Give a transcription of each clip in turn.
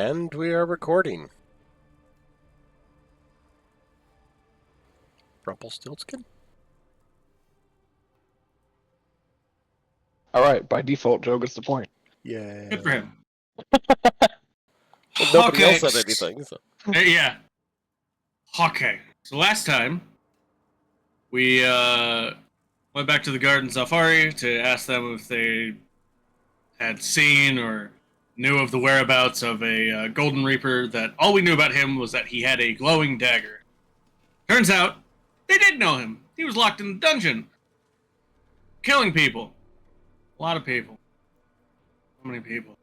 And we are recording. Rumpelstiltskin? Alright, by default, Joe gets the point. Yeah. Good for him. Well, nobody Okay. else said anything. So. Yeah. Okay. So last time, we went back to the Garden Safari to ask them if they had seen or knew of the whereabouts of a Golden Reaper that all we knew about him was that he had a glowing dagger. Turns out, they did know him. He was locked in the dungeon. Killing people. A lot of people. So many people.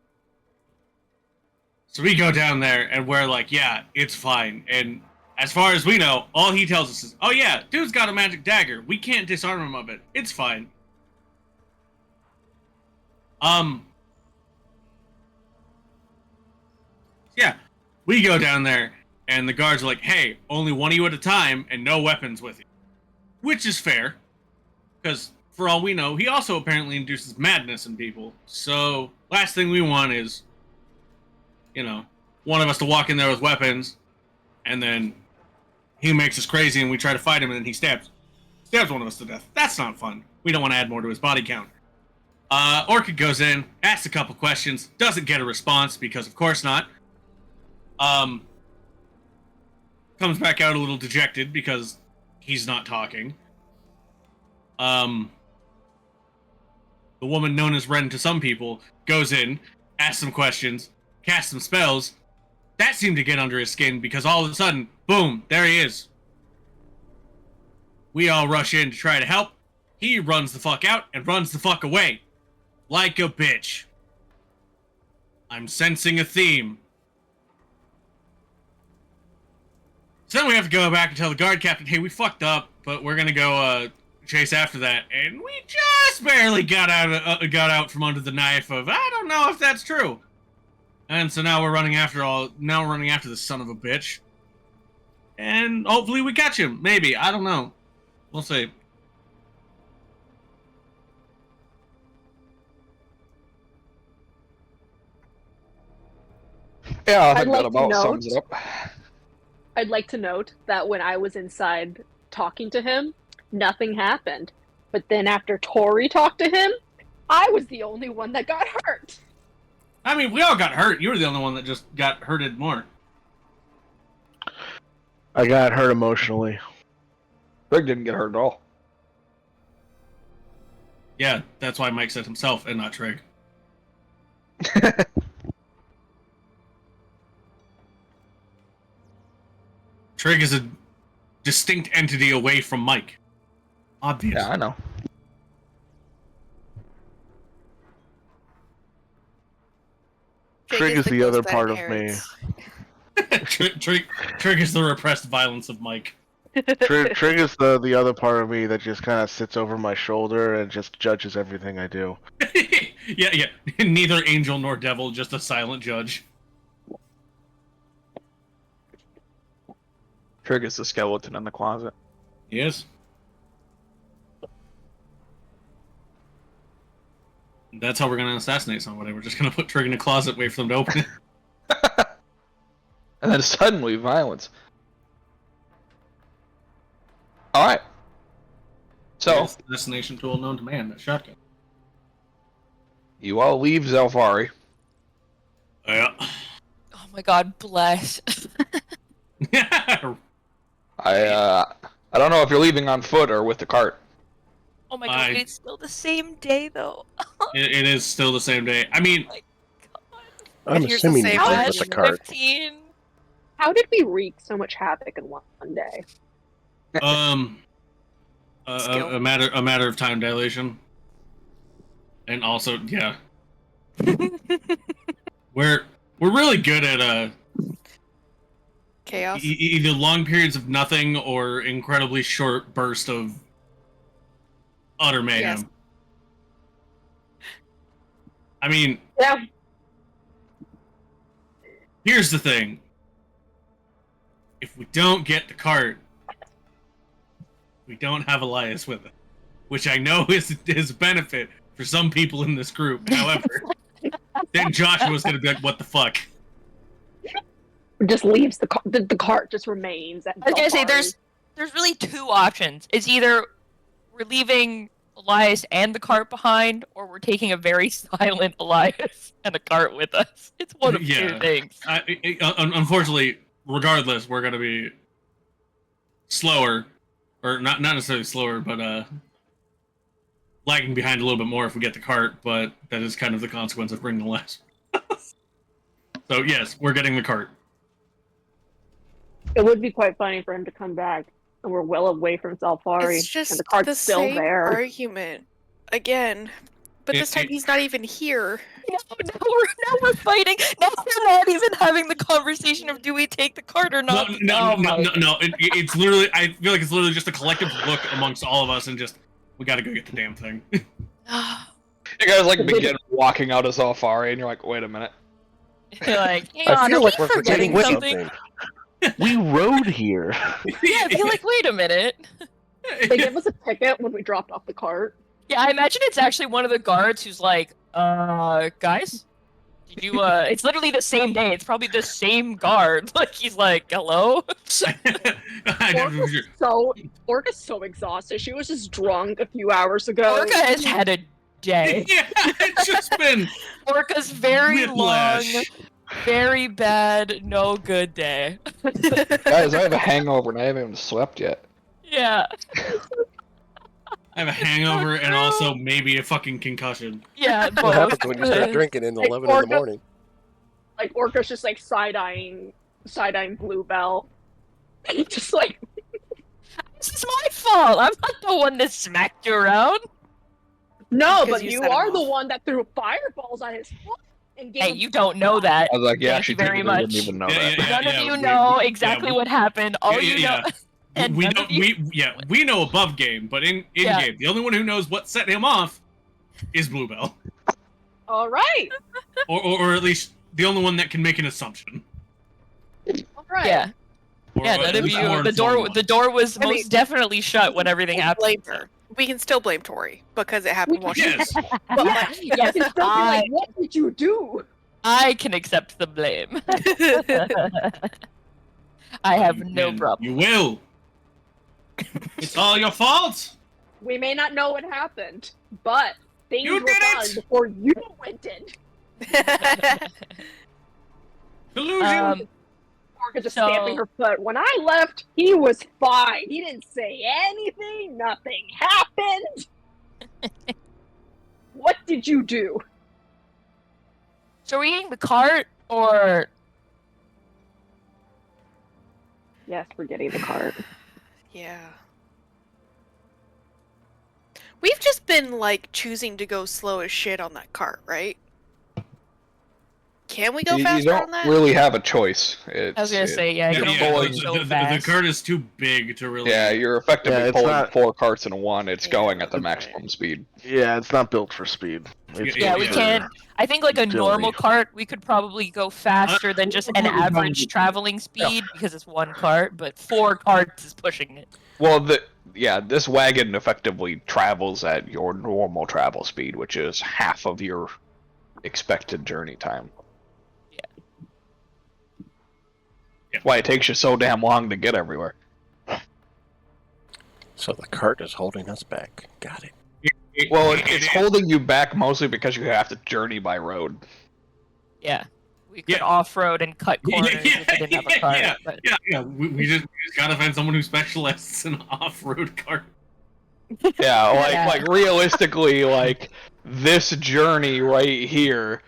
So we go down there and we're like, yeah, it's fine. And as far as we know, all he tells us is, oh yeah, dude's got a magic dagger. We can't disarm him of it. It's fine. Yeah, we go down there and the guards are like, hey, only one of you at a time and no weapons with you. Which is fair. Because for all we know, he also apparently induces madness in people. So last thing we want is, you know, one of us to walk in there with weapons, and then he makes us crazy, and we try to fight him, and then he stabs one of us to death. That's not fun. We don't want to add more to his body count. Orchid goes in, asks a couple questions, doesn't get a response, because of course not. Comes back out a little dejected, because he's not talking. The woman known as Ren to some people goes in, asks some questions, cast some spells. That seemed to get under his skin because all of a sudden, boom, there he is. We all rush in to try to help. He runs the fuck out and runs the fuck away. Like a bitch. I'm sensing a theme. So then we have to go back and tell the guard captain, hey, we fucked up, but we're gonna go chase after that. And we just barely got out from under the knife of, I don't know if that's true. And so now we're running after the son of a bitch. And hopefully we catch him. Maybe. I don't know. We'll see. Yeah, I think that about sums it up. I'd like to note that when I was inside talking to him, nothing happened. But then after Tori talked to him, I was the only one that got hurt. I mean, we all got hurt. You were the only one that just got hurted more. I got hurt emotionally. Greg didn't get hurt at all. Yeah, that's why Mike said himself and not Trig. Trig is a distinct entity away from Mike. Obviously. Yeah, I know. Trig is the other part of me. Trig is the repressed violence of Mike. Trig is the other part of me that just kind of sits over my shoulder and just judges everything I do. Yeah. Neither angel nor devil, just a silent judge. Trig is the skeleton in the closet. He is. That's how we're gonna assassinate somebody. We're just gonna put Trig in a closet, wait for them to open it. And then suddenly, violence. Alright. So, assassination tool known to man, a shotgun. you all leave Zelfari. Yeah. Oh my god, bless. I don't know if you're leaving on foot or with the cart. Oh my god, it's still the same day though. It is still the same day. I mean, Oh my god. I'm Here's assuming the you same did day, with the cart. 15. How did we wreak so much havoc in one day? a matter of time dilation, and also, yeah, we're really good at Chaos. either long periods of nothing or incredibly short burst of utter mayhem. Yes. I mean, Yeah. here's the thing. If we don't get the cart, we don't have Elias with it. Which I know is a benefit for some people in this group. However, then Joshua's going to be like, what the fuck? just leaves the car. The cart just remains. At I was gonna say Tal'Dorei. there's really two options. It's either we're leaving Elias and the cart behind, or we're taking a very silent Elias and the cart with us. It's one of two things. Unfortunately, regardless, we're gonna be slower, or not necessarily slower, but lagging behind a little bit more if we get the cart. But that is kind of the consequence of bringing the less. So yes, we're getting the cart. It would be quite funny for him to come back, and we're well away from Tal'Dorei, It's just and the cart's the still same there. argument again, but this time he's not even here. Now we're fighting. Now we're not even having the conversation of do we take the cart or not. No. It's literally. I feel like it's literally just a collective look amongst all of us, and just we got to go get the damn thing. You guys like begin walking out of Zalfari, and you're like, wait a minute. You're like, hang I on, feel are like we we're forgetting forgetting something? something. We rode here. Yeah, I feel like, wait a minute. They gave us a ticket when we dropped off the cart. Yeah, I imagine it's actually one of the guards who's like, guys? Did you, it's literally the same day. It's probably the same guard. Like, he's like, hello? Orca's so exhausted. She was just drunk a few hours ago. Orca has had a day. Yeah, it's just been Orca's very whiplash. long, very bad, no good day. Guys, I have a hangover and I haven't even slept yet. Yeah. I have a hangover and also maybe a fucking concussion. Yeah, What both. happens when you start drinking in 11 in the morning? Like Orca's just like side-eyeing Bluebell. Just like, This is my fault. I'm not the one that smacked you around. no, Because but you you set him are the off. one that threw fireballs at his foot and gave Hey, him you don't know that. I was like, yeah, Thank she you very technically much. didn't even know Yeah, that. None of you we- know exactly we- what happened. All you yeah. know. And we none don't. of you... We know above game, but in Yeah. game, the only one who knows what set him off is Bluebell, All right, or at least the only one that can make an assumption. all right. Yeah. Or Yeah, at none of least you. more The door. informed The door was I mean, most definitely shut when everything happened. Blame her. We can still blame Tori because it happened while she Yes. But like, Yes, You can still be like, what did you do? I can accept the blame. I have no And problem. You will. It's all your fault. We may not know what happened, but things You were did done it! before you went in. Collusion. Orca just So- stamping her foot. When I left, he was fine. He didn't say anything. Nothing happened. What did you do? So are we eating the cart or? Yes, we're getting the cart. yeah. We've just been like choosing to go slow as shit on that cart, right? Can we go You faster don't on that? really have a choice. I was gonna say, yeah, you you're don't pulling- go so the fast. cart is too big to really. Yeah, you're effectively Yeah, it's pulling not- 4 carts in one. It's Yeah, going at the okay. maximum speed. Yeah, it's not built for speed. It's Yeah, built we for- can't. I think like a Dilly. normal cart, we could probably go faster than just an average traveling speed because it's one cart. But 4 carts is pushing it. Well, this wagon effectively travels at your normal travel speed, which is half of your expected journey time. Yeah. Why it takes you so damn long to get everywhere. So the cart is holding us back. Got it. Well, it's holding you back mostly because you have to journey by road. Yeah, we could Yeah. off-road and cut corners if we didn't have a cart. yeah, But yeah. We just gotta find someone who specializes in off-road cart. Yeah, Yeah. like realistically, like this journey right here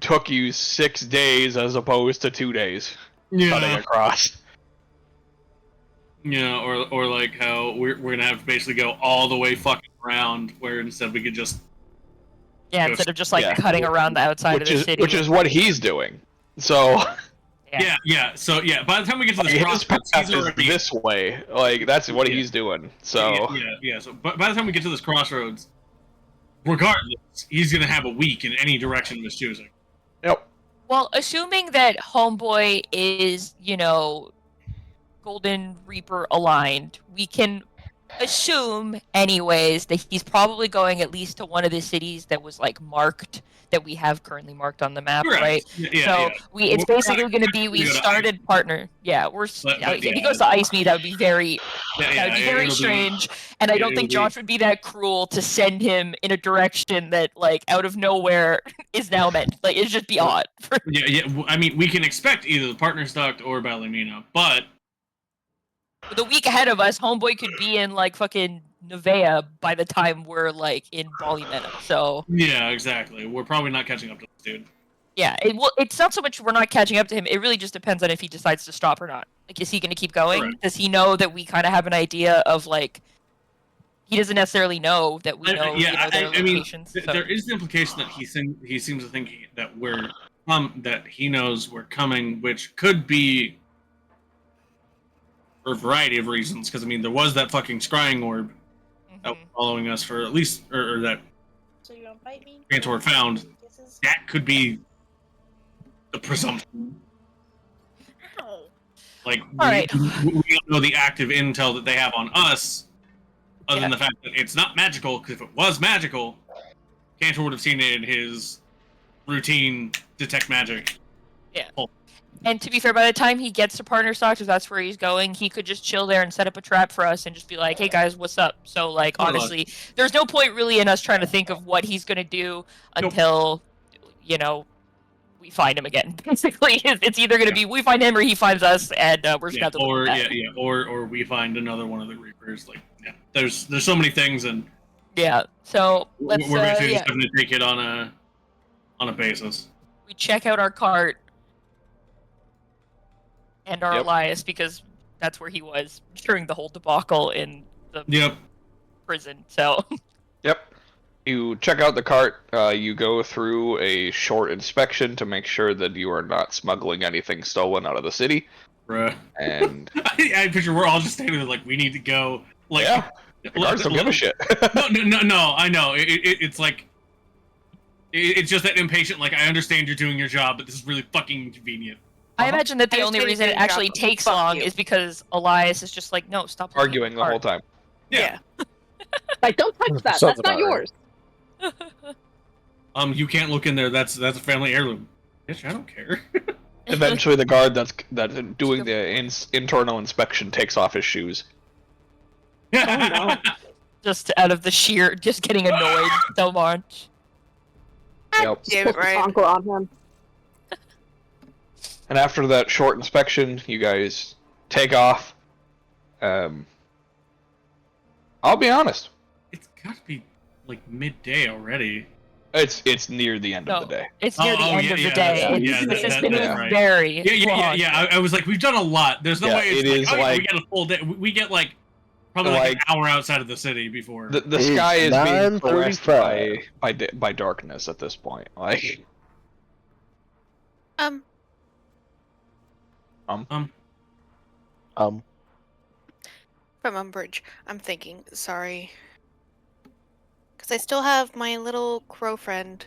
took you 6 days as opposed to 2 days cutting Yeah, across. yeah, or like how we're gonna have to basically go all the way fucking around, where instead we could just yeah, instead of just like Yeah. cutting around the outside of the city. Which is what he's doing. So yeah. So yeah, by the time we get to this his crossroads, path he's is already this way. Like that's what Yeah. he's doing. So yeah. So by the time we get to this crossroads, regardless, he's gonna have a week in any direction of his choosing. yep. Well, assuming that Homeboy is, Golden Reaper aligned, we can assume, anyways, that he's probably going at least to one of the cities that was like marked, that we have currently marked on the map, Correct. right? Yeah, so yeah. it's We're basically not going to be gonna we go to started partner. Yeah, if he goes to Ice Me, that would be very that would be very strange, and I don't think Josh would be that cruel to send him in a direction that, like, out of nowhere is now meant. Like, it'd just be odd. Yeah. I mean, we can expect either the partner's duct or Ballymena, but The week ahead of us, Homeboy could be in like fucking Nevea by the time we're like in Ballymena. So yeah, exactly. We're probably not catching up to this dude. yeah, it's not so much we're not catching up to him. It really just depends on if he decides to stop or not. Like, is he going to keep going? Correct. Does he know that we kind of have an idea of, like, he doesn't necessarily know that we know, their locations. I mean, there is the implication that he seems to think that we're that he knows we're coming, which could be for a variety of reasons. Because I mean, there was that fucking scrying orb that was following us for at least, or that So you don't bite me? Phantor found. That could be the presumption. Ow. Like, Alright. we don't know the active intel that they have on us, other than the fact that it's not magical, because if it was magical, Cantor would have seen it in his routine detect magic. Yeah. And to be fair, by the time he gets to partner stocks, if that's where he's going, he could just chill there and set up a trap for us and just be like, hey guys, what's up? So, like, honestly, there's no point really in us trying to think of what he's going to do until, we find him again. Basically, it's either going to be we find him or he finds us, and we're just going to have to or we find another one of the Reapers. Like, there's so many things, and so let's we're basically just having to take it on a basis. We check out our cart and our Elias, because that's where he was during the whole debacle in the prison. So You check out the cart. You go through a short inspection to make sure that you are not smuggling anything stolen out of the city. Bruh. And I picture we're all just standing there like, we need to go. Like, the guards don't give a shit. No, I know. It's like, it's just that impatient. Like, I understand you're doing your job, but this is really fucking inconvenient. I imagine that the only reason it actually takes long is because Elias is just like, no, stop arguing the whole time. Yeah. Like, don't touch that. That's not yours. You can't look in there. That's a family heirloom. Bitch, I don't care. Eventually, the guard that's doing the internal inspection takes off his shoes. Just out of the sheer, just getting annoyed so much. Yep. Yeah, right. On him. And after that short inspection, you guys take off. I'll be honest. It's gotta be like midday already. It's near the end of the day. It's near the end of the day. It's been right. very long. I was like, we've done a lot. There's no way it's we get a full day. We get like probably like an hour outside of the city before. The sky is being caressed by darkness at this point. Like. From Umbridge, I'm thinking, sorry. Because I still have my little crow friend.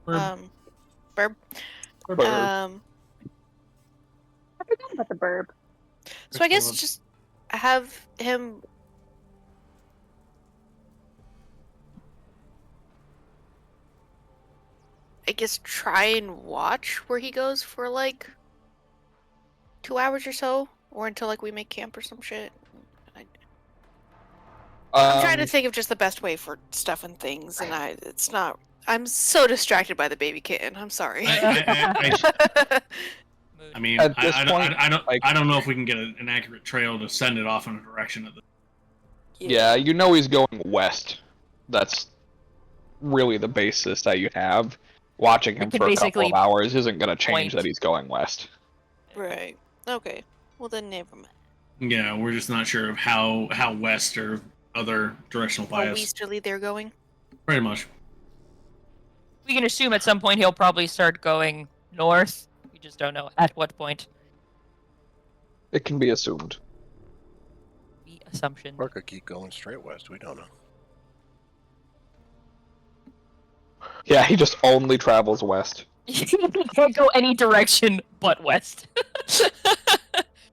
Burb. I forgot about the burb. So I guess just have him... I guess try and watch where he goes for like 2 hours or so, or until like we make camp or some shit. I'm trying to think of just the best way for stuff and things, and it's not. I'm so distracted by the baby kitten. I'm sorry. I mean, At this point, I don't know if we can get an accurate trail to send it off in a direction of the. Yeah, you know he's going west. That's really the basis that you have. Watching him for a couple of hours isn't going to change that he's going west. Right. Okay. Well, then never mind. Yeah, we're just not sure of how west or other directional How bias. westerly they're going. Pretty much. We can assume at some point he'll probably start going north. We just don't know at what point. It can be assumed. The assumption. Or could keep going straight west. We don't know. Yeah, he just only travels west. He can't go any direction but west.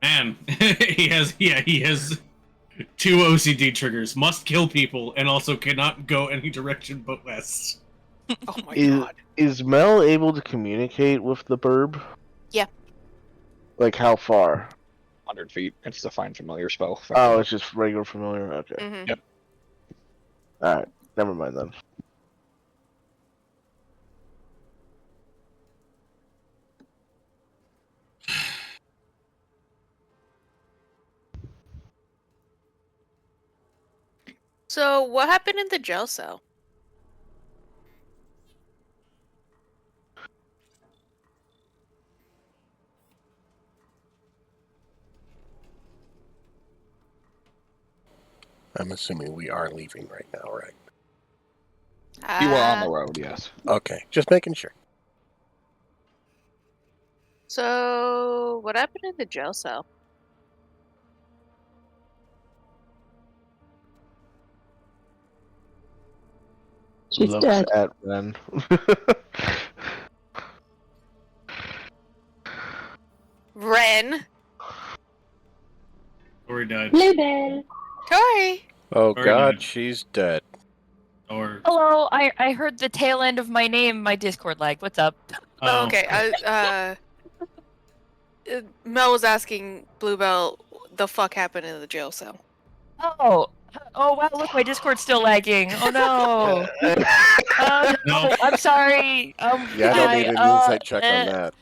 Man, he has 2 OCD triggers. Must kill people and also cannot go any direction but west. Oh my god. Is Mel able to communicate with the burb? Yeah. Like how far? 100 feet. It's the find familiar spell. Oh, it's just regular familiar. Okay. Mm-hmm. Yep. All right. Never mind then. So, what happened in the jail cell? I'm assuming we are leaving right now, right? You were on the road, yes. Okay, just making sure. So, what happened in the jail cell? She's Looks dead. at Ren. Ren. Tori died. Bluebell. Tori. Oh Very God, good. she's dead. Or Hello, I heard the tail end of my name. My Discord lagged. What's up? Oh, okay. Mel was asking Bluebell the fuck happened in the jail cell. Oh, wow! Look, my Discord's still lagging. Oh no! Oh no! No. I'm sorry. Yeah, I don't need an inside check on that.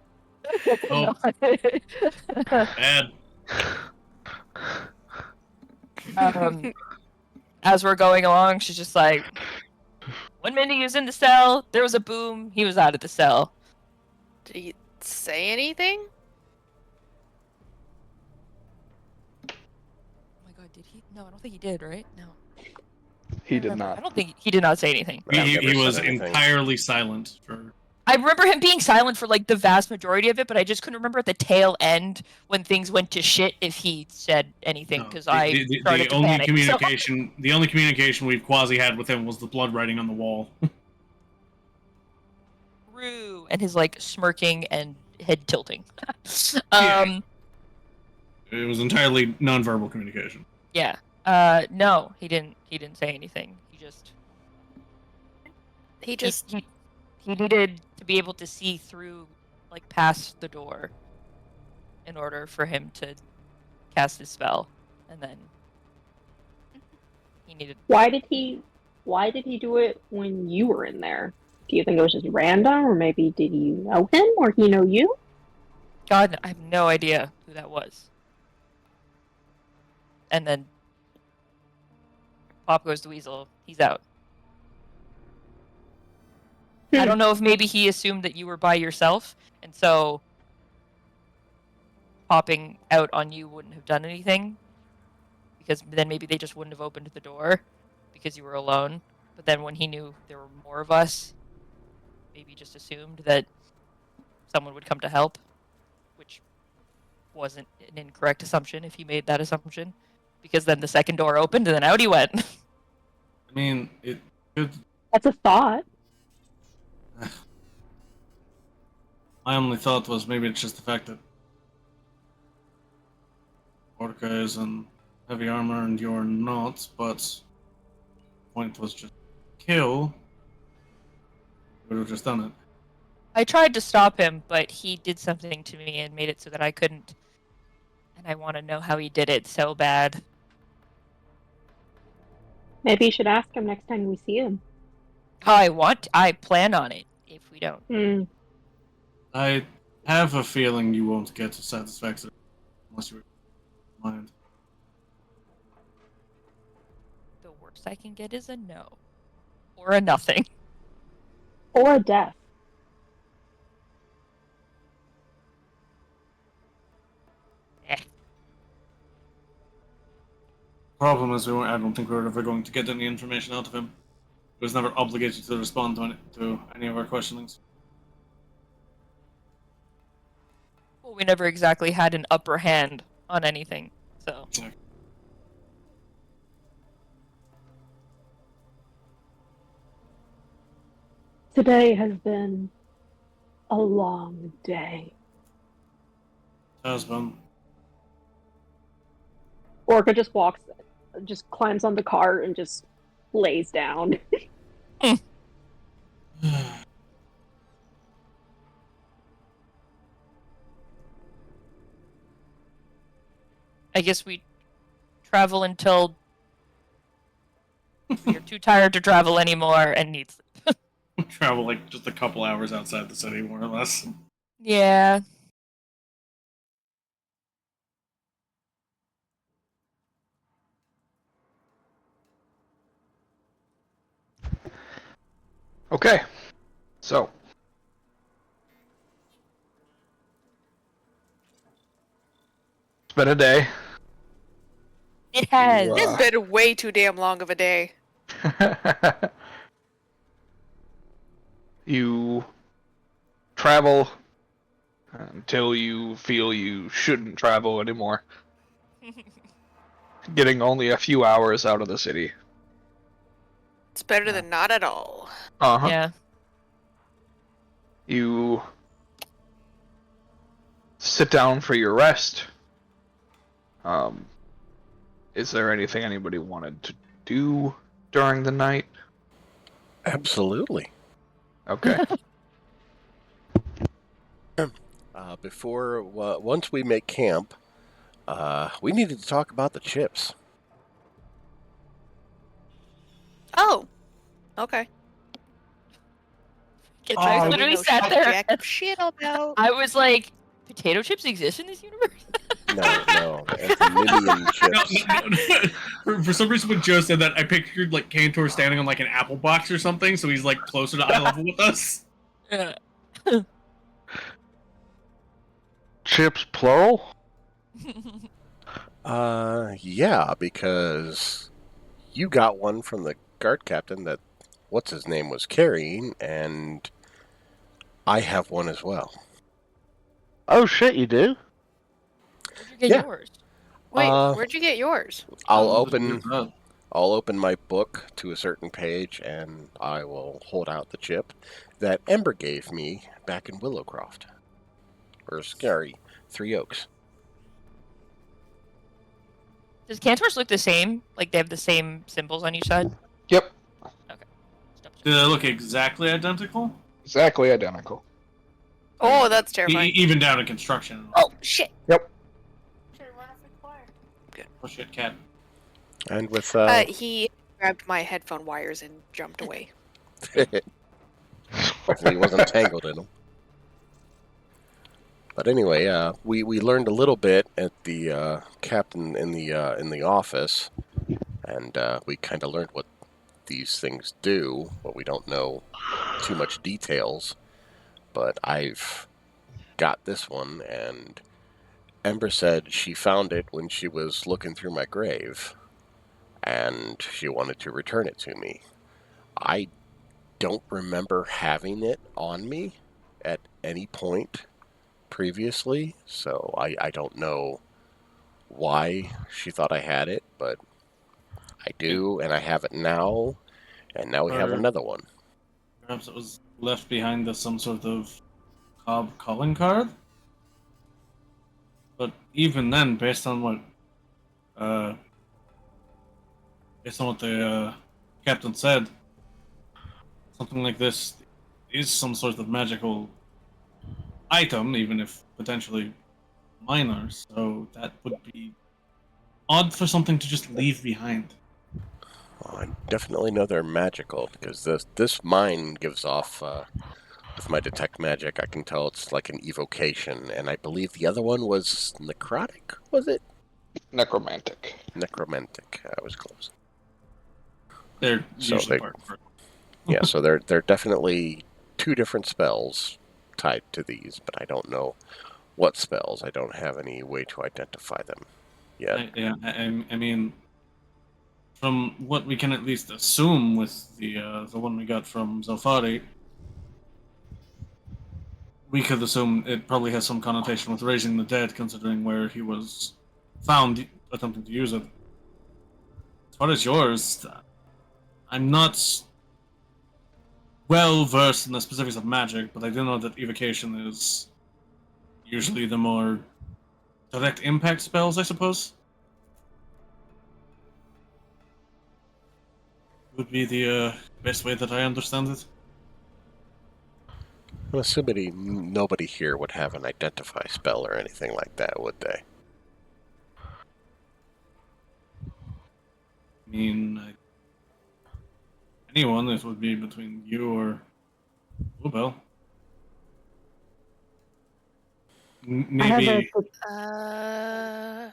bad. As we're going along, she's just like, when Mindy was in the cell, there was a boom. He was out of the cell. Did he say anything? Oh my god, did he? No, I don't think he did. Right? No. He I did remember. not. I don't think he did not say anything. But I've never He said was anything. entirely silent for. I remember him being silent for like the vast majority of it, but I just couldn't remember at the tail end when things went to shit if he said anything No, because I started to only panic. communication, the only communication we've quasi had with him was the blood writing on the wall. Rue and his like smirking and head tilting. Yeah. It was entirely nonverbal communication. Yeah. No, he didn't. He didn't say anything. He just He needed to be able to see through, like, past the door, in order for him to cast his spell, and then he needed. Why did he do it when you were in there? Do you think it was just random, or maybe did you know him, or he know you? God, I have no idea who that was. And then Pop goes the weasel. He's out. I don't know if maybe he assumed that you were by yourself, and so popping out on you wouldn't have done anything, because then maybe they just wouldn't have opened the door because you were alone. But then when he knew there were more of us, maybe just assumed that someone would come to help, which wasn't an incorrect assumption if he made that assumption, because then the second door opened and then out he went. I mean, it could. That's a thought. My only thought was maybe it's just the fact that Orca is in heavy armor and you're not, but the point was just kill. We would have just done it. I tried to stop him, but he did something to me and made it so that I couldn't. And I want to know how he did it so bad. Maybe you should ask him next time we see him. I plan on it if we don't. I have a feeling you won't get a satisfactory unless you mind. The worst I can get is a no. Or a nothing. Or a death. Problem is, I don't think we're ever going to get any information out of him. He was never obligated to respond to any of our questionings. Well, we never exactly had an upper hand on anything, so. Yeah. Today has been a long day. Has been. Orca just walks just climbs on the cart and just lays down. I guess we travel until we're too tired to travel anymore and need sleep. Travel like just a couple hours outside the city, more or less. Yeah. Okay. So. It's been a day. It has. It's been way too damn long of a day. You travel until you feel you shouldn't travel anymore. Getting only a few hours out of the city. It's better than not at all. Uh-huh. Yeah. You sit down for your rest. Is there anything anybody wanted to do during the night? Absolutely. Okay. Once we make camp, we needed to talk about the chips. Oh. Okay. I We literally know sat there. jack of shit about. I was like, potato chips exist in this universe? No, Antheminian chips. For some reason, when Joe said that, I pictured like Cantor standing on like an apple box or something, so he's like closer to eye level with us. Yeah. Chips plural? Yeah, because you got one from the guard captain that what's his name was carrying, and I have one as well. Oh shit, you do? Where'd you get Yeah. yours? Wait, where'd you get yours? I'll open my book to a certain page, and I will hold out the chip that Ember gave me back in Willowcroft. Or Scary, Three Oaks. Does Cantor's look the same? Like they have the same symbols on each side? Yep. Okay. Do they look exactly identical? Exactly identical. Oh, that's terrifying. Even down to construction. Oh, shit. Yep. Should run off the choir. Oh shit, cat. And with He grabbed my headphone wires and jumped away. hopefully he wasn't tangled in them. But anyway, we learned a little bit at the captain in the office, and we kind of learned what these things do, but we don't know too much details. But I've got this one, and Ember said she found it when she was looking through my grave, and she wanted to return it to me. I don't remember having it on me at any point previously, so I don't know why she thought I had it, but I do, and I have it now, and now we have another one. Perhaps it was left behind as some sort of Cobb calling card? But even then, based on what the captain said, something like this is some sort of magical item, even if potentially minor, so that would be odd for something to just leave behind. Well, I definitely know they're magical, because this mine gives off, with my detect magic, I can tell it's like an evocation, and I believe the other one was necrotic, was it? Necromantic. Necromantic, I was close. They're So usually they- part for Yeah, so they're definitely two different spells tied to these, but I don't know what spells. I don't have any way to identify them yet. I mean, from what we can at least assume with the one we got from Zalfari, we could assume it probably has some connotation with raising the dead, considering where he was found attempting to use it. As far as yours, I'm not well versed in the specifics of magic, but I do know that evocation is usually the more direct impact spells, I suppose. would be the best way that I understand it. I'm assuming nobody here would have an identify spell or anything like that, would they? I mean, anyone, this would be between you or Bluebell. Maybe. I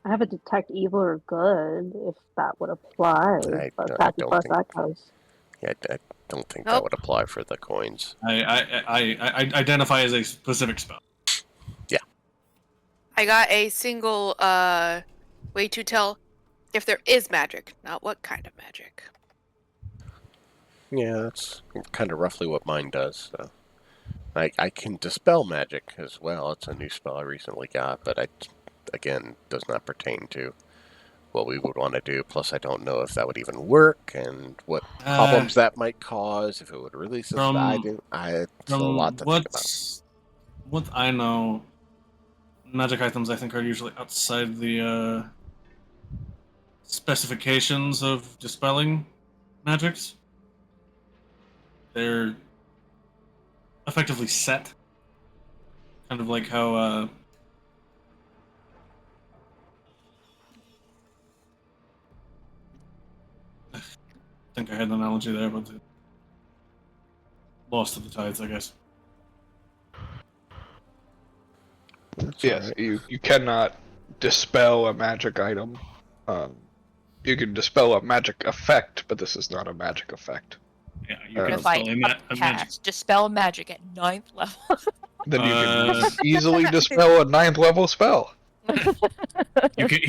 have a detect evil or good, if that would apply. But I that's as far as that goes. Yeah, I don't think that Nope. would apply for the coins. I identify as a specific spell. Yeah. I got a single way to tell if there is magic, not what kind of magic. Yeah, that's kind of roughly what mine does. So. I can dispel magic as well. It's a new spell I recently got, but again, does not pertain to what we would want to do. Plus, I don't know if that would even work and what problems that might cause, if it would release us. It's a lot to think about. What I know, magic items I think are usually outside the specifications of dispelling magics. They're effectively set. Kind of like how I think I had an analogy there, but lost to the tides, I guess. That's Yes, right. you cannot dispel a magic item. You can dispel a magic effect, but this is not a magic effect. Yeah, you can If I magic. dispel magic at 9th level. Then you can easily dispel a 9th level spell. You can,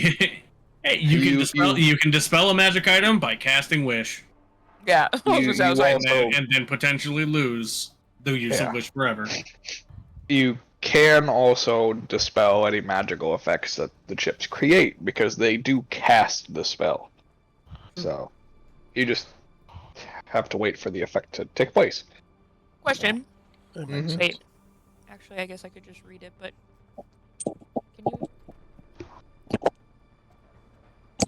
hey, you can dispel a magic item by casting Wish. Yeah, and then potentially lose the use of Wish forever. You can also dispel any magical effects that the chips create because they do cast the spell. So you just have to wait for the effect to take place. Question. Mm-hmm. Wait. Actually, I guess I could just read it, but can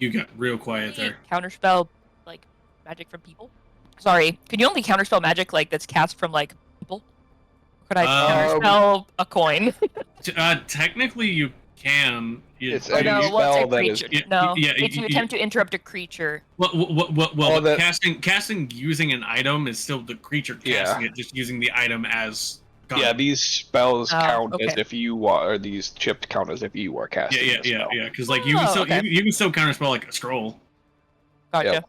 You got real quiet there. Counterspell like magic from people? Sorry, can you only counterspell magic like that's cast from like people? Or could I counterspell a coin? Technically, you can. It's any spell that is. If you attempt to interrupt a creature. Well, casting using an item is still the creature casting it, just using the item as. Yeah, these spells count as if you are, or these chips count as if you are casting. Yeah. Because like you can still counterspell like a scroll. Gotcha.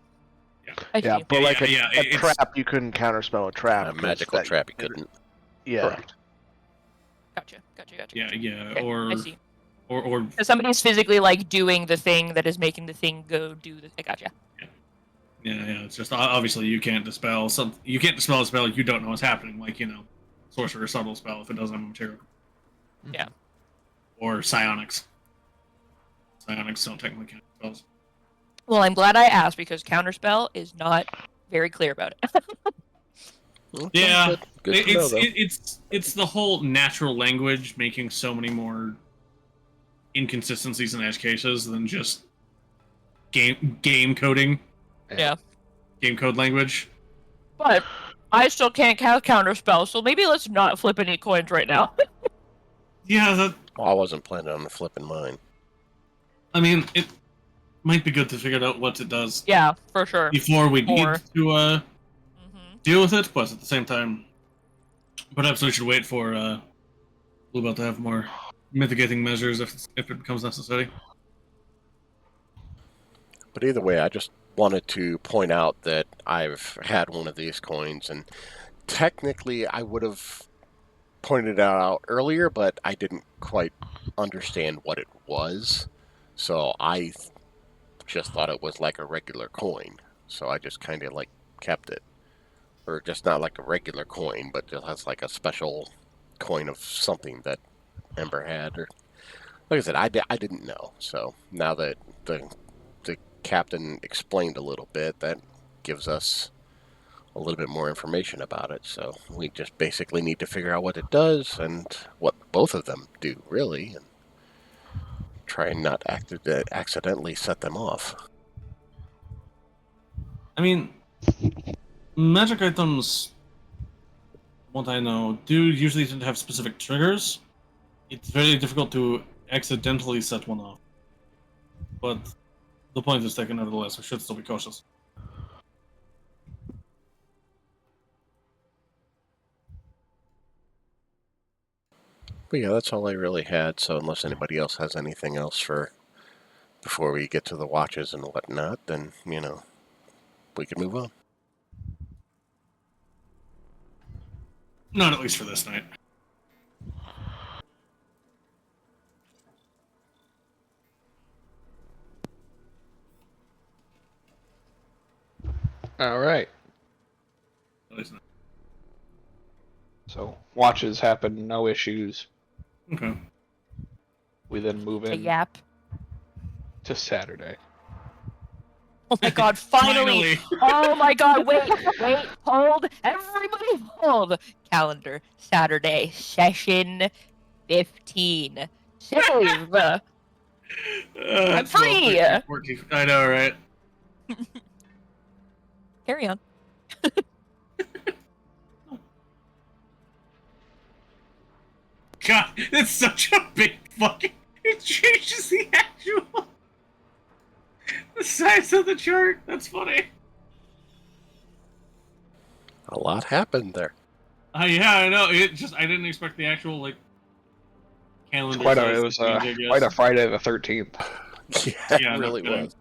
Yeah, but like a trap, you couldn't counterspell a trap. A magical trap, you couldn't. Yeah. Correct. Gotcha. Yeah. Okay, or I see. Or somebody's physically like doing the thing that is making the thing go do the thing. Gotcha. Yeah. It's just obviously you can't dispel something. You can't dispel a spell you don't know what's happening. Like sorcerer subtle spell if it doesn't have material. Yeah. Or psionics. Psionics don't technically count spells. Well, I'm glad I asked because counterspell is not very clear about it. Yeah, good to know, though. it's the whole natural language making so many more inconsistencies in edge cases than just game coding. Yeah. Game code language. But I still can't counterspell, so maybe let's not flip any coins right now. Yeah, I wasn't planning on flipping mine. I mean, it might be good to figure out what it does. Yeah, for sure. Before we need to deal with it, but at the same time, perhaps we should wait for Bluebell to have more mitigating measures if it becomes necessary. But either way, I just wanted to point out that I've had one of these coins, and technically I would have pointed it out earlier, but I didn't quite understand what it was. So I just thought it was like a regular coin. So I just kind of like kept it. Or just not like a regular coin, but just has like a special coin of something that Ember had. Or like I said, I didn't know. So now that the captain explained a little bit, that gives us a little bit more information about it. So we just basically need to figure out what it does and what both of them do, really, and try and not accidentally set them off. I mean, magic items, what I know, do usually tend to have specific triggers. It's very difficult to accidentally set one off. But the point is taken nevertheless. We should still be cautious. But yeah, that's all I really had. So unless anybody else has anything else for before we get to the watches and whatnot, then we can move on. Not at least for this night. All right. At least not. So watches happen, no issues. Okay. We then move A in yap. to Saturday. Oh my god, finally! Oh my god, wait, hold. Everybody hold. Calendar. Saturday. Session 15. Save. I'm free! 13, 14. I know, right? Carry on. God, that's such a big fucking... It changes the actual... the size of the chart. That's funny. A lot happened there. Yeah, I know. It just... I didn't expect the actual, like... calendar It size was to change, I guess. quite a Friday the 13th. Yeah, Yeah, it no really kidding. was.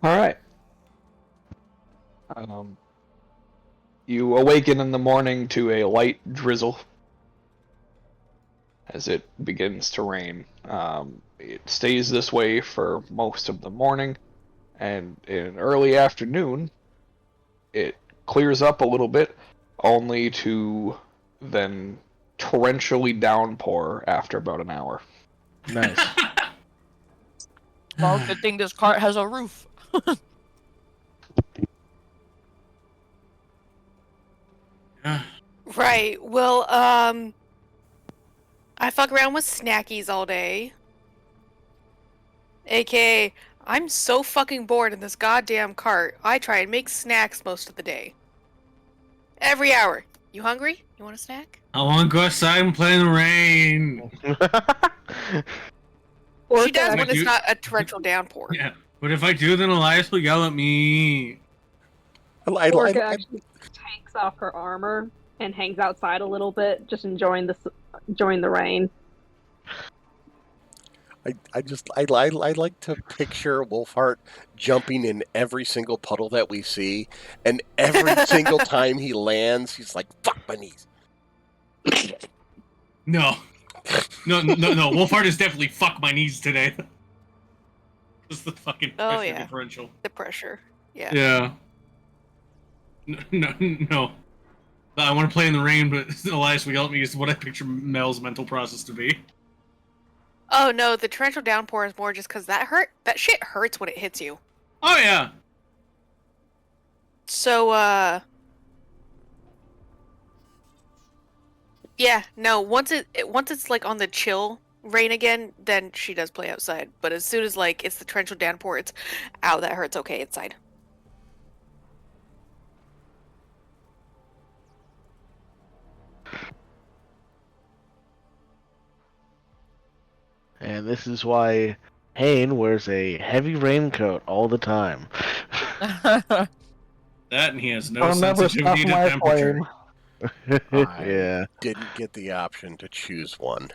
All right. You awaken in the morning to a light drizzle as it begins to rain. It stays this way for most of the morning, and in early afternoon, it clears up a little bit, only to then torrentially downpour after about an hour. Nice. Well, good thing this cart has a roof. Yeah. Right. Well, I fuck around with snackies all day. AKA, I'm so fucking bored in this goddamn cart. I try and make snacks most of the day. Every hour. You hungry? You want a snack? I want to go outside and play in the rain. Or She does to when you- it's not a torrential downpour. Yeah. But if I do, then Elias will yell at me. Orca actually takes off her armor and hangs outside a little bit, just enjoying the rain. I like to picture Wolfheart jumping in every single puddle that we see, and every single time he lands, he's like, "Fuck my knees." No. No. Wolfhard is definitely fuck my knees today. Just the fucking Oh, pressure yeah. differential. The pressure. Yeah. Yeah. No. I want to play in the rain, but Elias will yell at me is what I picture Mel's mental process to be. Oh no, the torrential downpour is more just because that shit hurts when it hits you. Oh yeah. So, yeah, no, once it's like on the chill rain again, then she does play outside. But as soon as like it's the torrential downpour, it's ow, that hurts, okay, inside. And this is why Hayne wears a heavy raincoat all the time. That and he has no I'll never sensitivity stop to my temperature. flame. Yeah. Didn't get the option to choose one.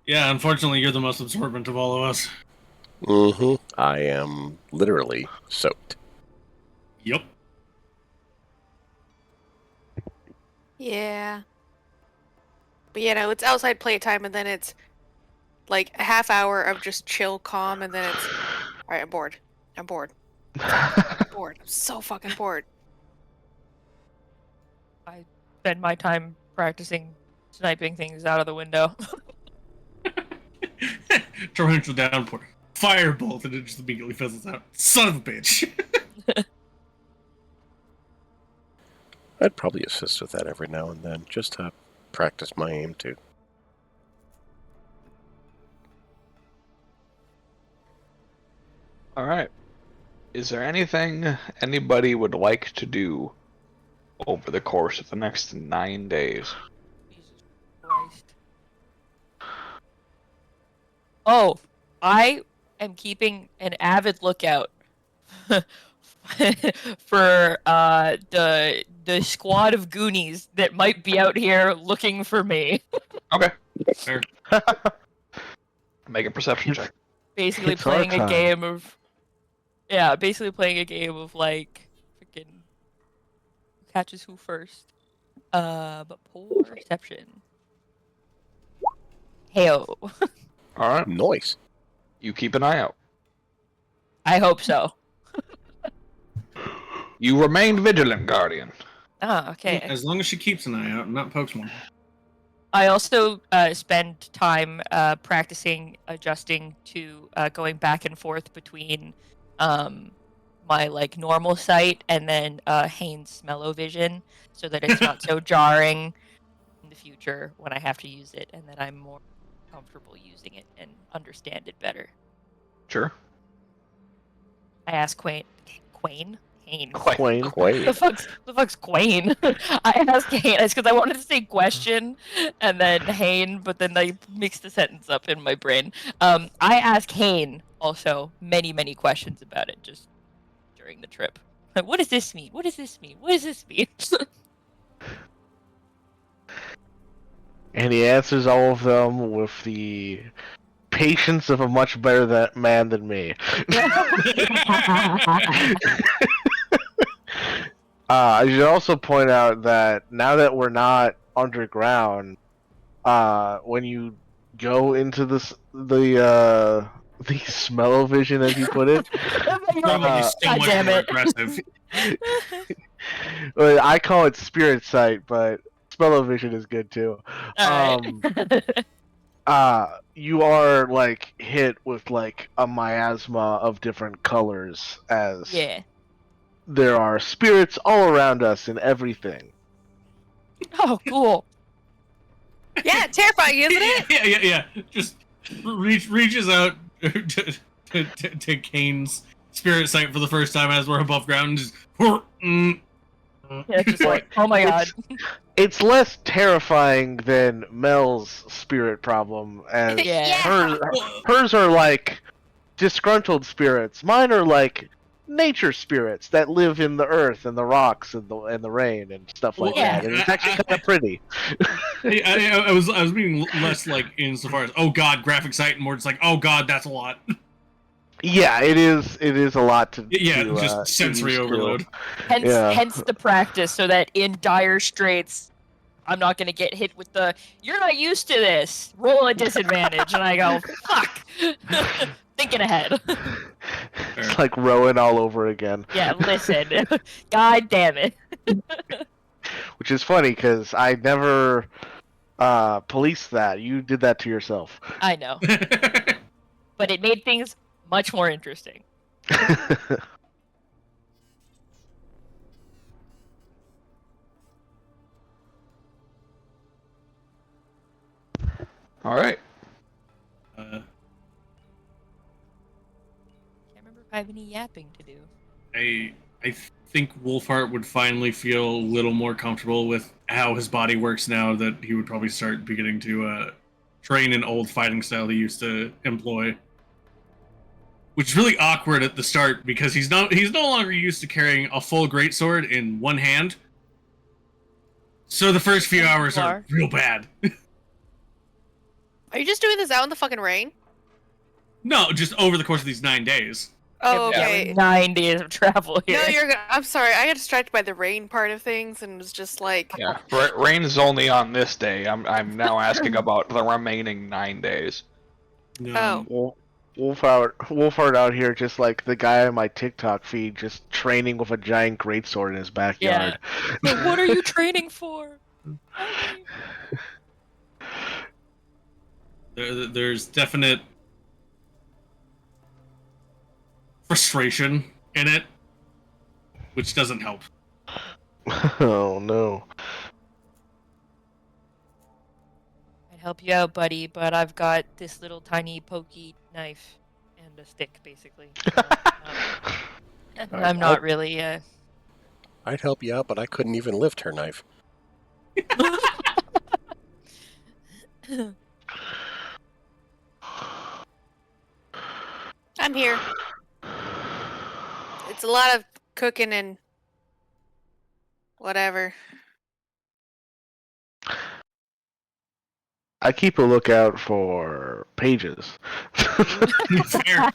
Yeah, unfortunately, you're the most absorbent of all of us. Mm-hmm. I am literally soaked. Yep. Yeah. But yeah, no, it's outside playtime, and then it's like a half hour of just chill, calm, and then it's alright, I'm bored. I'm bored. I'm bored. I'm so fucking bored. I spend my time practicing sniping things out of the window. Torrential downpour. Firebolt, and it just immediately fizzles out. Son of a bitch. I'd probably assist with that every now and then, just to practice my aim too. All right. Is there anything anybody would like to do over the course of the next 9 days? Jesus Christ. Oh, I am keeping an avid lookout for the squad of Goonies that might be out here looking for me. Okay. Fair. Make a perception check. Basically It's our playing a time. game of basically playing a game of like freaking who catches who first. But poor perception. Heyo. All right. Nice. You keep an eye out. I hope so. You remain vigilant, Guardian. Ah, okay. As long as she keeps an eye out and not pokes one. I also spend time practicing adjusting to going back and forth between my like normal sight and then Hane's smell-o-vision, so that it's not so jarring in the future when I have to use it, and that I'm more comfortable using it and understand it better. Sure. I asked Quain. Haynes. Quain. Quain. The fuck's Quain? I asked Hayne. It's because I wanted to say question and then Hayne, but then I mixed the sentence up in my brain. I asked Hayne also many questions about it just during the trip. Like, what does this mean? What does this mean? What does this mean? And he answers all of them with the patience of a much better man than me. I should also point out that now that we're not underground, when you go into the smell-o-vision, as you put it, Probably so God much damn more it. aggressive. well, I call it spirit sight, but smell-o-vision is good too. Alright. You are like hit with like a miasma of different colors as Yeah. there are spirits all around us and everything. Oh, cool. Yeah, terrifying, isn't it? Yeah. Just reaches out to Kane's spirit sight for the first time as we're above ground. And just, Yeah, just like, oh my god. It's less terrifying than Mel's spirit problem, as Yeah. hers are like disgruntled spirits. Mine are like nature spirits that live in the earth and the rocks and the rain and stuff like Yeah. that. And it's actually kind of pretty. I was being less like insofar as oh god graphic sight and more just like oh god that's a lot. Yeah, it is a lot to just sensory to overload. Hence the practice, so that in dire straits, I'm not gonna get hit with the "you're not used to this." Roll a disadvantage, and I go, "Fuck." Thinking ahead. It's like rowing all over again. Yeah, listen. God damn it. Which is funny because I never policed that. You did that to yourself. I know, but it made things much more interesting. All right. Can't remember if I have any yapping to do. I think Wolfheart would finally feel a little more comfortable with how his body works now that he would probably start beginning to train an old fighting style he used to employ. Which is really awkward at the start because he's no longer used to carrying a full greatsword in one hand. So the first few hours are real bad. Are you just doing this out in the fucking rain? No, just over the course of these 9 days. Oh, Yeah, okay. 9 days of travel here. No, you're good. I'm sorry. I got distracted by the rain part of things and was just like, Yeah. Rain is only on this day. I'm now asking about the remaining 9 days. Oh. Wolfhard out here, just like the guy on my TikTok feed, just training with a giant greatsword in his backyard. But what are you training for? There's definite frustration in it, which doesn't help. Oh no. I'd help you out, buddy, but I've got this little tiny pokey knife, and a stick, basically. So, I'm not really. I'd help you out, but I couldn't even lift her knife. I'm here. It's a lot of cooking and whatever. I keep a lookout for pages. Fair.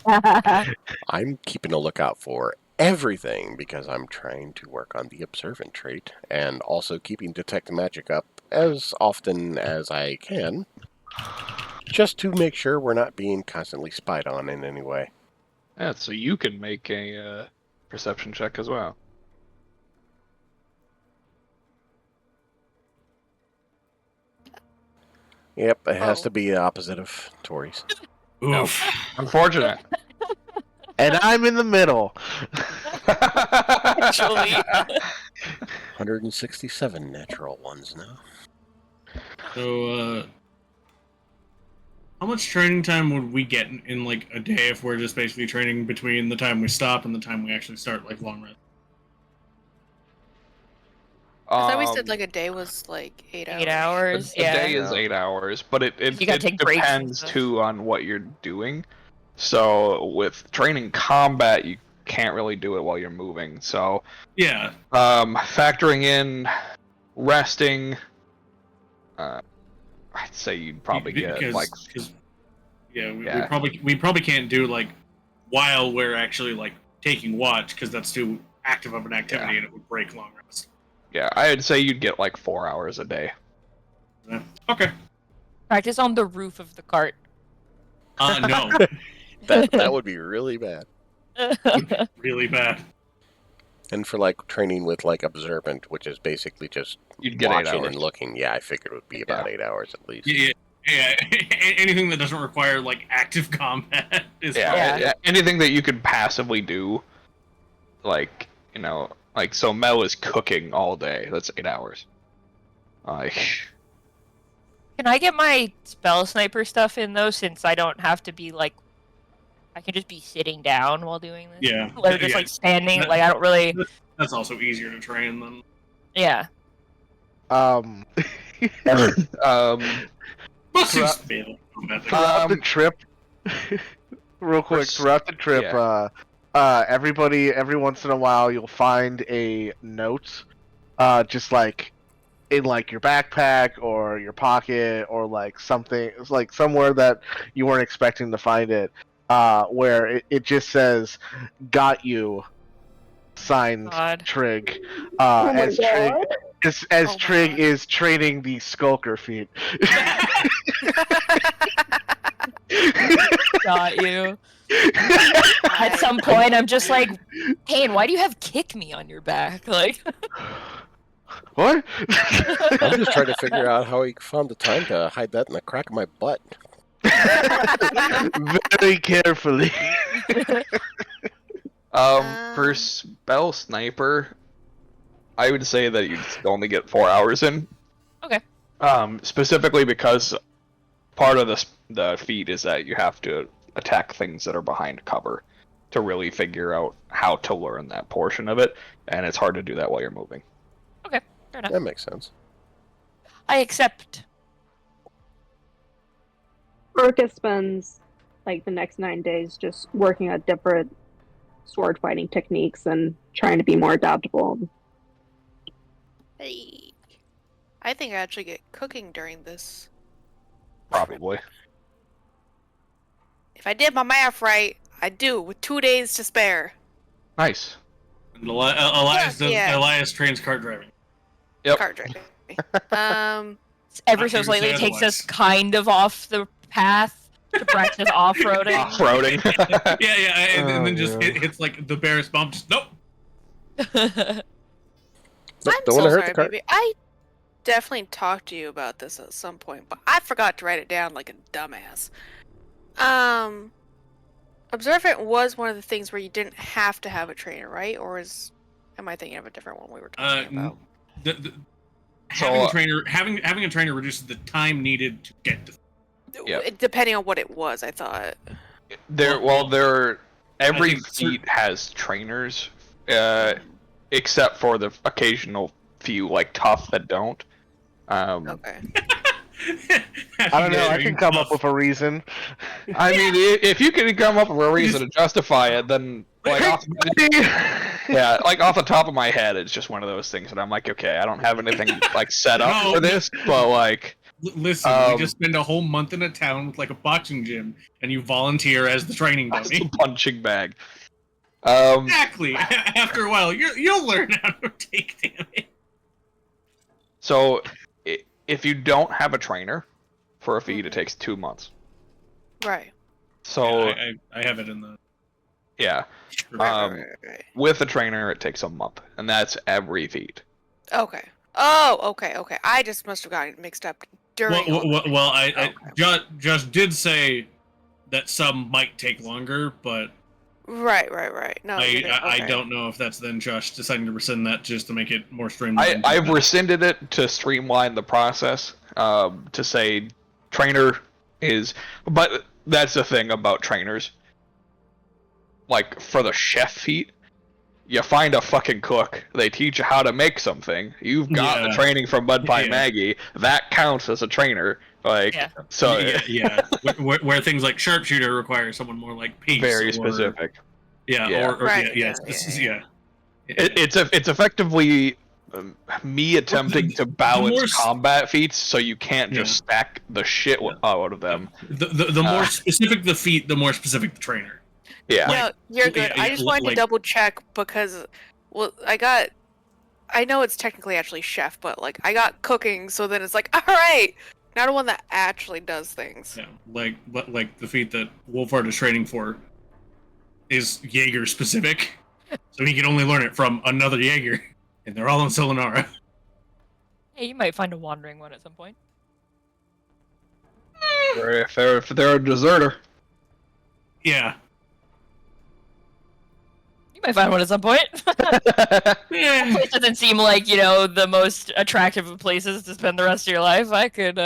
I'm keeping a lookout for everything because I'm trying to work on the observant trait and also keeping detect magic up as often as I can, just to make sure we're not being constantly spied on in any way. Yeah, so you can make a perception check as well. Yep, it has Oh. to be the opposite of Tori's. Oof. Unfortunate. And I'm in the middle. Actually. 167 natural ones now. So, how much training time would we get in like a day if we're just basically training between the time we stop and the time we actually start like long rest? I thought we said like a day was like 8 hours. 8 hours. A Yeah. day is 8 hours, but it You gotta take breaks and depends stuff. too on what you're doing. So with training combat, you can't really do it while you're moving. So Yeah. factoring in resting, I'd say you'd probably get like we probably can't do like while we're actually like taking watch because that's too active of an activity and it would break long rest. yeah, I'd say you'd get like 4 hours a day. Yeah. Okay. Practice on the roof of the cart. No. That would be really bad. Really bad. And for like training with like observant, which is basically just You'd get 8 watching hours. and looking, yeah, I figured it would be about 8 hours at least. Yeah. Anything that doesn't require like active combat is fine. Yeah, anything that you could passively do, like like so Mel is cooking all day. That's 8 hours. Can I get my spell sniper stuff in though, since I don't have to be like, I can just be sitting down while doing this. Yeah. Or just like standing. Like I don't really. That's also easier to train than. Yeah. Most seems Throughout- to be able to combat things. Throughout the trip, real quick, throughout the trip, everybody, every once in a while, you'll find a note, just like in like your backpack or your pocket or like something, it's like somewhere that you weren't expecting to find it, where it just says, "Got you," signed God. Trig, Oh my as Trig, God. as Trig is training the Skulker feat. Got you. At some point, I'm just like, Payne, why do you have kick me on your back? Like. What? I'm just trying to figure out how he found the time to hide that in the crack of my butt. Very carefully. For spell sniper, I would say that you'd only get 4 hours in. Okay. Specifically because part of the feat is that you have to attack things that are behind cover to really figure out how to learn that portion of it, and it's hard to do that while you're moving. Okay, fair enough. That makes sense. I accept. Urka spends like the next 9 days just working at different sword fighting techniques and trying to be more adaptable. Hey. I think I actually get cooking during this. Probably. If I did my math right, I do, with 2 days to spare. Nice. And Elias trains kart driving. Yep. Cart driving. Ever Not so sure to slightly say takes us otherwise. kind of off the path to practice off-roading. Off-roading. And then just God. hits like the barest bump. Just, nope. I'm Don't so wanna hurt sorry, the cart. baby. I definitely talked to you about this at some point, but I forgot to write it down like a dumbass. Observant was one of the things where you didn't have to have a trainer, right? Or am I thinking of a different one we were talking about? Having a trainer reduces the time needed to get to. Yeah. Depending on what it was, I thought. Every think feat has trainers, except for the occasional few like tough that don't. Okay. I don't know. I Very can come tough. up with a reason. I mean, if you can come up with a reason to justify it, then like off the top of my head, it's just one of those things that I'm like, okay, I don't have anything like set up No. for this, but like, Listen, we just spend a whole month in a town with like a boxing gym, and you volunteer as the training that's the dummy. punching bag. Exactly. After a while, you'll learn how to take damage. So, if you don't have a trainer for a feat, it takes 2 months. Right. So Yeah, I have it in the. yeah, Right. with a trainer, it takes a month, and that's every feat. Okay. Oh, okay. I just must have gotten it mixed up during. Well, I Okay. just did say that some might take longer, but Right. No, you didn't. I Okay. don't know if that's then Josh deciding to rescind that just to make it more streamlined. I've rescinded it to streamline the process. To say trainer is, but that's the thing about trainers. Like for the chef feat, you find a fucking cook. They teach you how to make something. You've got the Yeah. training from Mud Pie Yeah. Maggie. That counts as a trainer. Like Yeah. so, yeah. where things like sharpshooter require someone more like pace, very or- specific. Yeah, Yeah. or Right, yeah. yeah. It's effectively me attempting to balance more combat feats, so you can't just stack the shit out of them. The more specific the feat, the more specific the trainer. Yeah. No, you're good. yeah, I just wanted like- to double check because, well, I know it's technically actually chef, but like I got cooking, so then it's like, all right, not the one that actually does things. Yeah, like the feat that Wolfhard is training for is Jaeger specific, so he can only learn it from another Jaeger, and they're all in Solanara. Hey, you might find a wandering one at some point. Or if they're a deserter. Yeah. You might find one at some point. Yeah. It doesn't seem like, the most attractive of places to spend the rest of your life. I could,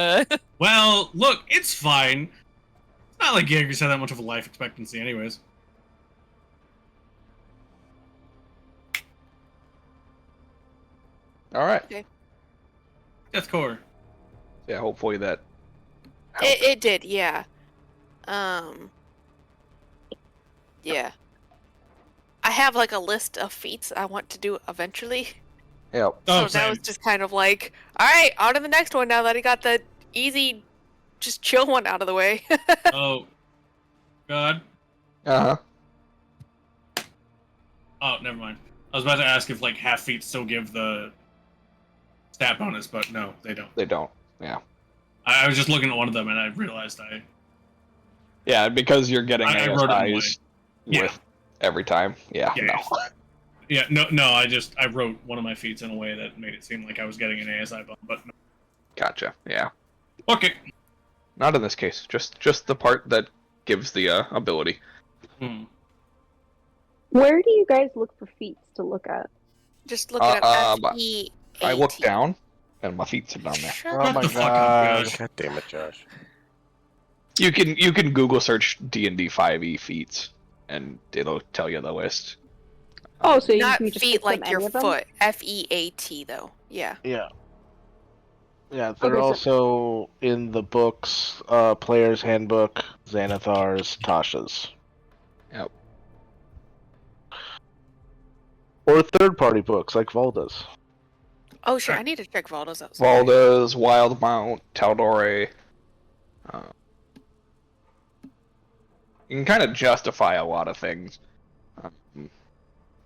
Well, look, it's fine. It's not like Jaegers have that much of a life expectancy, anyways. All right. Death Core. Yeah. Hopefully that. helped. It did, yeah. Yeah. I have like a list of feats I want to do eventually. Yep. Oh, So that was same. just kind of like, all right, on to the next one now that I got the easy, just chill one out of the way. Oh, God. Uh huh. Oh, never mind. I was about to ask if like half feet still give the stat bonus, but no, they don't. They don't. Yeah. I was just looking at one of them and I realized Yeah, because you're getting I wrote it away. ASIs Yeah. with every time. Yeah. Yeah. No. No. I wrote one of my feats in a way that made it seem like I was getting an ASI bump, but no. Gotcha. Yeah. Okay. Not in this case. Just the part that gives the ability. Where do you guys look for feats to look at? Just look at F-E-A-T. I look down, and my feet are down there. Shut Oh Shut my the fuck up, god. Josh. God damn it, Josh. You can Google search D&D 5e feats, and it'll tell you the list. Oh, so you Not can just feet pick from like any your of them? foot. F-E-A-T though. Yeah. Yeah. Yeah, they're Okay, so- also in the books, Player's Handbook, Xanathar's, Tasha's. Yep. Or third-party books, like Volda's. Oh shit, I need to check Valdo's out. Valda's, Wildmount, Tal'Dorei. You can kind of justify a lot of things.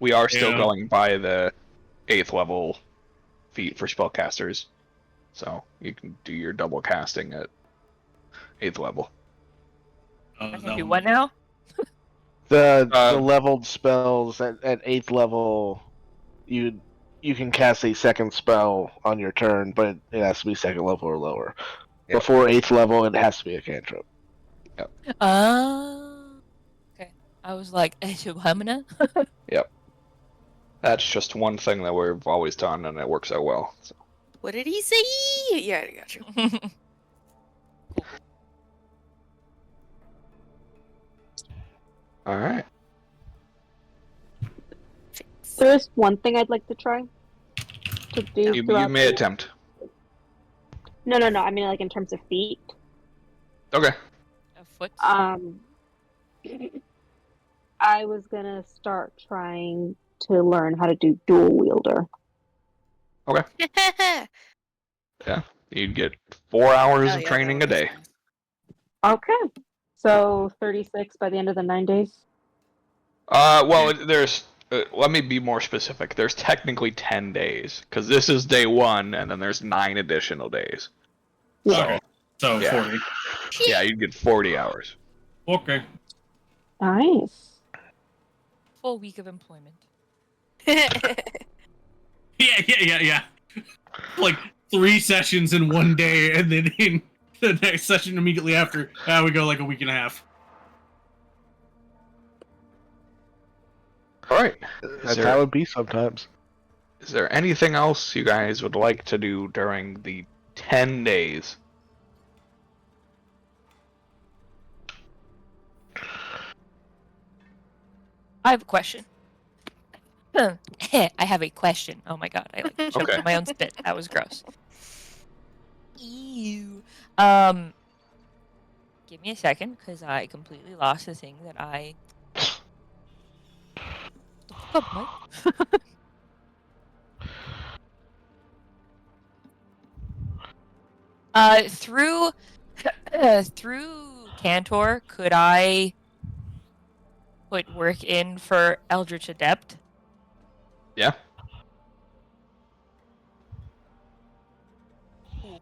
We are still Yeah. going by the 8th level feat for spellcasters, so you can do your double casting at 8th level. I can do what now? The Uh, leveled spells at 8th level, you can cast a second spell on your turn, but it has to be 2nd level or lower. Yep. Before 8th level, it has to be a cantrip. Okay. I was like, Hamina? That's just one thing that we've always done, and it works out well. So. What did he say? Yeah, I got you. All right. There is one thing I'd like to try to do You throughout may the- attempt. No, no, no. I mean, like in terms of feet. Okay. A foot. I was gonna start trying to learn how to do dual wielder. Yeah. You'd get 4 hours Hell of yeah, training a that would be day. nice. Okay. So 36 by the end of the 9 days. Well, there's. Let me be more specific. There's technically 10 days because this is day 1, and then there's 9 additional days. Okay. So Yeah. 40. Yeah, you'd get 40 hours. Okay. Nice. Full week of employment. Yeah. Like 3 sessions in one day, and then in the next session immediately after, we go like a week and a half. All right. That's how it be sometimes. Is there anything else you guys would like to do during the 10 days? I have a question. I have a question. Oh my god, I like choked Okay. on my own spit. That was gross. Ew. Give me a second, because I completely lost the thing that I. The fuck up, Mike? Through Cantor, could I put work in for Eldritch Adept? Yeah.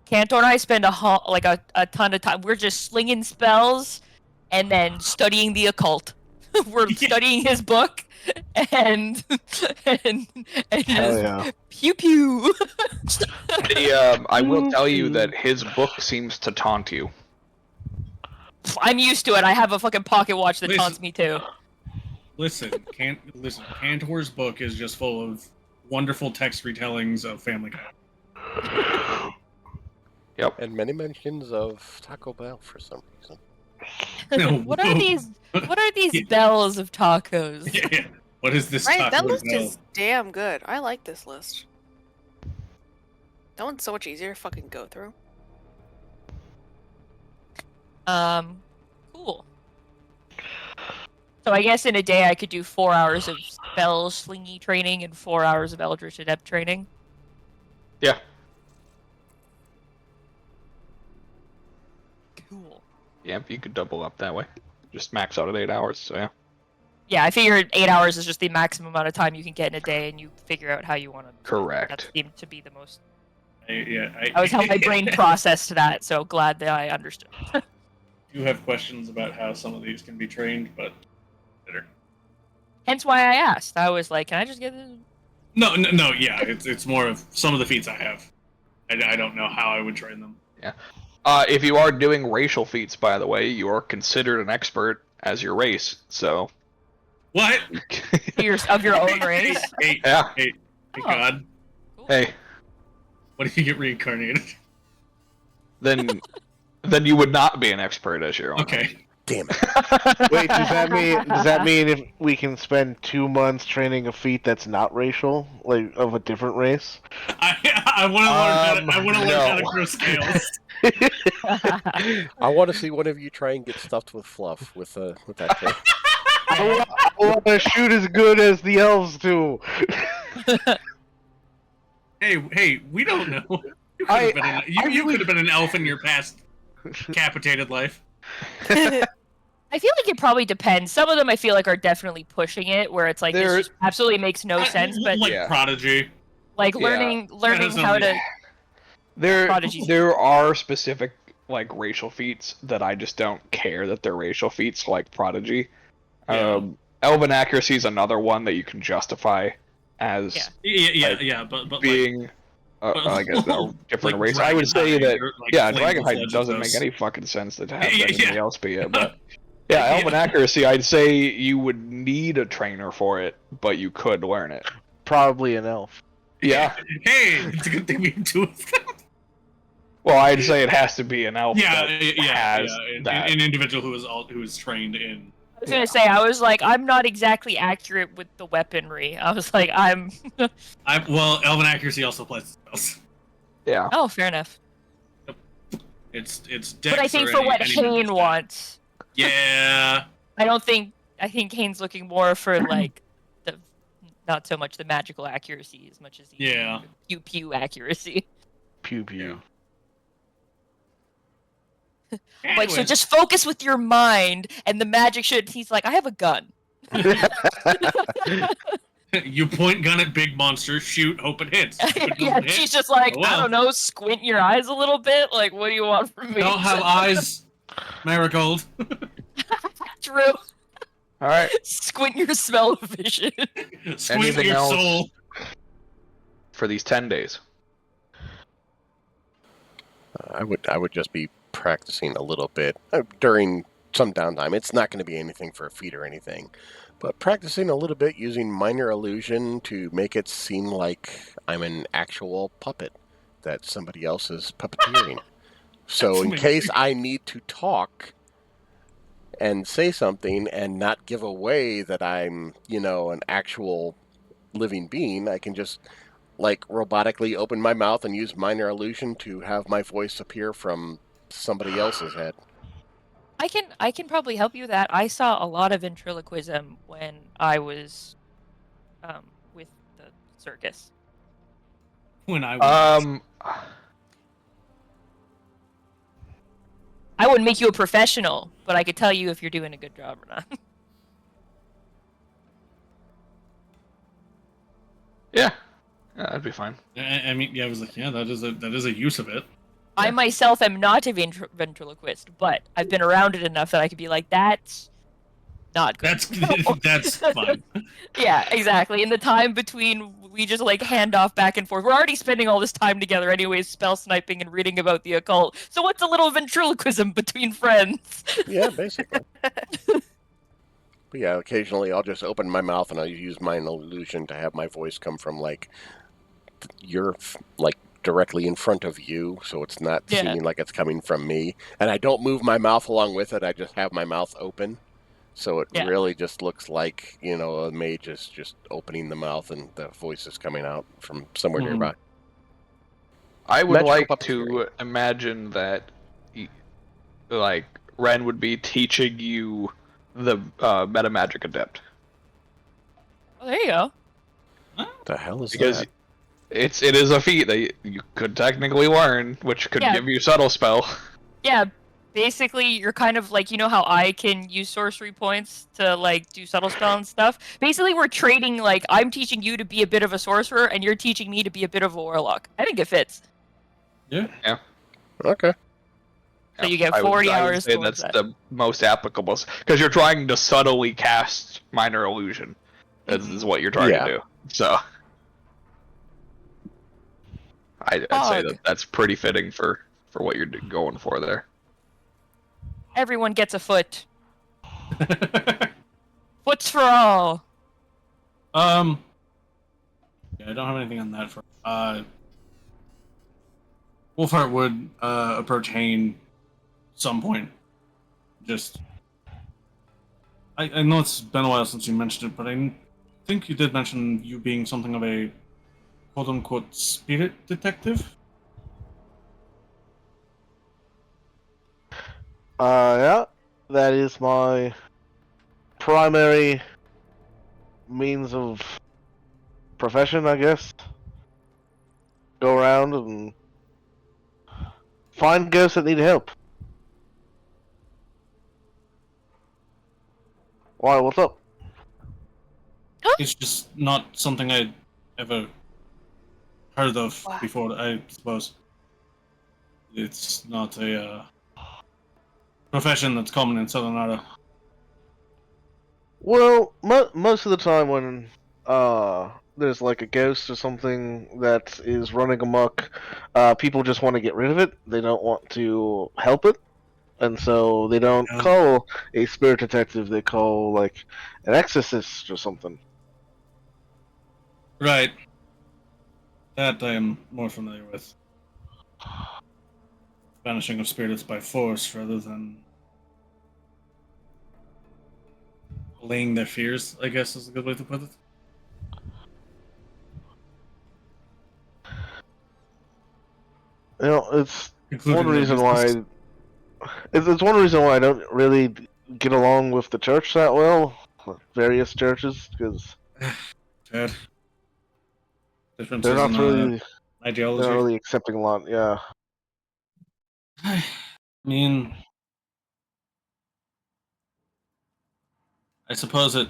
Cantor and I spend a ton of time. We're just slinging spells and then studying the occult. We're studying his book and Hell just yeah. pew pew. I will tell you that his book seems to taunt you. I'm used to it. I have a fucking pocket watch that taunts me too. Listen, Cantor's book is just full of wonderful text retellings of Family Guy. Yep. And many mentions of Taco Bell for some reason. What are these? What are these bells of tacos? Yeah. What is this? Right, that Taco list Bell? is damn good. I like this list. That one's so much easier to fucking go through. Cool. So I guess in a day I could do 4 hours of spell slingy training and 4 hours of Eldritch Adept training. Yeah. Cool. Yeah, you could double up that way. Just max out at 8 hours, so yeah. Yeah, I figured 8 hours is just the maximum amount of time you can get in a day, and you figure out how you want to. Correct. That seemed to be the most. That was how my brain processed that. So glad that I understood. do have questions about how some of these can be trained, but later. Hence why I asked. I was like, "Can I just get this?" No. Yeah, it's more of some of the feats I have. I don't know how I would train them. Yeah. If you are doing racial feats, by the way, you are considered an expert as your race. So. What? Of your own race. Hey, Yeah. Hey, Oh. God. Hey. What if you get reincarnated? Then you would not be an expert as your own. Okay. race. Damn it. Wait, does that mean if we can spend 2 months training a feat that's not racial, like of a different race? I want to learn. I want to learn how to no. grow scales. I want to see one of you try and get stuffed with fluff with that thing. I want to shoot as good as the elves do. Hey, we don't know. You could have been an elf in your past capitated life. I feel like it probably depends. Some of them I feel like are definitely pushing it, where it's like this just absolutely makes no sense. But like Prodigy, like learning how to. There are specific like racial feats that I just don't care that they're racial feats, like Prodigy. Yeah. Elven accuracy is another one that you can justify as but being I guess a different race. I would say that Dragonhide doesn't make any fucking sense to have anybody else be it, but Elven accuracy, I'd say you would need a trainer for it, but you could learn it. Probably an elf. Yeah. Hey, it's a good thing we have 2 of them. Well, I'd say it has to be an elf. An that. individual who is trained in I was gonna say, I was like, I'm not exactly accurate with the weaponry. I was like, I'm. Well, Elven accuracy also applies to spells. Yeah. Oh, fair enough. It's dex But I think or for what any Hane magic stat. wants, Yeah. I don't think. I think Hane's looking more for like the, not so much the magical accuracy as much as the Yeah. pew pew accuracy. Pew pew. Like, so Anyways, just focus with your mind, and the magic should. He's like, I have a gun. you point gun at big monster, shoot, hope it hits. If it Yeah, doesn't hit, she's just like, oh well. I don't know, squint your eyes a little bit. Like, what do you want from me? Don't have eyes, Marigold. True. All right. Squint your smell of vision. Squeeze Anything your else? soul. For these 10 days. I would just be practicing a little bit during some downtime. It's not going to be anything for a feat or anything, but practicing a little bit using minor illusion to make it seem like I'm an actual puppet that somebody else is puppeteering. So That's in amazing. case I need to talk and say something and not give away that I'm, an actual living being, I can just like robotically open my mouth and use minor illusion to have my voice appear from somebody else's head. I can probably help you with that. I saw a lot of ventriloquism when I was with the circus. When I was I wouldn't make you a professional, but I could tell you if you're doing a good job or not. Yeah. That'd be fine. I mean, yeah, I was like, yeah, that is a use of it. I myself am not a ventriloquist, but I've been around it enough that I could be like, that's not good. That's fine. Yeah, exactly. In the time between, we just like hand off back and forth. We're already spending all this time together, anyways, spell sniping and reading about the occult. So what's a little ventriloquism between friends? Yeah, basically. But yeah, occasionally I'll just open my mouth and I'll use minor illusion to have my voice come from like you're like directly in front of you, so it's not Yeah. seeming like it's coming from me. And I don't move my mouth along with it. I just have my mouth open. So it really just looks like, a mage is just opening the mouth and the voice is coming out from somewhere nearby. I would Magical like puppetry. to imagine that, like, Ren would be teaching you the meta magic adept. Oh, there you go. The hell is Because that? it is a feat that you could technically learn, which could Yeah. give you subtle spell. Yeah, basically, you're kind of like, how I can use sorcery points to, like, do subtle spell and stuff? Basically, we're trading, like, I'm teaching you to be a bit of a sorcerer, and you're teaching me to be a bit of a warlock. I think it fits. Yeah. Okay. So you get I 40 would hours say towards that's that. the most applicable, because you're trying to subtly cast minor illusion. Is what you're trying to do. So I'd say that's pretty fitting for what you're going for there. Everyone gets a foot. Foots for all. Yeah, I don't have anything on that for. Wolfheart would approach Hane some point. Just, I know it's been a while since you mentioned it, but I think you did mention you being something of a quote-unquote spirit detective. Yeah, that is my primary means of profession, I guess. Go around and find ghosts that need help. Why, what's up? It's just not something I'd ever heard of Wow. before, I suppose. It's not a profession that's common in Southern Ireland. Well, most of the time when there's like a ghost or something that is running amok, people just want to get rid of it. They don't want to help it, and so they don't Yeah. call a spirit detective. They call like an exorcist or something. Right. That I am more familiar with. Banishing of spirits by force rather than allaying their fears, I guess is a good way to put it. It's Including one their reason business. why. It's one reason why I don't really get along with the church that well. Various churches, because Chad. they're Differences in not really they're not ideology. really accepting a lot. Yeah. I mean, I suppose it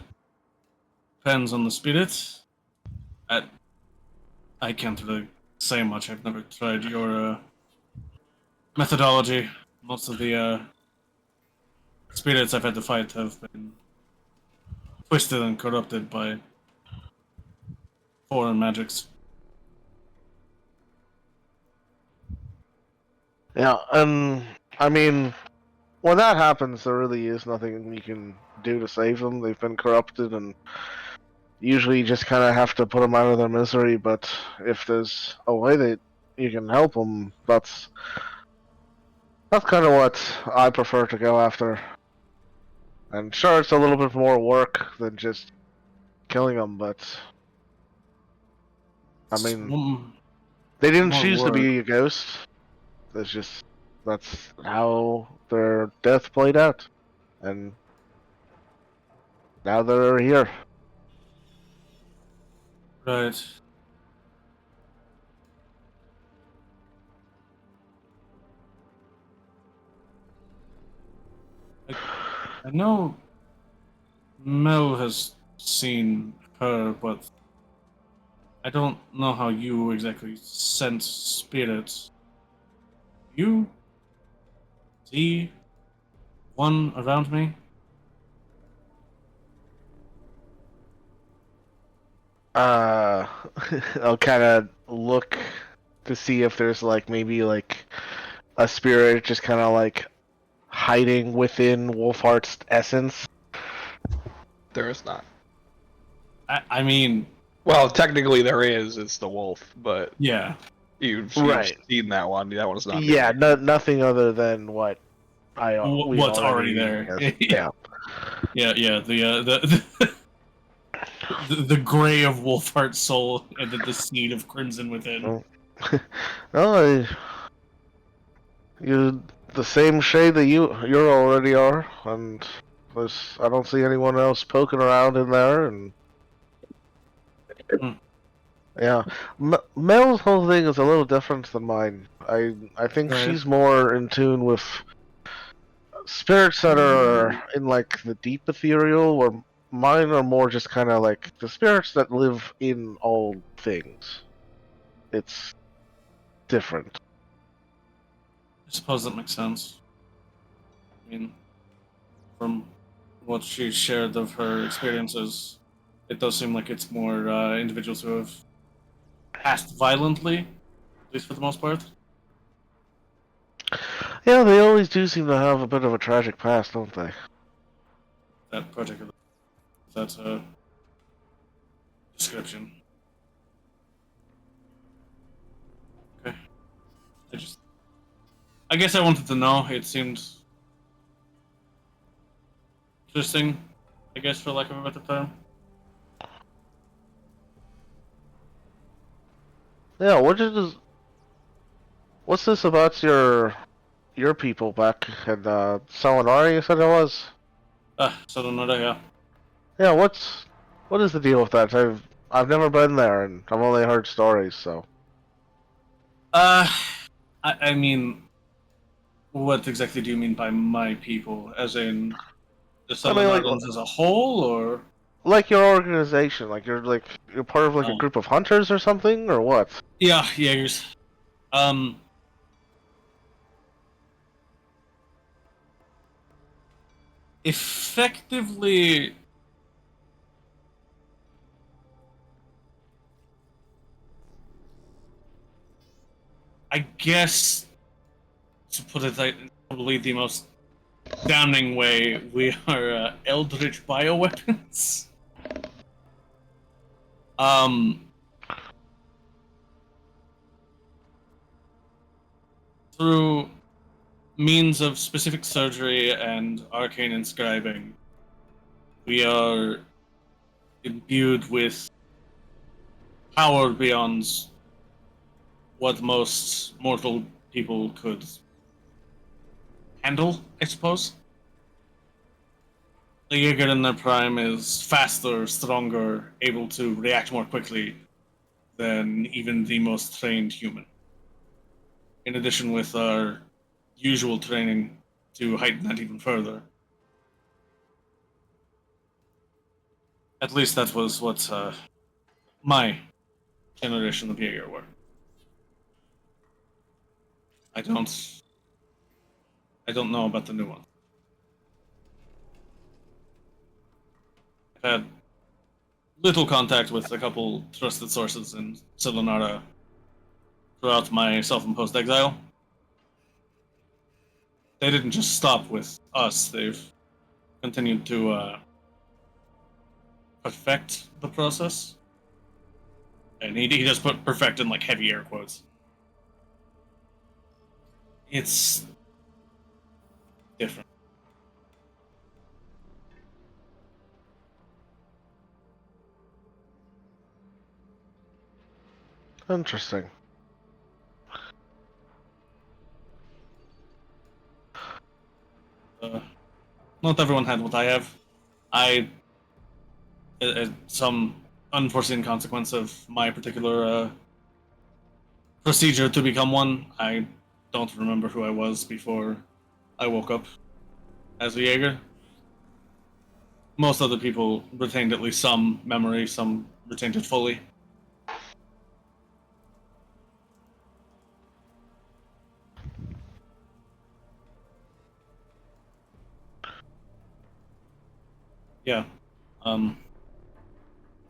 depends on the spirit. I, I can't really say much. I've never tried your methodology. Most of the spirits I've had to fight have been twisted and corrupted by foreign magics. Yeah, and I mean, when that happens, there really is nothing you can do to save them. They've been corrupted, and usually you just kind of have to put them out of their misery. But if there's a way that you can help them, that's kind of what I prefer to go after. And sure, it's a little bit more work than just killing them, but I It's mean, they didn't more choose to work. be a ghost. That's how their death played out, and now they're here. Right. I know Mel has seen her, but I don't know how you exactly sense spirits. You see one around me? Uh, I'll kind of look to see if there's like maybe like a spirit just kind of like hiding within Wolfheart's essence. There is not. I mean, Well, technically there is. It's the wolf, but yeah. you've Right. seen that one. That one's not Yeah, here. nothing other than what we What's already already there? guessed. Yeah. Yeah. The gray of Wolfheart's soul, and then the seed of crimson within. Oh, oh, you're the same shade that you already are, and I don't see anyone else poking around in there, and Hmm. yeah, Mel's whole thing is a little different than mine. I think Right. she's more in tune with spirits that are in like the deep ethereal, where mine are more just kind of like the spirits that live in all things. It's different. I suppose that makes sense. I mean, from what she shared of her experiences, it does seem like it's more individuals who have passed violently, at least for the most part. Yeah, they always do seem to have a bit of a tragic past, don't they? That particular that description. Okay, I guess I wanted to know. It seemed interesting, I guess, for lack of a better term. Yeah, what's this about your people back in Salinari, you said it was? So another, yeah. Yeah, what is the deal with that? I've never been there and I've only heard stories, so Uh, I mean, what exactly do you mean by my people? As in the I mean Solinarians as a whole, or? like your organization, like you're part of like a Oh, group of hunters or something or what? yeah, Jaegers. Um, effectively, I guess to put it like probably the most damning way, we are eldritch bioweapons. Um, through means of specific surgery and arcane inscribing, We are imbued with power beyond what most mortal people could handle, I suppose. The Jaeger in their prime is faster, stronger, able to react more quickly than even the most trained human. In addition, with our usual training to heighten that even further. At least that was what my generation of Jaeger were. I don't know about the new one. I've had little contact with a couple trusted sources in Silonara throughout my self-imposed exile. They didn't just stop with us, they've continued to perfect the process. And he just put perfect in like heavy air quotes. It's different. Interesting. Not everyone had what I have. Some unforeseen consequence of my particular procedure to become one. I don't remember who I was before I woke up as a Jaeger. Most other people retained at least some memory, some retained it fully. Yeah.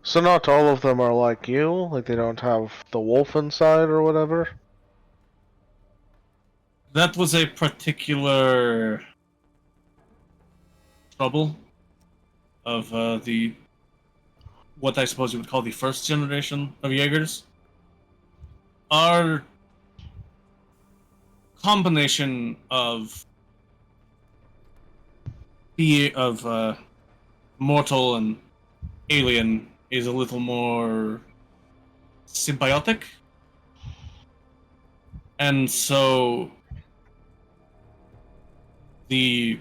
So not all of them are like you? Like they don't have the wolf inside or whatever? That was a particular trouble of the what I suppose you would call the first generation of Jaegers. Our combination of mortal and alien is a little more symbiotic, and so the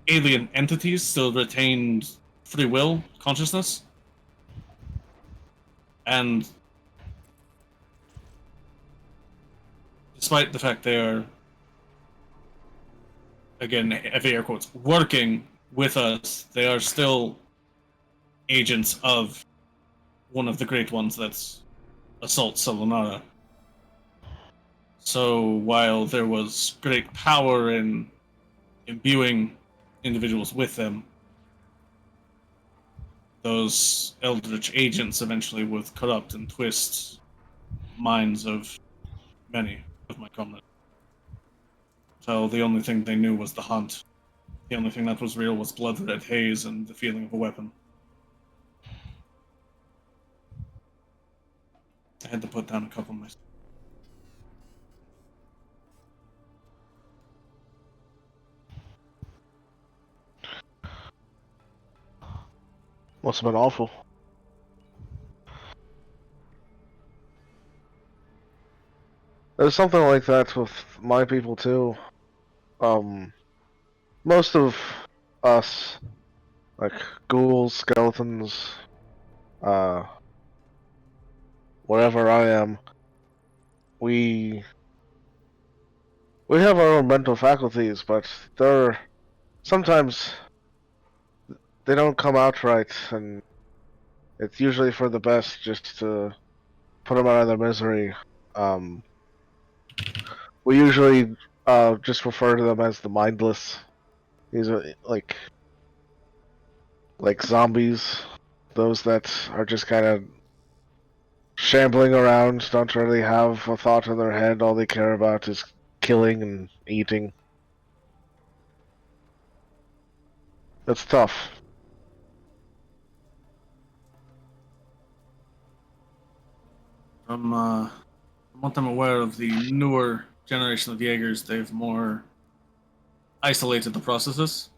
alien entities still retained free will, consciousness, and despite the fact they are, again, heavy air quotes, working with us, they are still agents of one of the great ones that's Assault Salonara. So while there was great power in imbuing individuals with them, those eldritch agents eventually would corrupt and twist minds of many of my comrades. So the only thing they knew was the hunt. The only thing that was real was blood-red haze and the feeling of a weapon. I had to put down a couple of my... Must have been awful. There's something like that with my people too. Most of us, like ghouls, skeletons, uh, whatever I am, we have our own mental faculties, but they're sometimes they don't come out right, and it's usually for the best just to put them out of their misery. Um, we usually just refer to them as the mindless. These are like zombies, those that are just kind of shambling around, don't really have a thought in their head. All they care about is killing and eating. It's tough. From what I'm aware of the newer generation of Jaegers, they've more isolated the processes.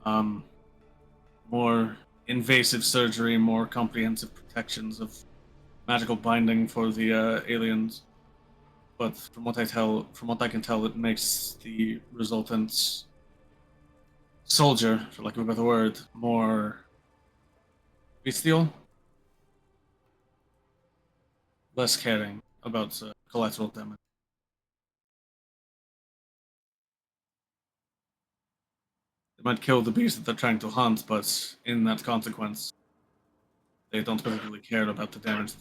more invasive surgery, more comprehensive protections of magical binding for the aliens. But from what I can tell, it makes the resultant soldier, for lack of a better word, more bestial, less caring about collateral damage. They might kill the beast that they're trying to hunt, but in that consequence, they don't particularly care about the damage.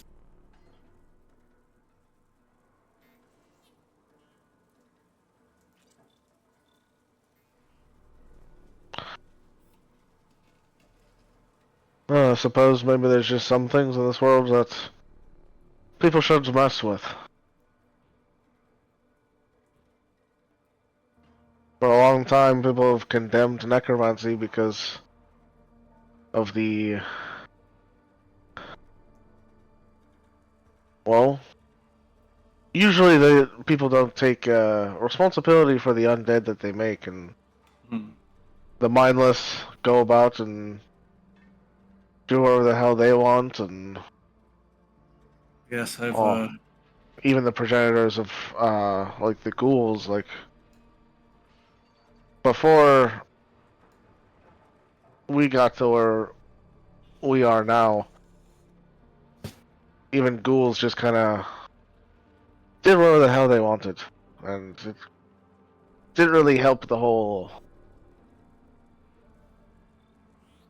I suppose maybe there's just some things in this world that people shouldn't mess with. For a long time, people have condemned necromancy because of the... Well, usually the people don't take responsibility for the undead that they make, and the mindless go about and do whatever the hell they want, and Yes, I've even the progenitors of like the ghouls, like before we got to where we are now, even ghouls just kind of did whatever the hell they wanted, and it didn't really help the whole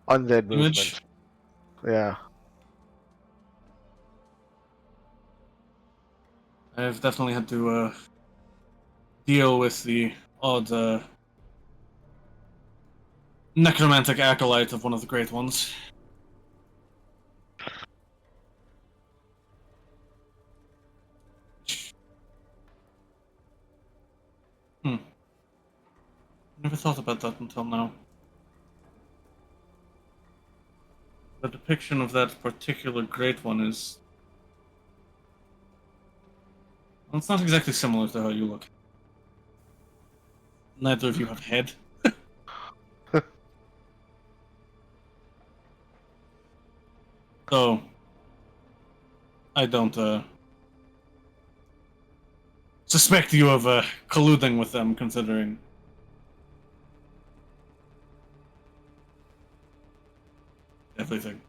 undead image. movement. Yeah. I've definitely had to deal with the odd necromantic acolyte of one of the great ones. Never thought about that until now. The depiction of that particular great one is... Well, it's not exactly similar to how you look. Neither of you have head. So, I don't suspect you of colluding with them, considering everything.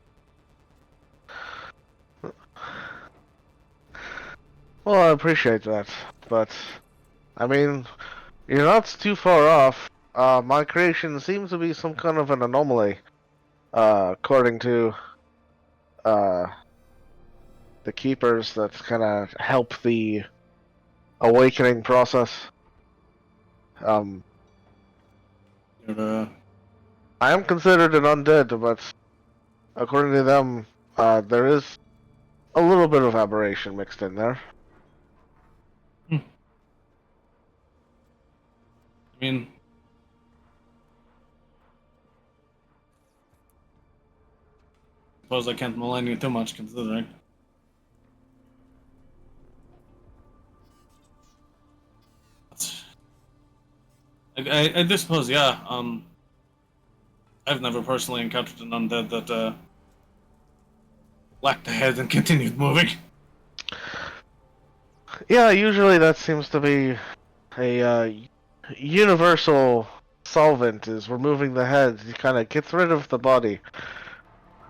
Well, I appreciate that, but I mean, you're not too far off. My creation seems to be some kind of an anomaly, according to uh, the keepers that kind of help the awakening process. Um, You're, I am considered an undead, but according to them, there is a little bit of aberration mixed in there. I mean, suppose I can't malign you too much, considering. I do suppose, yeah. I've never personally encountered an undead that lacked a head and continued moving. Yeah, usually that seems to be a universal solvent is removing the head. It kind of gets rid of the body.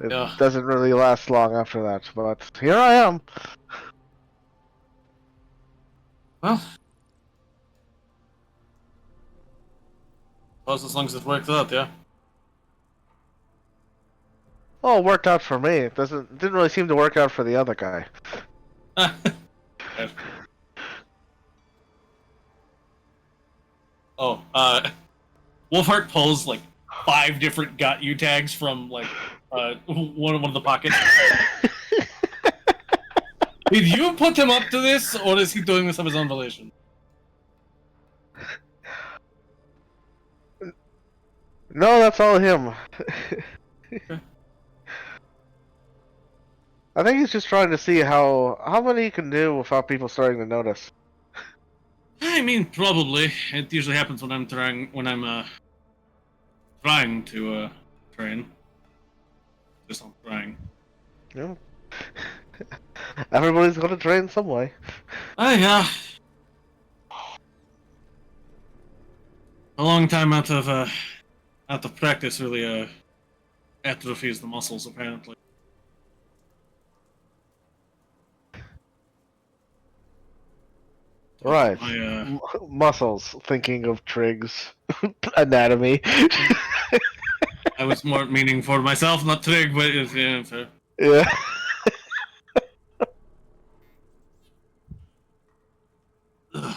It Yeah. doesn't really last long after that, but here I am. Well, suppose as long as it worked out, yeah. Well, it worked out for me. Didn't really seem to work out for the other guy. Oh, Wolfheart pulls like 5 different "got you" tags from like one of the pockets. Did you put him up to this, or is he doing this of his own volition? No, that's all him. Okay. I think he's just trying to see how many he can do without people starting to notice. I mean, probably. It usually happens when I'm trying trying to train. Just not trying. Yeah. Everybody's gonna train some way. Oh yeah. A long time out of practice really atrophies the muscles apparently. Right. My, Muscles. Thinking of Trig's anatomy. I was more meaning for myself, not Trig, but yeah, fair. Yeah. Ugh.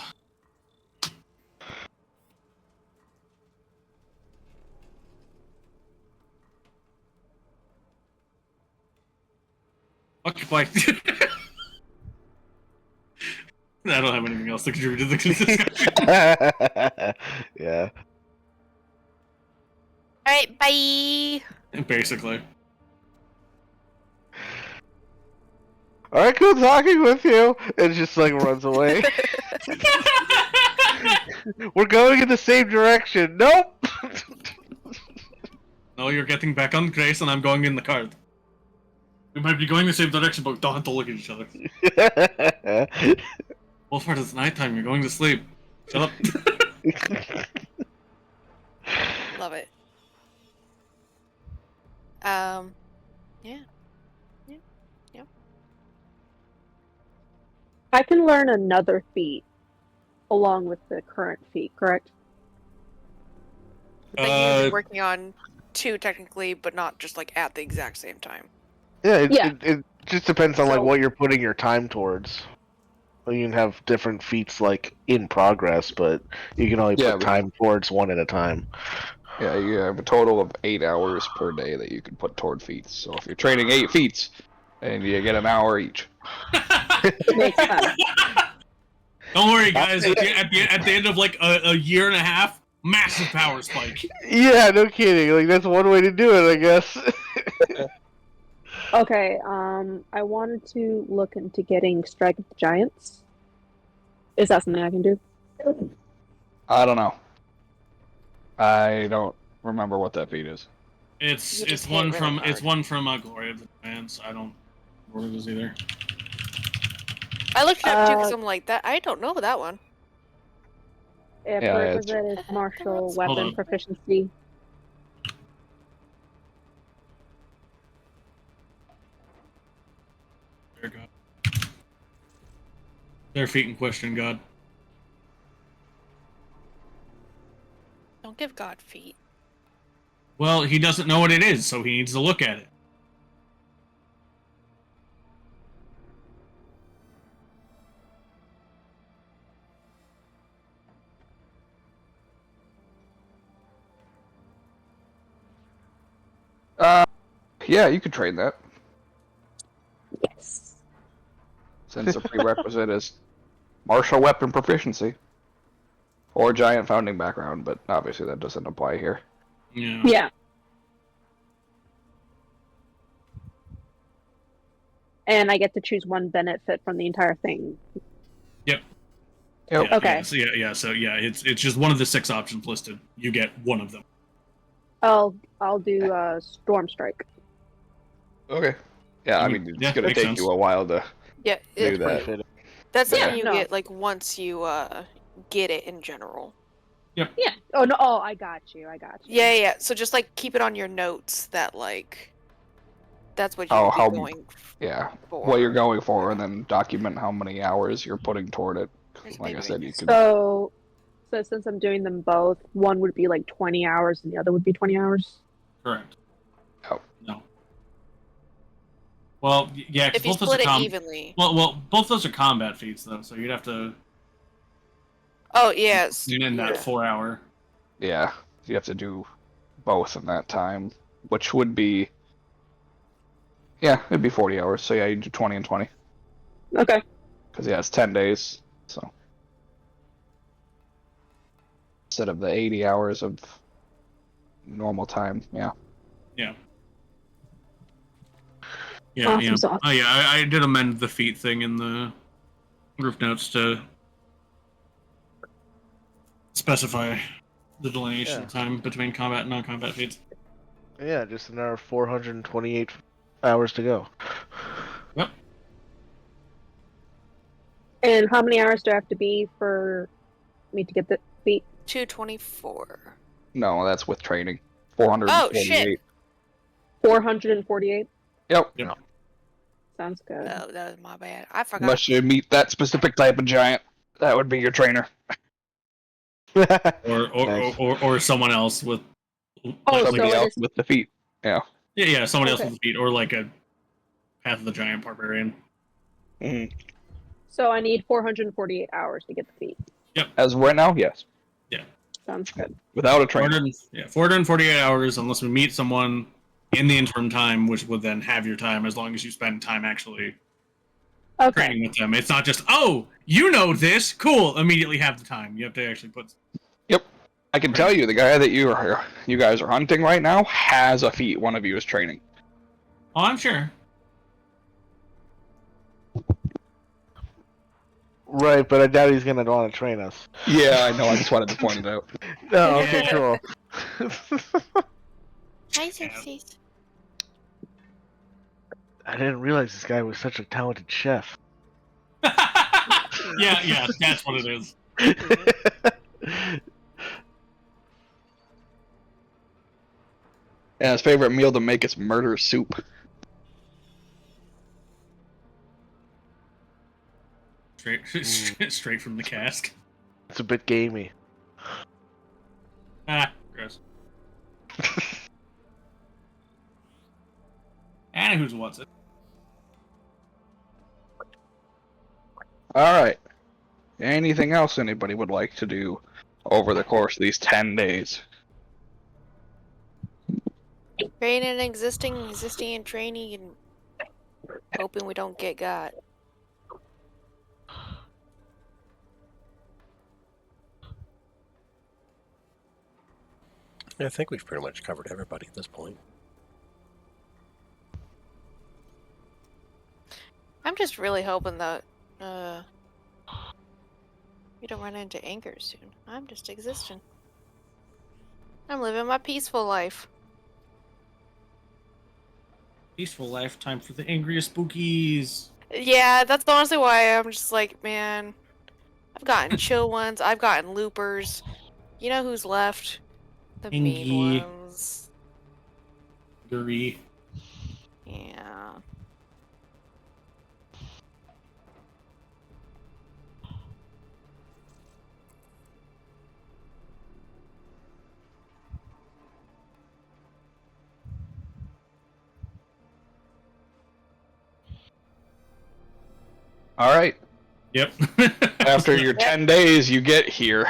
Occupied. I don't have anything else to contribute to the discussion. Yeah. Alright, bye! Basically. Alright, cool talking with you. And just like runs away. We're going in the same direction. Nope. No, you're getting back on Grace, and I'm going in the cart. We might be going the same direction, but don't have to look at each other. Wolfhard, it's nighttime. You're going to sleep. Shut up. Love it. Yeah. I can learn another feat along with the current feat, correct? Like you've been working on 2 technically, but not just like at the exact same time. Yeah, Yeah. it just depends on like So- what you're putting your time towards. Well, you can have different feats like in progress, but you can only Yeah, put but- time towards one at a time. Yeah, you have a total of 8 hours per day that you can put toward feats. So if you're training 8 feats, and you get an hour each. Makes sense. Don't worry, guys. At the end of like a year and a half, massive power spike. Yeah, no kidding. Like that's one way to do it, I guess. Okay, I wanted to look into getting Strike of the Giants. Is that something I can do? I don't know. I don't remember what that feat is. It's You just hit one really from hard. Glory of the Giants. I don't know what it is either. I looked it up too because I'm like, that I don't know that one. If Yeah, prerequisite is martial Hold weapon on. proficiency. Dear God. Their feet in question, God. Don't give God feet. Well, he doesn't know what it is, so he needs to look at it. Yeah, you could train that. Yes. Since the prerequisite is martial weapon proficiency. Or giant founding background, but obviously that doesn't apply here. Yeah. Yeah. And I get to choose one benefit from the entire thing. Yep. Yeah, Okay. So it's just one of the 6 options listed. You get one of them. I'll do Storm Strike. Okay. Yeah, I mean, it's yeah, gonna makes take sense. you a while to Yeah, do that. that's Yeah, something you no. get like once you get it in general. Yeah. Oh no. Oh, I got you. Yeah. So just like keep it on your notes that like that's what Oh, you're how- going Yeah, for. what you're going for, and then document how many hours you're putting toward it. 'Cause like I said, you could. So since I'm doing them both, one would be like 20 hours and the other would be 20 hours. Correct. Oh. No. Well, yeah, 'cause If you both those split are it evenly. Well, both those are combat feats though, so you'd have to Oh yes. in that Yeah. 4 hour. Yeah, you have to do both in that time, which would be. Yeah, it'd be 40 hours. So yeah, you do 20 and 20. Okay. Because yeah, it's 10 days. So instead of the 80 hours of normal time, yeah. Yeah, Awesome yeah. sauce. Oh yeah, I did amend the feat thing in the group notes to specify the delineation Yeah. time between combat and non-combat feats. Yeah, just another 428 hours to go. Yep. And how many hours do I have to be for me to get the feat? 224. No, that's with training. 448. Oh, shit. 448? Yep. Yep. Sounds good. Oh, that was my bad. I forgot. Unless you meet that specific type of giant, that would be your trainer. Nice. Or someone else with Oh, Somebody so it else is. with the feet. Yeah. yeah, someone else Okay. with the feet, or like a Path of the Giant Barbarian. Mhm. So I need 448 hours to get the feat. As of right now, yes. Sounds good. Without a trainer. 448 hours, unless we meet someone in the interim time, which would then have your time as long as you spend time actually Okay. training with them. It's not just, oh, you know this, cool, immediately have the time. You have to actually put. Yep. I can tell you, the guy that you guys are hunting right now has a feat one of you is training. Oh, I'm sure. Right, but I doubt he's gonna want to train us. Yeah, I know. I just wanted to point it out. No, okay, Yeah. cool. Hi, Sipsies. I didn't realize this guy was such a talented chef. yeah, that's what it is. And his favorite meal to make is murder soup. Straight from the cask. It's a bit gamey. Ah, gross. And who's wants it? Alright. Anything else anybody would like to do over the course of these 10 days? Training existing and training and hoping we don't get got. I think we've pretty much covered everybody at this point. I'm just really hoping that we don't run into anger soon. I'm just existing. I'm living my peaceful life. Peaceful life, time for the angriest spookies. Yeah, that's honestly why I'm just like, man, I've gotten chill ones, I've gotten loopers. You know who's left? The mean Ingy. ones. Guri. Yeah. Alright. Yep. After your 10 days, you get here.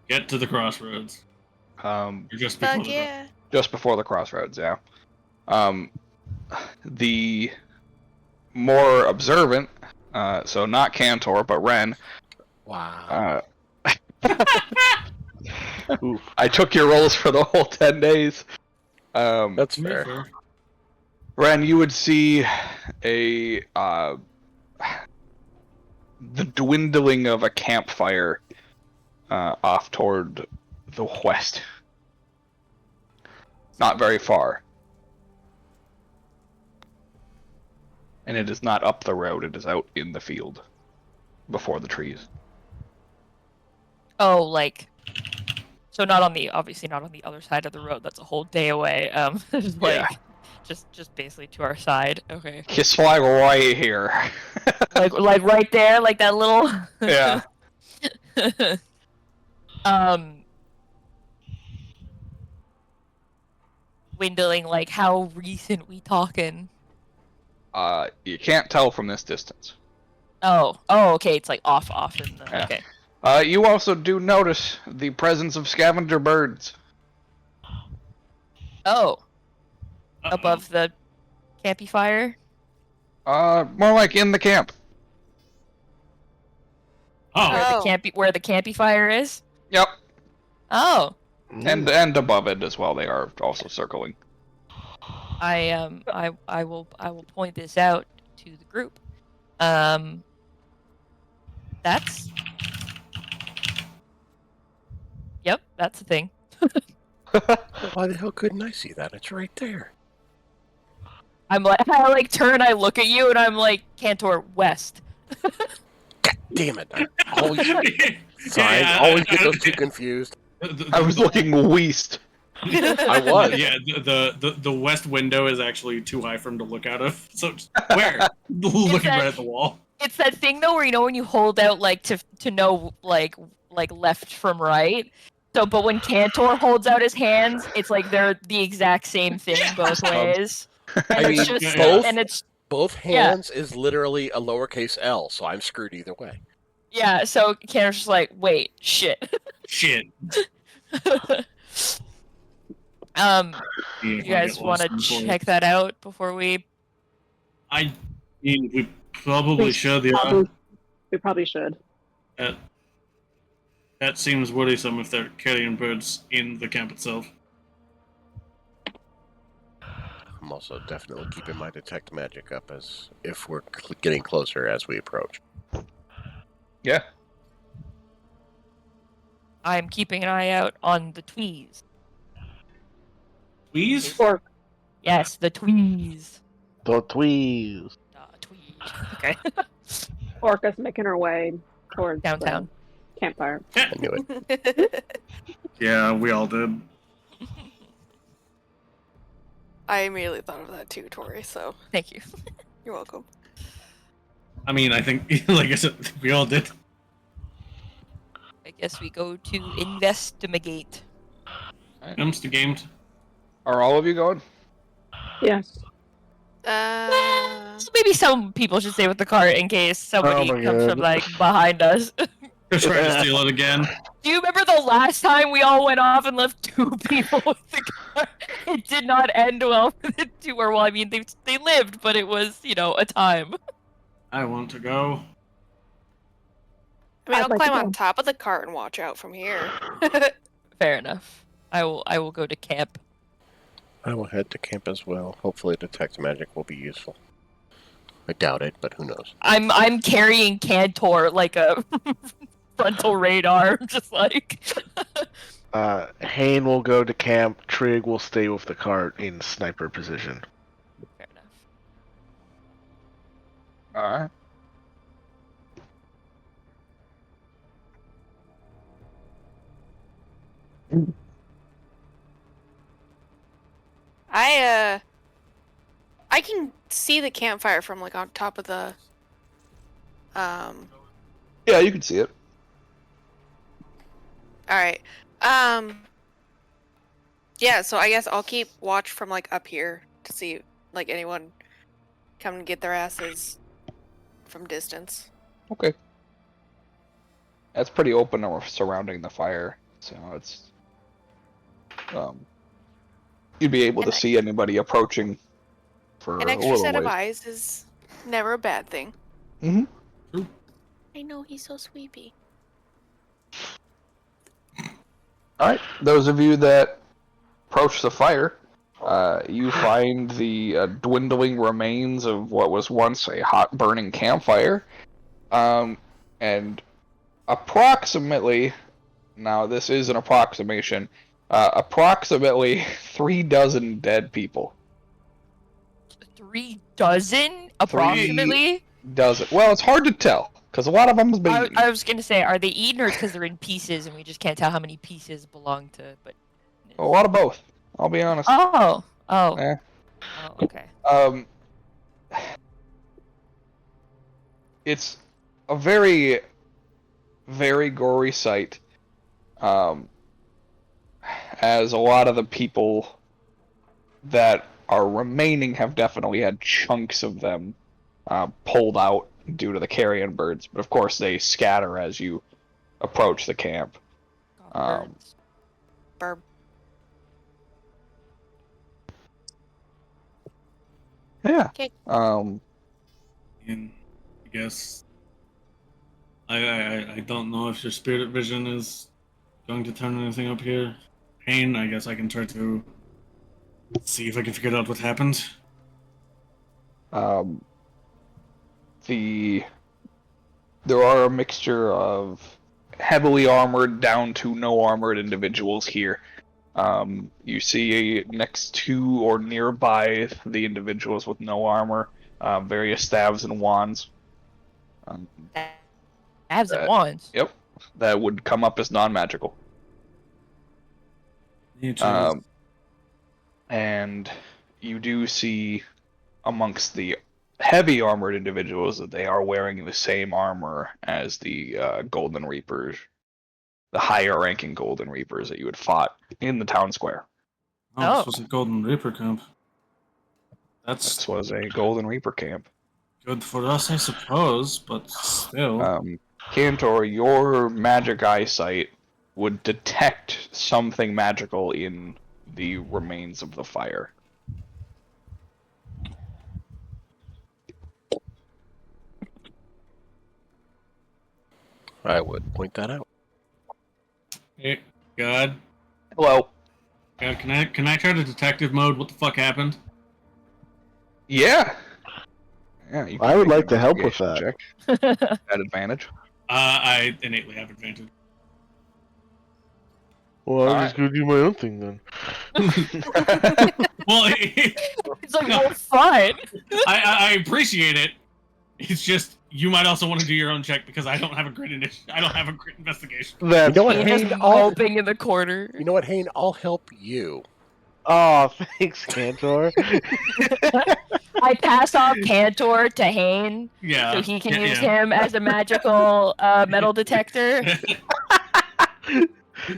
Get to the crossroads. You're just before Fuck the yeah. Just before the crossroads, yeah. The more observant, so not Cantor, but Ren. Wow. Oof. I took your rolls for the whole 10 days. That's fair. Ren, you would see the dwindling of a campfire off toward the west. Not very far. And it is not up the road, it is out in the field. Before the trees. Oh, like, so not on the, obviously not on the other side of the road. That's a whole day away. Just like, Yeah. just basically to our side. Okay. Kiss flag right here. like right there, like that little. Yeah. Dwindling. Like, how recent we talking? You can't tell from this distance. Oh, okay. It's like off in the. Yeah. Okay. You also do notice the presence of scavenger birds. Oh, Uh-oh. above the campy fire. More like in the camp. Oh, Oh. Where the campy fire is. Yep. Oh. And above it as well. They are also circling. I will point this out to the group. That's the thing. Why the hell couldn't I see that? It's right there. I like turn, I look at you, and I'm like, Cantor, west. Damn it! I always, Yeah, I always get those two confused. I was looking west. I was. Yeah, the west window is actually too high for him to look out of. So where? Looking right at the wall. It's that thing though, where when you hold out like to know like left from right. So, but when Cantor holds out his hands, it's like they're the exact same thing both ways. And I it's mean, just both and it's both hands is literally a lowercase L, so I'm screwed either way. yeah. So Cantor's just like, wait, shit. Shit. You guys want to check that out before we? I mean, we probably should. Yeah. We probably should. That seems worrisome if they're carrying birds in the camp itself. I'm also definitely keeping my detect magic up as if we're getting closer as we approach. Yeah. I'm keeping an eye out on the tweez. Please? Or Yes, the tweez. The tweez. Tweez. Okay. Orca's making her way towards Downtown. the campfire. I knew it. Yeah, we all did. I immediately thought of that too, Tori, so Thank you. you're welcome. I mean, I think, like I said, we all did. I guess we go to investigate. Comes to gamed. Are all of you going? Yes. So maybe some people should stay with the cart in case somebody Oh my comes God. from like behind us. They're trying to steal it again. Do you remember the last time we all went off and left 2 people with the cart? It did not end well for the 2. Or well, I mean, they lived, but it was a time. I want to go. I mean, I'd I'll like to climb go. on top of the cart and watch out from here. Fair enough. I will go to camp. I will head to camp as well. Hopefully detect magic will be useful. I doubt it, but who knows. I'm carrying Cantor like a frontal radar, just like. Hane will go to camp. Trig will stay with the cart in sniper position. Fair enough. Alright. I can see the campfire from like on top of the Yeah, you can see it. Alright. Yeah, so I guess I'll keep watch from like up here to see like anyone come and get their asses from distance. Okay. That's pretty open or surrounding the fire, so it's you'd be able to see anybody approaching for An a extra little set of ways. eyes is never a bad thing. Mm-hmm. I know he's so sweepy. Alright, those of you that approach the fire, you find the dwindling remains of what was once a hot burning campfire. And approximately, now this is an approximation, approximately 3 dozen dead people. 3 dozen, approximately. Dozen. Well, it's hard to tell, because a lot of them has been eaten. I was gonna say, are they eaten or it's because they're in pieces and we just can't tell how many pieces belong to? But A lot of both, I'll be honest. oh, Eh. oh, okay. It's a very, very gory sight. As a lot of the people that are remaining have definitely had chunks of them pulled out due to the carrion birds, but of course they scatter as you approach the camp. Birds. Burb. Yeah. Okay. And I guess I don't know if your spirit vision is going to turn anything up here. Pain, I guess I can try to see if I can figure out what happened. There are a mixture of heavily armored down to no armored individuals here. You see next to or nearby the individuals with no armor, various staves and wands. Abs and wands. Yep, that would come up as non-magical. And you do see amongst the heavy armored individuals that they are wearing the same armor as the Golden Reapers, the higher ranking Golden Reapers that you had fought in the town square. Oh, this was a Golden Reaper camp. This was a Golden Reaper camp. Good for us, I suppose, but still. Cantor, your magic eyesight would detect something magical in the remains of the fire. I would point that out. Hey, God. Hello. God, can I try to detective mode? What the fuck happened? Yeah. Yeah. You can I would make like an to help with investigation that. check at advantage. I innately have advantage. Well, I'm just gonna do my own thing then. Well, It's like, well, fine. I appreciate it. It's just you might also want to do your own check because I don't have a grit I don't have a grit investigation. That's You know what, You're Hayne? just moping in the corner. You know what, Hayne? I'll help you. Oh, thanks, Cantor. I pass off Cantor to Hane Yeah. so he can use him as a magical metal detector.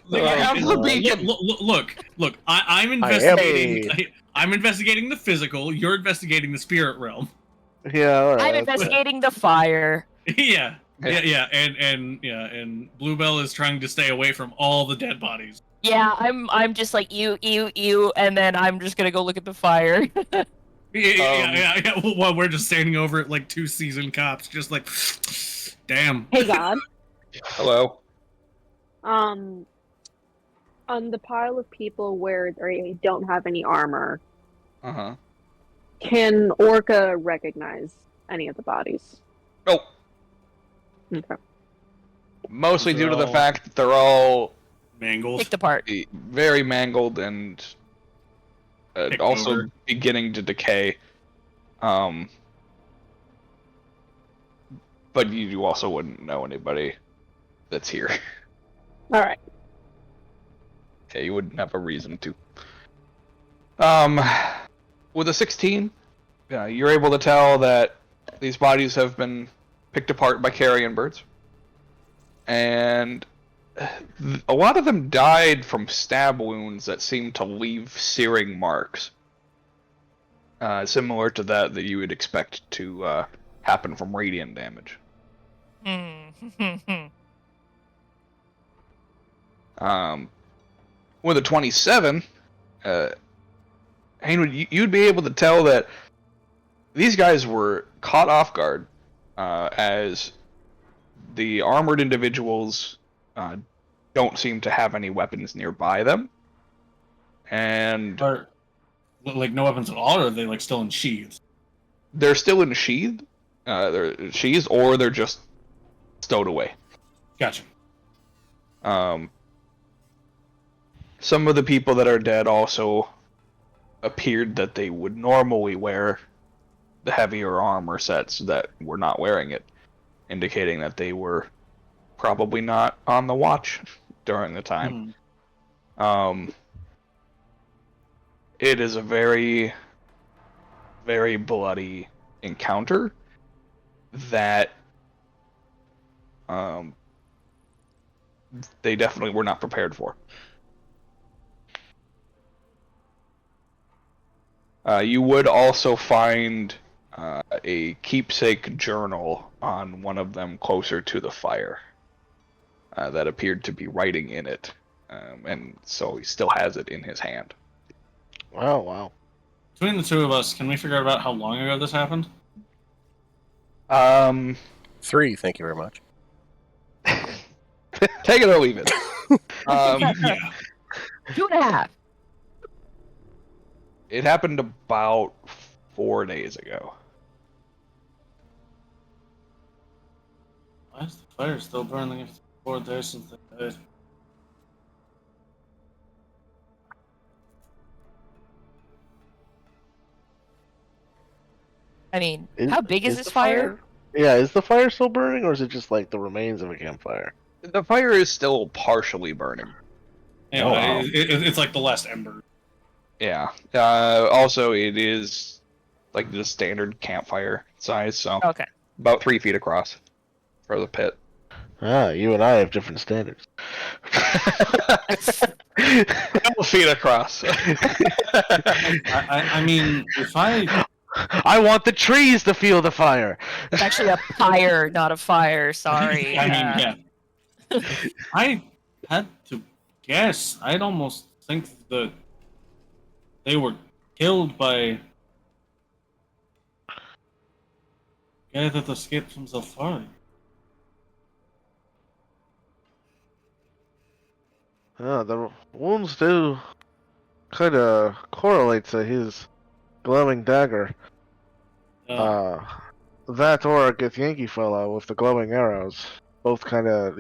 Look, I'm investigating. I'm investigating the physical. You're investigating the spirit realm. Yeah, all right. I'm investigating the fire. Yeah, and Bluebell is trying to stay away from all the dead bodies. Yeah, I'm just like you, and then I'm just gonna go look at the fire. Yeah. Well, we're just standing over it like two seasoned cops, just like, damn. Hey, God. Hello. On the pile of people where they don't have any armor, can Orca recognize any of the bodies? Nope. Okay. Mostly due to the fact that they're all mangled, picked apart, very mangled, and also over, beginning to decay. But you also wouldn't know anybody that's here. All right. Okay, you wouldn't have a reason to. With a 16, you're able to tell that these bodies have been picked apart by carrion birds. And a lot of them died from stab wounds that seem to leave searing marks. Similar to that you would expect to happen from radiant damage. With a 27, Haywood, you'd be able to tell that these guys were caught off guard as the armored individuals don't seem to have any weapons nearby them. And like no weapons at all, or are they like still in sheaths? They're still in sheath. They're sheaths, or they're just stowed away. Gotcha. Some of the people that are dead also appeared that they would normally wear the heavier armor sets that were not wearing it, indicating that they were probably not on the watch during the time. It is a very, very bloody encounter that they definitely were not prepared for. You would also find a keepsake journal on one of them closer to the fire that appeared to be writing in it, and so he still has it in his hand. Wow. Between the two of us, can we figure out about how long ago this happened? 3, thank you very much. Take it or leave it. Yeah. 2.5. It happened about 4 days ago. Why is the fire still burning? 4 days since they died. I mean, how big is this the fire? Yeah, is the fire still burning, or is it just like the remains of a campfire? The fire is still partially burning. Yeah, Oh, wow. it's like the last ember. Yeah. Also, it is like the standard campfire size, so Okay. about 3 feet across for the pit. Ah, you and I have different standards. 12 feet across. I mean, if I I want the trees to feel the fire. It's actually a pyre, not a fire. Sorry. I mean, yeah. If I had to guess, I'd almost think that they were killed by a guy that escaped from Zalfari. The wounds do kind of correlate to his glowing dagger. That or a Githyanki fellow with the glowing arrows. Both kind of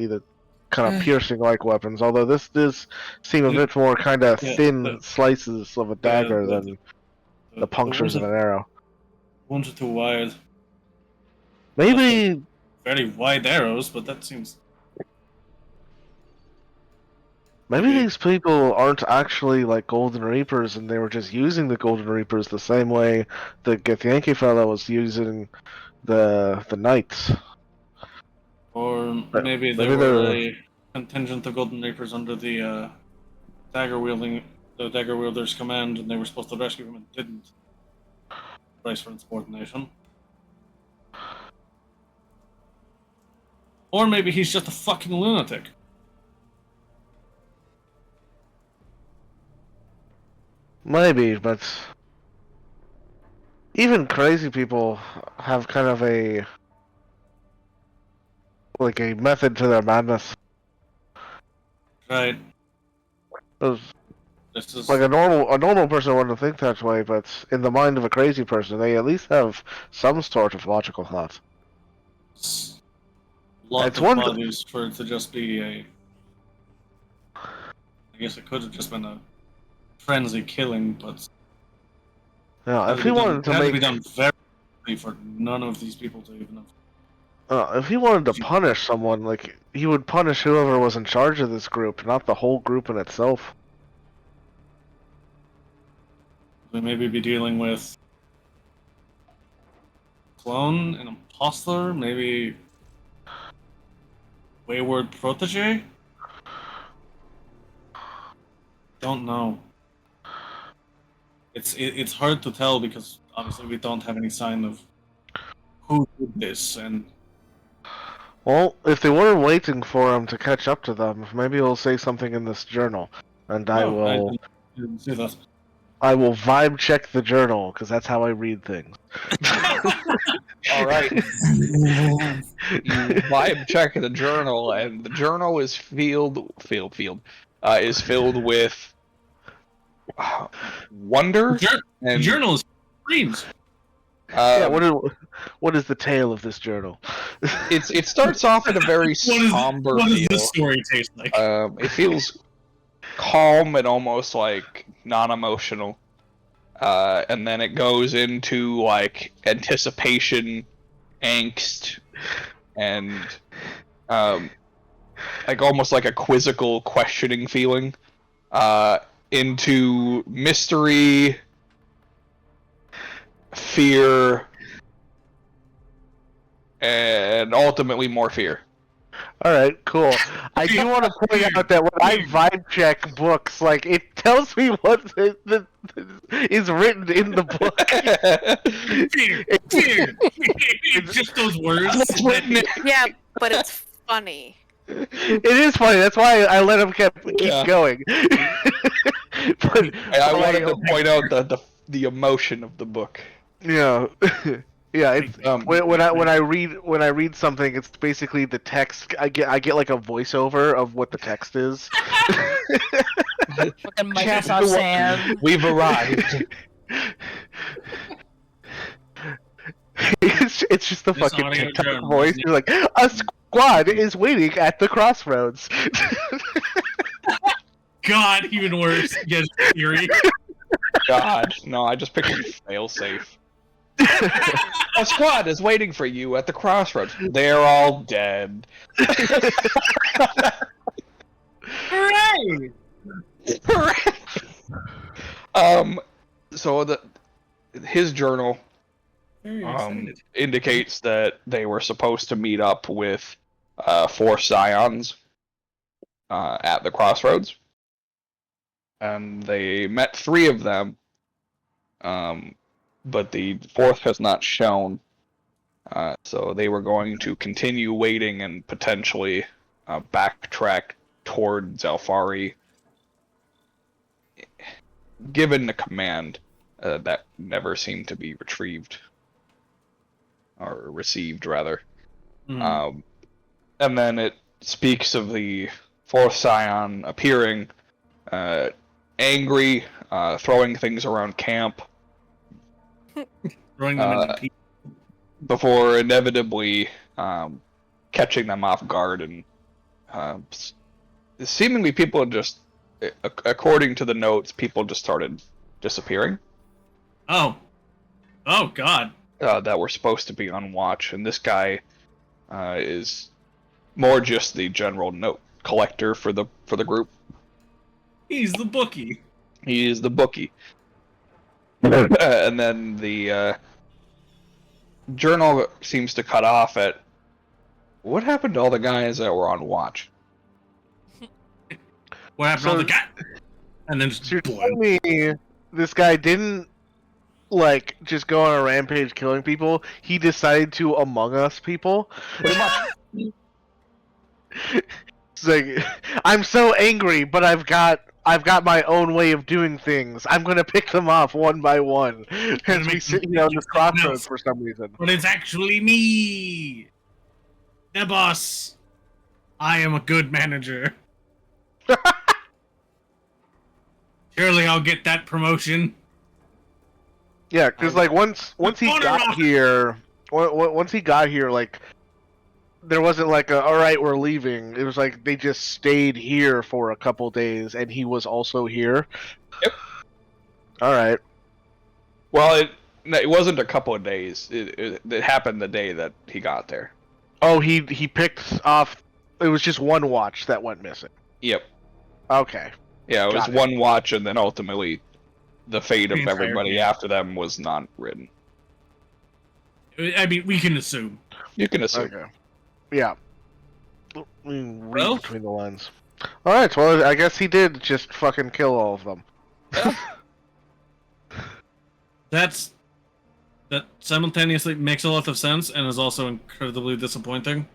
piercing like weapons, although this does seem a bit more kind of thin slices of a dagger than the punctures of an arrow. Wounds are too wide. Maybe Very wide arrows, but that seems. Maybe these people aren't actually like Golden Reapers, and they were just using the Golden Reapers the same way the Githyanki fellow was using the Knights. Or maybe they were a contingent of Golden Reapers under the dagger wielder's command, and they were supposed to rescue him and didn't. Price for insubordination. Or maybe he's just a fucking lunatic. Maybe, but even crazy people have kind of a method to their madness. Right. This is like a normal person wouldn't think that way, but in the mind of a crazy person, they at least have some sort of logical thought. Lots of bodies for it to just be a. I guess it could have just been a frenzy killing, but. Yeah, if he wanted to be done very quickly for none of these people to even have. If he wanted to punish someone, like he would punish whoever was in charge of this group, not the whole group in itself. We maybe be dealing with clone, an imposter, maybe wayward protege. Don't know. It's hard to tell because obviously we don't have any sign of who did this, and well, if they were waiting for him to catch up to them, maybe he'll say something in this journal, and I didn't see that. I will vibe check the journal because that's how I read things. All right. You vibe check the journal, and the journal is filled with wonder. The journal is dreams. Yeah, what is the tale of this journal? It starts off in a very somber what feel. Does this story taste like? It feels calm and almost like non-emotional, and then it goes into like anticipation, angst, and like almost like a quizzical, questioning feeling, into mystery, fear, and ultimately more fear. All right, cool. I do want to point out that when I vibe check books, like it tells me what is written in the book. Fear. It's just those words. Yeah, but it's funny. It is funny. That's why I let him keep going. But I wanted to point out the emotion of the book. Yeah. Yeah, it's, when I read something, it's basically the text. I get like a voiceover of what the text is. Fucking Microsoft Sam. We've arrived. It's just the This fucking audio TikTok drone voice. doesn't You're like, a squad is waiting at the crossroads. God, even worse. Yes, Fury. God, no, I just pictured failsafe. A squad is waiting for you at the crossroads. They're all dead. Hooray! So his journal Very excited. indicates that they were supposed to meet up with 4 scions at the crossroads, and they met 3 of them, but the 4th has not shown. So they were going to continue waiting and potentially backtrack toward Zalfari, given the command that never seemed to be retrieved or received, rather. Mm. And then it speaks of the 4th scion appearing angry, throwing things around camp, Throwing them into pieces. before inevitably catching them off guard, and seemingly people just, according to the notes, people just started disappearing. Oh. Oh, God. That were supposed to be on watch, and this guy is more just the general note collector for the group. He's the bookie. He is the bookie. And then the journal seems to cut off at, what happened to all the guys that were on watch? What happened to all the guy? And then just So you're boom. telling me this guy didn't like just go on a rampage killing people? He decided to Among Us people. Pretty much. It's like, I'm so angry, but I've got my own way of doing things. I'm gonna pick them off one by one as we sit here on the crossroads for some reason. But it's actually me, the boss. I am a good manager. Surely I'll get that promotion. Yeah, because like once he got here, once he got here, like there wasn't like a all right, we're leaving. It was like they just stayed here for a couple days, and he was also here. Yep. All right. Well, it wasn't a couple of days. It happened the day that he got there. Oh, he picked off. It was just one watch that went missing. Yep. Okay. Yeah, it was Got it. one watch, and then ultimately, the fate of The entire everybody camp. after them was not written. I mean, we can assume. You can assume. Okay. Yeah. Read Well? between the lines. All right. Well, I guess he did just fucking kill all of them. That simultaneously makes a lot of sense and is also incredibly disappointing.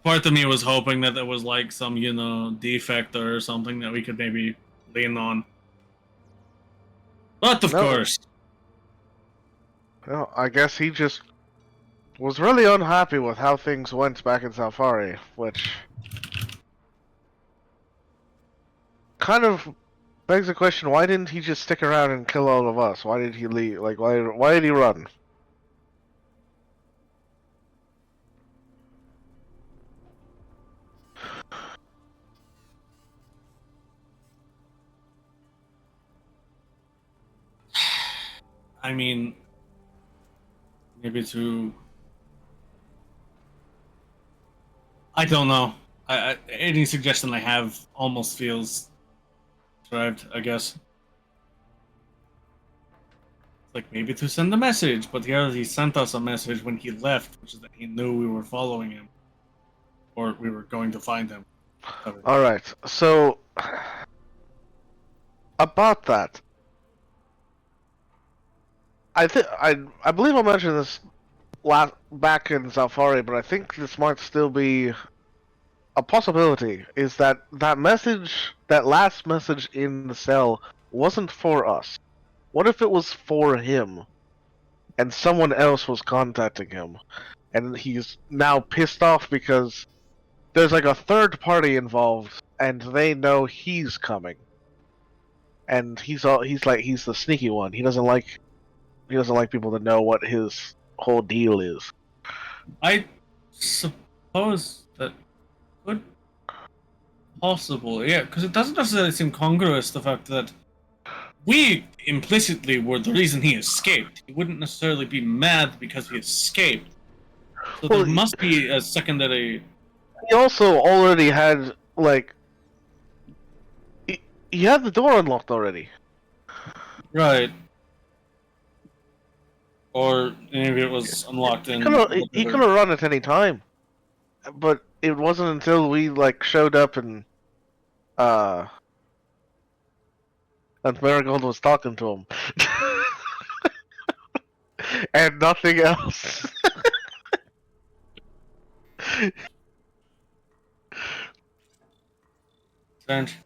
Part of me was hoping that there was like some, defect or something that we could maybe lean on. But of No. course, Well, I guess he just was really unhappy with how things went back in Zalfari, which kind of begs the question: why didn't he just stick around and kill all of us? Why did he leave? Like, why did he run? I mean, maybe to. I don't know. Any suggestion I have almost feels derived, I guess. Like maybe to send a message, but he sent us a message when he left, which is that he knew we were following him, or we were going to find him. All right. So about that, I believe I mentioned this back in Zalfari, but I think this might still be a possibility. Is that message, that last message in the cell, wasn't for us? What if it was for him, and someone else was contacting him, and he's now pissed off because there's like a third party involved, and they know he's coming, and he's the sneaky one. He doesn't like people to know what his whole deal is. I suppose that could possible, yeah, because it doesn't necessarily seem congruous the fact that we implicitly were the reason he escaped. He wouldn't necessarily be mad because he escaped. So Well, there must be a secondary. he also already had, like, he had the door unlocked already. Right. Or maybe it was unlocked He in. could have run at any time, but it wasn't until we like showed up and Marigold was talking to him, and nothing else. Strange.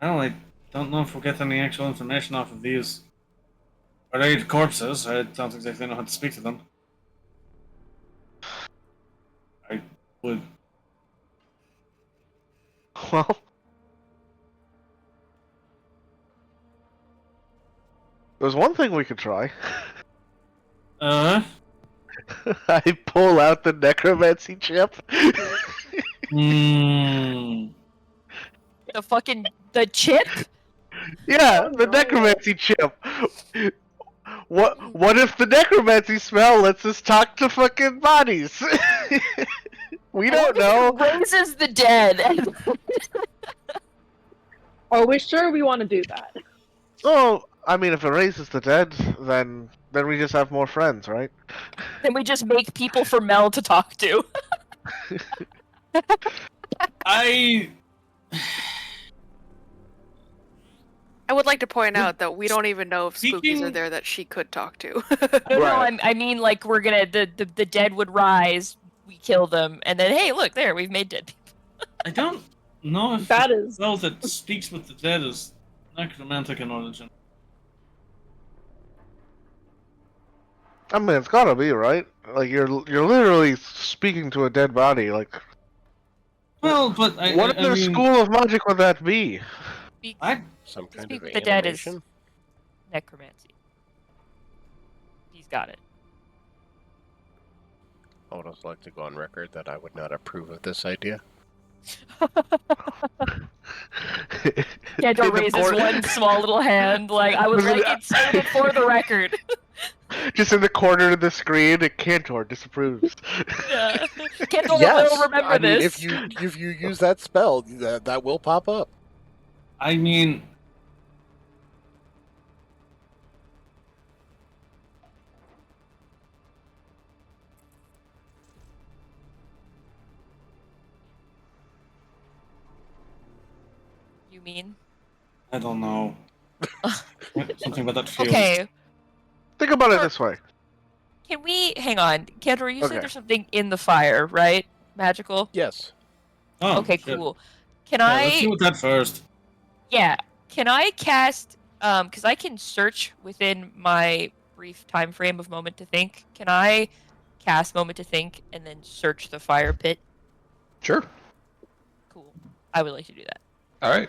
Well, I don't know if we'll get any actual information off of these buried corpses. I don't exactly know how to speak to them. I would. Well, there's one thing we could try. Uh? I pull out the necromancy chip. Hmm. The chip? Yeah, Oh, the no. necromancy chip. What if the necromancy spell lets us talk to fucking bodies? We don't know. Raises the dead. Are we sure we want to do that? Oh, I mean, if it raises the dead, then we just have more friends, right? Then we just make people for Mel to talk to. I would like to point out that we don't even know if spookies are Speaking- there that she could talk to. No, Right. I mean like we're gonna the dead would rise, we kill them, and then hey, look there, we've made dead people. I don't know if That the is- spell that speaks with the dead is necromantic in origin. I mean, it's gotta be, right? Like you're literally speaking to a dead body. Like, Well, but what other school of magic would that be? Some kind Speak of with the dead is animation. necromancy. He's got it. I would also like to go on record that I would not approve of this idea. Kendall In the raises corner- one small little hand, like I would like it stated for the record. Just in the corner of the screen, Cantor disapproves. Yeah. Kendall Yes, will remember I mean, this. if you use that spell, that will pop up. I mean, You mean? I don't know. Something about that feels. Okay, Think about it this way. can we hang on? Kendra, you Okay. said there's something in the fire, right? Magical? Yes. Oh, Okay, shit. cool. Can Yeah, let's I deal with that first. Yeah. Can I cast because I can search within my brief time frame of moment to think. Can I cast moment to think and then search the fire pit? Sure. Cool. I would like to do that. All right.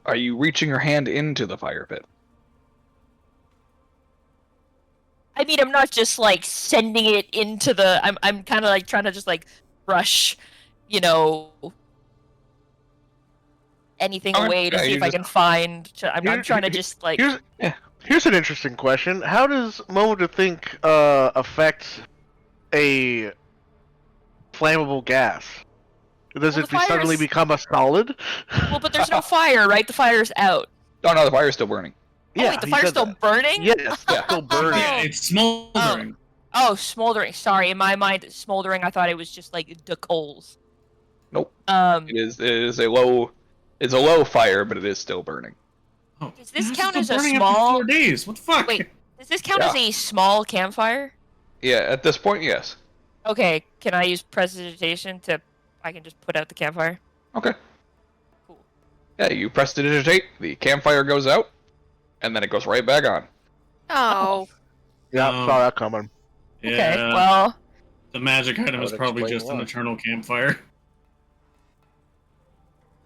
Are you reaching your hand into the fire pit? I mean, I'm not just like sending it into the I'm kind of like trying to just like brush, you know, anything Alright, away to yeah, see you if I just- can find I'm Here- trying to just like Here's an interesting question. How does moment to think affect a flammable gas? Does Well, it the suddenly fire's- become a solid? well, but there's no fire, right? The fire's out. Oh no, the fire's still burning. Oh, wait, the fire's still burning? Yes, it's Yeah. still burning. Yeah, it's smoldering. Oh, smoldering. Sorry, in my mind, smoldering. I thought it was just like the coals. Nope. Um, It is a low fire, but it is still burning. Oh, Does this it's count still as a burning small- After 4 days. What the fuck? Wait. does this count as a small campfire? Yeah, at this point, yes. Okay, can I use prestidigitation to? I can just put out the campfire. Okay. Cool. Yeah, you prestidigitate, the campfire goes out, and then it goes right back on. Oh, Yeah, Um, saw that coming. Yeah, Okay. Well, the magic item That is would probably explain just a an lot. eternal campfire.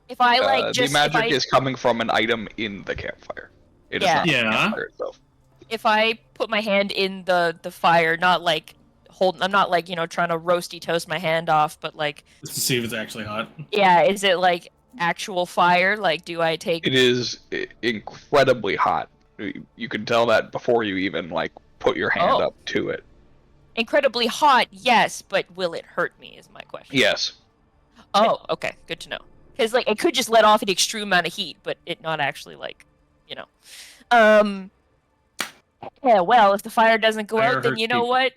if I like just the magic if I, is coming from an item in the campfire. It is Yeah. not the Yeah. campfire itself. if I put my hand in the fire, not like I'm not like, trying to roasty toast my hand off, but like, Just to see if it's actually hot. yeah, is it like actual fire? Like, do I take? It is incredibly hot. You can tell that before you even like put your hand Oh. up to it. Incredibly hot, yes, but will it hurt me? Is my question. Yes. Oh, okay, good to know. Because like it could just let off an extreme amount of heat, but it not actually like, Yeah, well, if the fire doesn't go Fire out, then hurts you know people. what?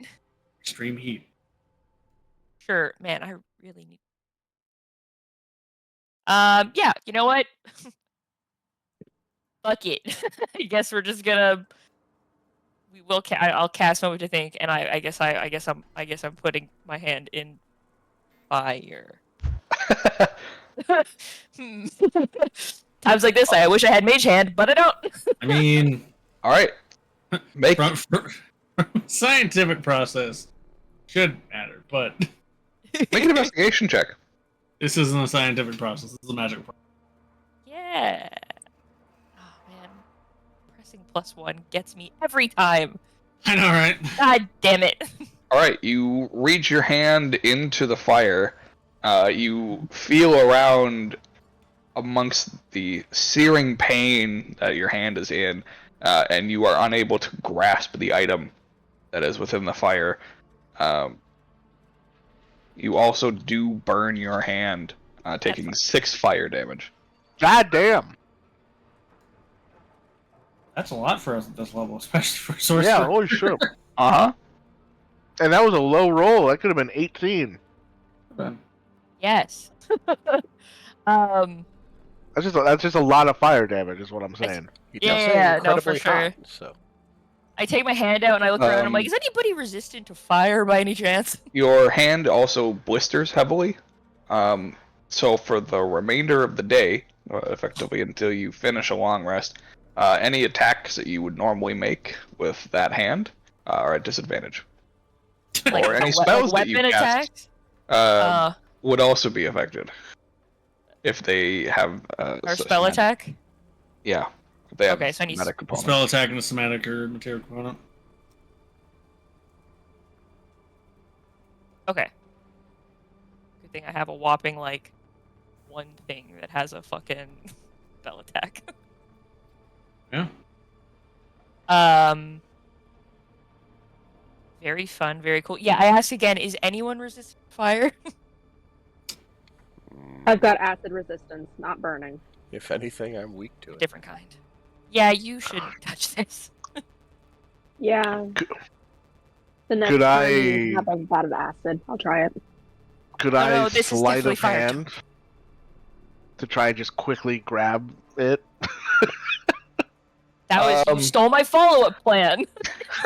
Extreme heat. Sure, man, I really need. Yeah, you know what? Fuck it. I guess we're just gonna. We will. I'll cast moment to think, and I guess I'm putting my hand in fire. Hmm. Times like this, I wish I had mage hand, but I don't. I mean, All right. Make from scientific process should matter, but make an investigation check. this isn't a scientific process. This is a magic process. Yeah. Oh man, pressing +1 gets me every time. I know, right? God damn it. All right, you reach your hand into the fire. You feel around amongst the searing pain that your hand is in, and you are unable to grasp the item that is within the fire. You also do burn your hand, taking 6 fire damage. God damn. That's a lot for us at this level, especially for a sorcerer. Yeah, holy shit. Uh-huh. And that was a low roll. That could have been 18. Yes. um. That's just a lot of fire damage, is what I'm saying. He Yeah, does say yeah, no, for incredibly hot, sure. so. I take my hand out and I look around. I'm like, is anybody resistant to fire by any chance? Your hand also blisters heavily. So for the remainder of the day, effectively until you finish a long rest, any attacks that you would normally make with that hand are at disadvantage. Like, Or any spells like that you weapon cast attacks? would also be affected. If they have Or spell attack? Yeah. If they have Okay, so I need somatic component. Spell attack and a somatic or material component. Okay. Good thing I have a whopping, like, one thing that has a fucking spell attack. Yeah. Very fun, very cool. Yeah, I ask again, is anyone resistant to fire? I've got acid resistance, not burning. If anything, I'm weak to it. Different kind. Yeah, you shouldn't touch this. Yeah. The next Could time I- you have a bout of acid, I'll try it. Could No, I no, this is sleight definitely of fire. hand to try and just quickly grab it? That was you stole my follow-up plan.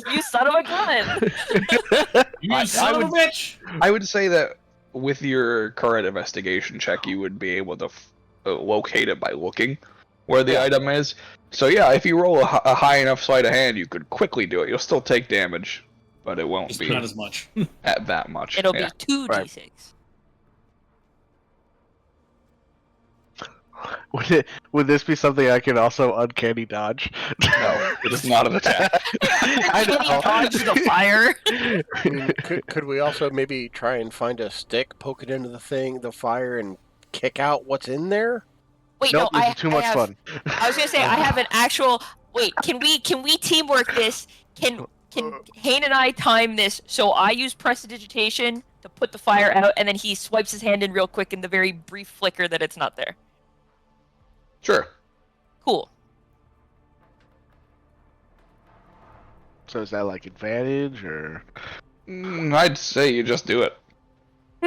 You son of a gun. You son of a bitch! I would say that with your current investigation check, you would be able to locate it by looking where the item is. So yeah, if you roll a high enough sleight of hand, you could quickly do it. You'll still take damage, but it won't Just be not as much. at that much. It'll Yeah. be 2d6. Would this be something I could also uncanny dodge? No, it is not an attack. I Can you know. dodge the fire? I mean, could we also maybe try and find a stick, poke it into the fire, and kick out what's in there? Wait, Nope, no, this I is too I much have, fun. I was gonna say I have an actual. Wait, can we teamwork this? Can Hayne and I time this so I use prestidigitation to put the fire out, and then he swipes his hand in real quick in the very brief flicker that it's not there. Sure. Cool. So is that like advantage or? I'd say you just do it.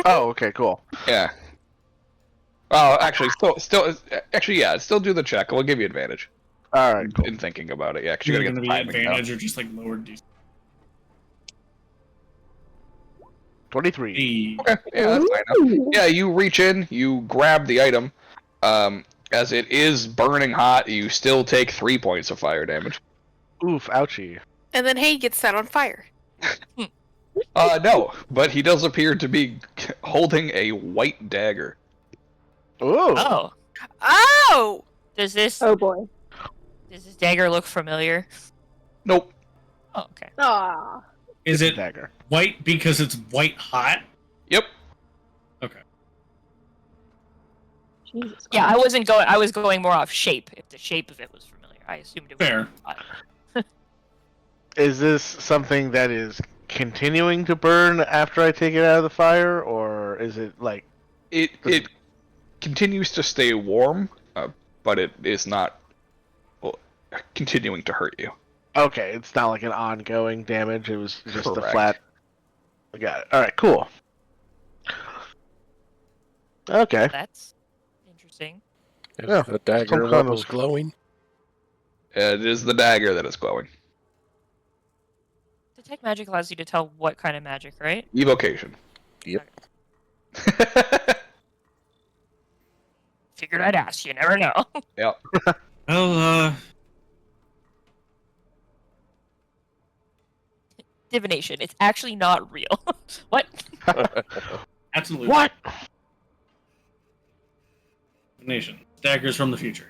Oh, okay, cool. Yeah. Oh, actually, actually, yeah, still do the check. We'll give you advantage All right, cool. in thinking about it. Yeah, because You're you going gotta to get be the timing advantage or just like lower DC. 23. Okay, yeah, that's fine enough. Yeah, you reach in, you grab the item. As it is burning hot, you still take 3 points of fire damage. Oof, ouchie. And then Hay gets set on fire. No, but he does appear to be holding a white dagger. Ooh. Oh, Oh! does this Oh boy. dagger look familiar? Nope. Oh, okay. Ah. Is It's a it dagger. white because it's white hot? Yep. Okay. Jesus Yeah, Christ. I was going more off shape. If the shape of it was familiar, I assumed it was Fair. hot. Is this something that is continuing to burn after I take it out of the fire, or is it like It continues to stay warm, but it is not continuing to hurt you. okay? It's not like an ongoing damage. It was just a Correct. flat. I got it. All right, cool. Okay. That's interesting. If Yeah, the dagger some what kind was of- glowing. It is the dagger that is glowing. Detect magic allows you to tell what kind of magic, right? Evocation. Yep. Figured I'd ask. You never know. Yep. Well, Divination. It's actually not real. What? absolutely. What? Nation. Daggers from the future.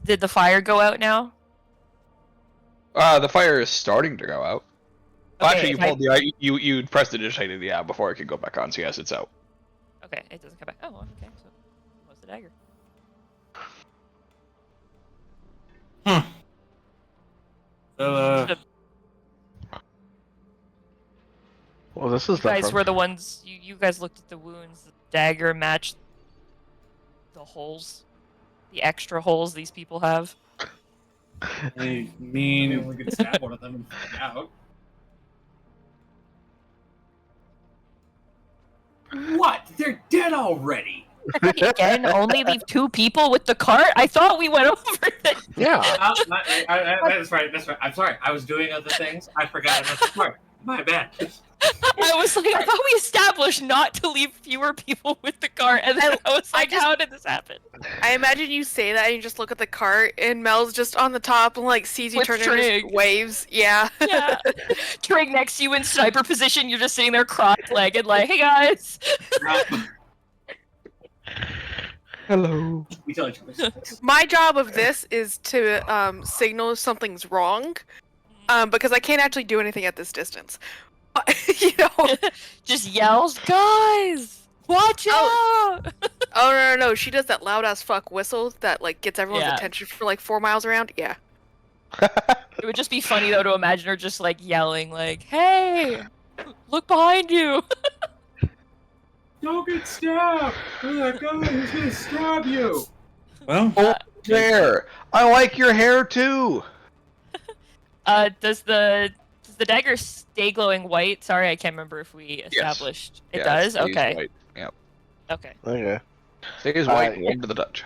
Did the fire go out now? The fire is starting to go out. Well, Okay, actually, you if I- pulled the you pressed the digitated the app before it could go back on. So yes, it's out. Okay, it doesn't come back. Oh, okay. So, what's the dagger? Huh. So, Well, this You is guys different. were the ones. You guys looked at the wounds. The dagger matched the holes, the extra holes these people have. I mean, we could stab one of them and find out. What? They're dead already. Again, only leave 2 people with the cart. I thought we went over that. Yeah. That's right. That's right. I'm sorry. I was doing other things. I forgot about the part. My bad. I was like, I thought we established not to leave fewer people with the cart, and then I was like, how did this happen? I imagine you say that and you just look at the cart and Mel's just on the top and like sees you With turn and Trig. just waves. Yeah. Yeah. Trig next to you in sniper position, you're just sitting there cross-legged, like, hey guys. Hello. We tell each other. My job of this is to signal if something's wrong, because I can't actually do anything at this distance. You know. Just yells, guys, watch Oh. out! Oh no, she does that loud ass fuck whistle that like gets everyone's Yeah. attention for like 4 miles around. Yeah. It would just be funny though to imagine her just like yelling, like, hey, look behind you. Don't get stabbed. That guy is gonna stab you. Well, There. I like your hair too. Does the dagger stay glowing white? Sorry, I can't remember if we established. It Yeah, does? stays Okay. White. Yep. Okay. Okay. Stays white. One to the Dutch.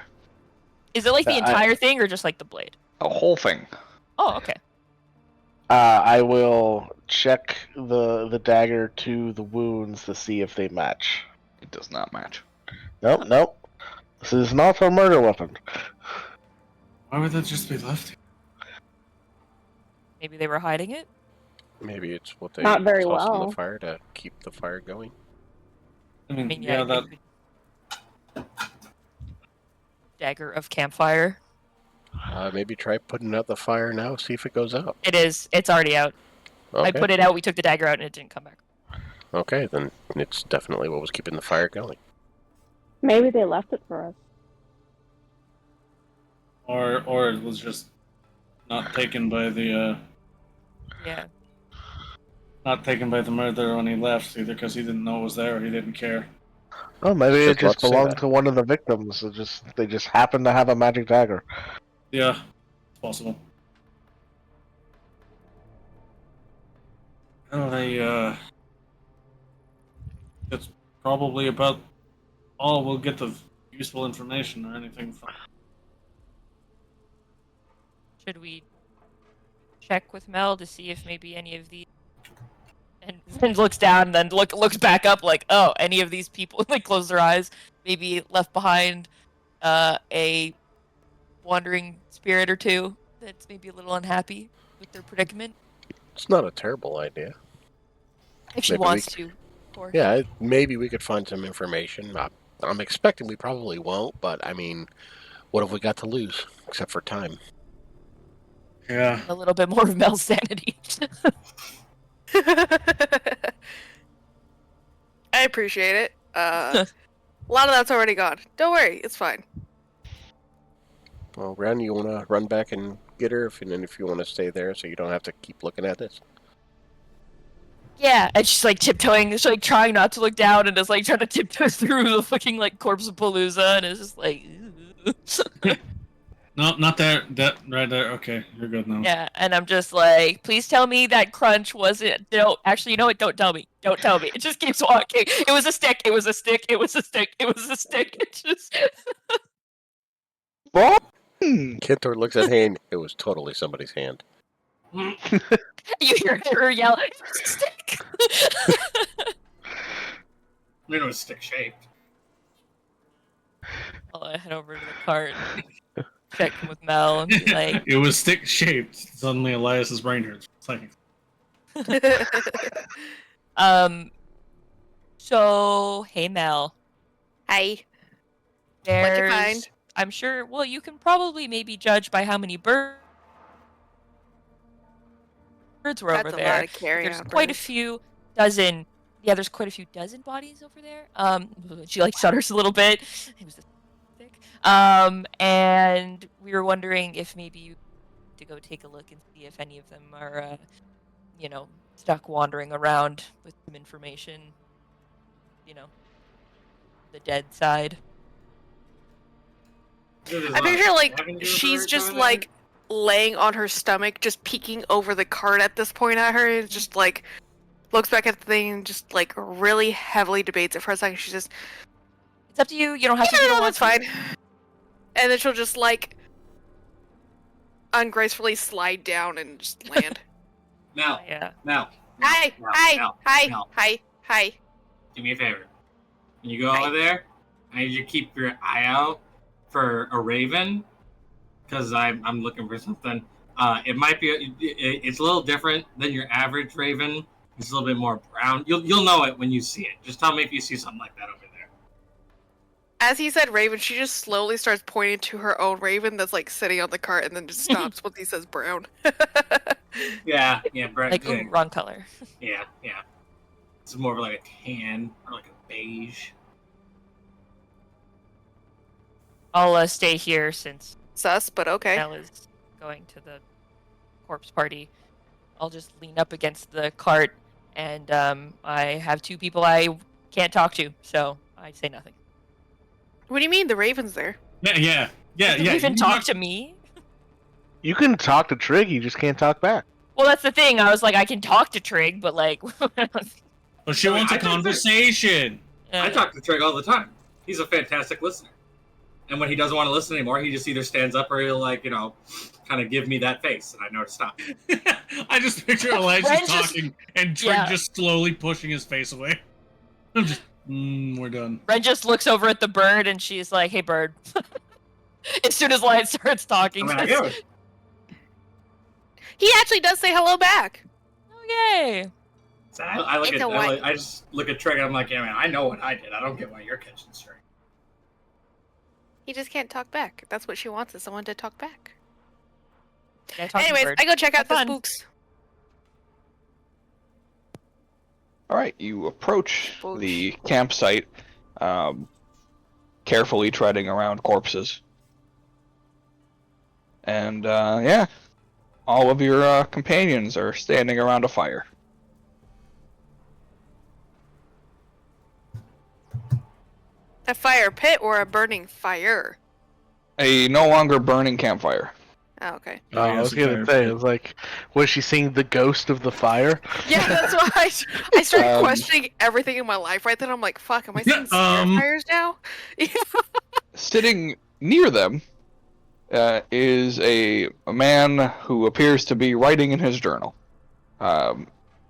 Is it like the I- entire thing or just like the blade? A whole thing. Oh, okay. I will check the dagger to the wounds to see if they match. It does not match. Nope. This is not a murder weapon. why would that just be left? Maybe they were hiding it? Maybe it's what they Not very toss in well. the fire to keep the fire going. I I mean, mean, yeah, yeah, that. dagger of campfire. Maybe try putting out the fire now. See if it goes out. It is. It's already out. Okay. I put it out. We took the dagger out, and it didn't come back. Okay, then it's definitely what was keeping the fire going. Maybe they left it for us. Or it was just not taken by the Yeah. not taken by the murderer when he left, either because he didn't know it was there or he didn't care. Oh, maybe it Just just let's say belonged that. to one of the victims. They just happened to have a magic dagger. Yeah, it's possible. Well, that's probably about all we'll get of useful information or anything from. Should we check with Mel to see if maybe any of these? And looks down, and then looks back up, like, oh, any of these people like close their eyes, maybe left behind a wandering spirit or two that's maybe a little unhappy with their predicament. It's not a terrible idea. If she Maybe we wants c- to, of course. Yeah, maybe we could find some information. I'm expecting we probably won't, but I mean, what have we got to lose except for time? Yeah. A little bit more of Mel's sanity. I appreciate it. A lot of that's already gone. Don't worry, it's fine. Well, Ren, you want to run back and get her, and then if you want to stay there so you don't have to keep looking at this. Yeah, and she's like tiptoeing, she's like trying not to look down, and is like trying to tiptoe through the fucking like corpse of Palooza, and it's just like. No, not that. That right there. Okay, you're good now. Yeah, and I'm just like, please tell me that crunch wasn't. No, actually, you know what? Don't tell me. Don't tell me. It just keeps walking. It was a stick. It was a stick. It was a stick. It was a stick. It just. Kentor looks at hand. It was totally somebody's hand. You hear her yell, "It's a stick!" I mean, it was stick shaped. I'll head over to the cart, check in with Mel, and be like, It was stick shaped. Suddenly, Elias's brain hurts. It's like, So hey Mel, Hi. there's. What'd you find? I'm sure. Well, you can probably maybe judge by how many birds were That's over a there. lot of carry-on There's quite a birds. few dozen. Yeah, there's quite a few dozen bodies over there. She like shudders a little bit. It was a stick. And we were wondering if maybe you to go take a look and see if any of them are, stuck wandering around with some information. The dead side. I picture like she's just like laying on her stomach, just peeking over the cart at this point at her, and just like looks back at the thing and just like really heavily debates it for a second. She's just, It's up to you. You don't have to. yeah, You don't no, want that's to. fine. And then she'll just like ungracefully slide down and just land. Mel, Yeah. Mel. Hi, Mel, hi, Mel, hi, Mel. hi, hi. Do me a favor. When you go Hi. over there, I need you to keep your eye out for a raven, because I'm looking for something. It might be it's a little different than your average raven. It's a little bit more brown. You'll know it when you see it. Just tell me if you see something like that over there. As he said raven, she just slowly starts pointing to her own raven that's like sitting on the cart and then just stops once he says brown. Yeah, Brett. Like, ooh, wrong color. Yeah. It's more of like a tan or like a beige. I'll stay here since Sus, but okay. Mel is going to the corpse party. I'll just lean up against the cart, and I have two people I can't talk to, so I say nothing. What do you mean the raven's there? Yeah. Can you even talk to me? You can talk to Trig, you just can't talk back. Well, that's the thing. I was like, I can talk to Trig, but like. But she wants a conversation. I uh, talk to Trig all the time. He's a fantastic listener. And when he doesn't want to listen anymore, he just either stands up or he'll kind of give me that face, and I know to stop. I just picture Elijah talking and Trig just slowly pushing his face away. I'm just, we're done. Ren just looks over at the bird, and she's like, "Hey, bird." As soon as Lion starts talking, I get it. He actually does say hello back. Oh, yay! So I just look at Trig and I'm like, yeah, man, I know what I did. I don't get why you're catching straight. He just can't talk back. That's what she wants, is someone to talk back. Yeah, talk to Anyways, bird. I go check out Have the fun. spooks. Alright, you approach the campsite, carefully treading around corpses. And, all of your companions are standing around a fire. A fire pit or a burning fire? A no longer burning campfire. Oh, okay. I was gonna say, it was like, was she seeing the ghost of the fire? Yeah, that's why I started questioning everything in my life right then. I'm like, fuck, am I seeing fires now? Sitting near them is a man who appears to be writing in his journal.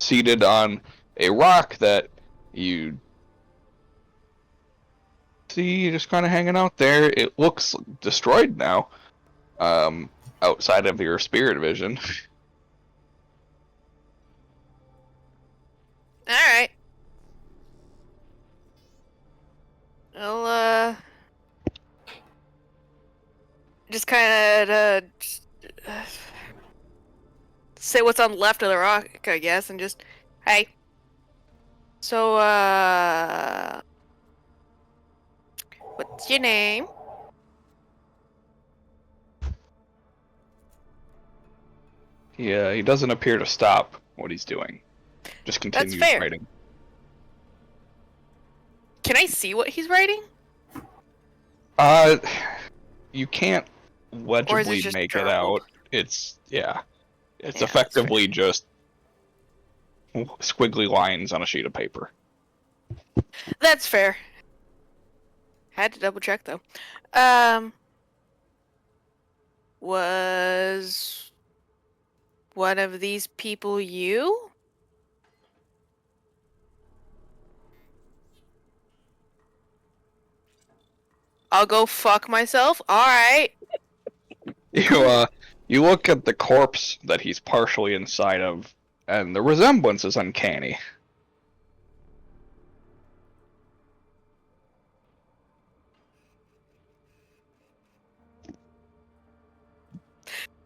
Seated on a rock that you see just kind of hanging out there. It looks destroyed now, outside of your spirit vision. Alright. I'll, just kind of, say what's on the left of the rock, I guess, and just, hey. So, what's your name? Yeah, he doesn't appear to stop what he's doing. Just That's continues fair. writing. Can I see what he's writing? You can't Or is it legibly just make it jumbled? out. It's Yeah, that's effectively just squiggly lines on a sheet of paper. That's fair. Had to double check though. Was one of these people you? I'll go fuck myself. All right. You look at the corpse that he's partially inside of, and the resemblance is uncanny.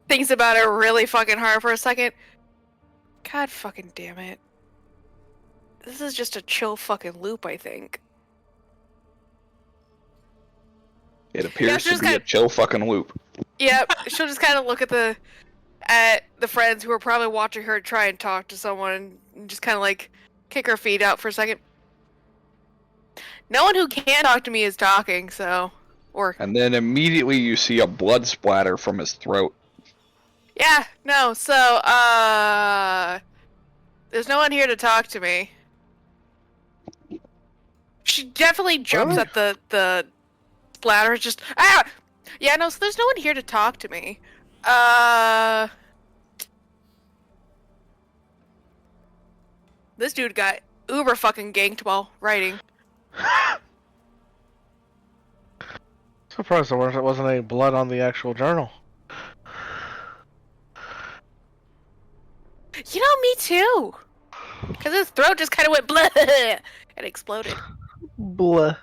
Thinks about it really fucking hard for a second. God fucking damn it. This is just a chill fucking loop, I think. It appears to just be a kinda- chill fucking loop. Yep, she'll just kind of look at the friends who are probably watching her try and talk to someone and just kind of like kick her feet out for a second. No one who can talk to me is talking, so And then immediately you see a blood splatter from his throat. yeah, no, so there's no one here to talk to me. She definitely jumps at the splatter, just yeah, no, so there's no one here to talk to me. This dude got uber fucking ganked while writing. Surprised there wasn't any blood on the actual journal. You know, me too. Because his throat just kind of went blah and exploded. Blah.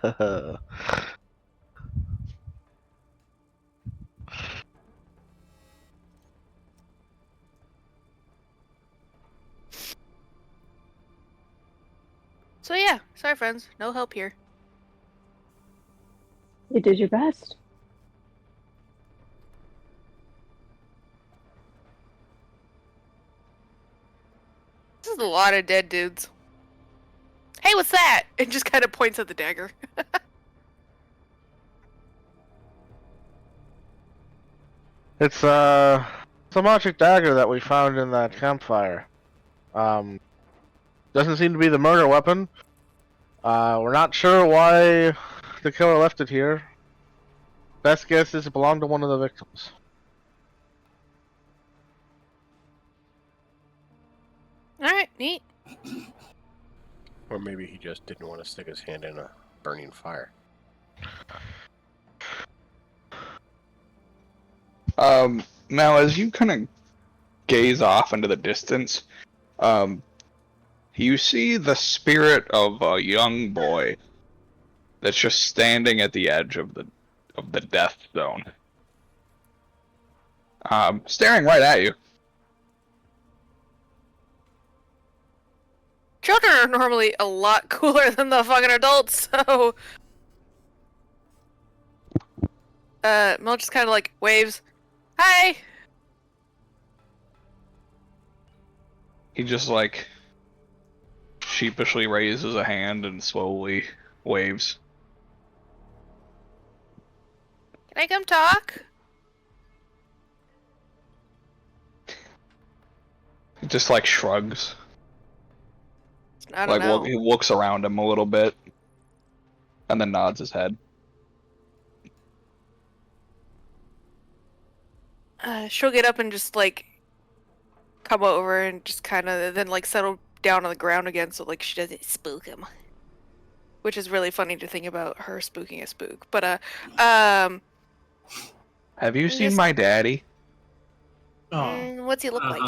So yeah, sorry friends, no help here. You did your best. This is a lot of dead dudes. Hey, what's that? And just kind of points at the dagger. It's a magic dagger that we found in that campfire. Doesn't seem to be the murder weapon. We're not sure why the killer left it here. Best guess is it belonged to one of the victims. Alright, neat. Or maybe he just didn't want to stick his hand in a burning fire. Now as you kind of gaze off into the distance, you see the spirit of a young boy that's just standing at the edge of the death zone. Staring right at you. Children are normally a lot cooler than the fucking adults, so... Mel just kind of like waves. Hi! He just like sheepishly raises a hand and slowly waves. Can I come talk? He just like shrugs. I don't Like know. he looks around him a little bit, and then nods his head. She'll get up and just like come over and just kind of then like settle down on the ground again, so like she doesn't spook him. Which is really funny to think about her spooking a spook. But Have you seen Yes. my daddy? what's he look like?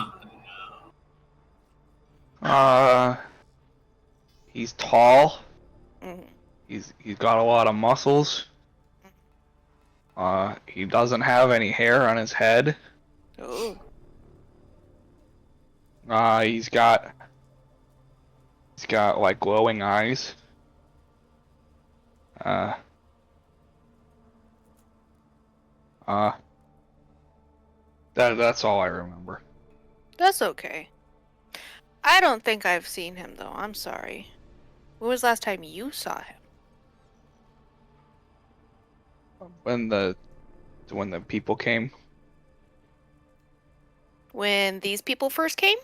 He's tall. Mhm. He's got a lot of muscles. He doesn't have any hair on his head. Oh, He's got like glowing eyes. Uh, that's all I remember. That's okay. I don't think I've seen him though. I'm sorry. When was the last time you saw him? When the people came. When these people first came?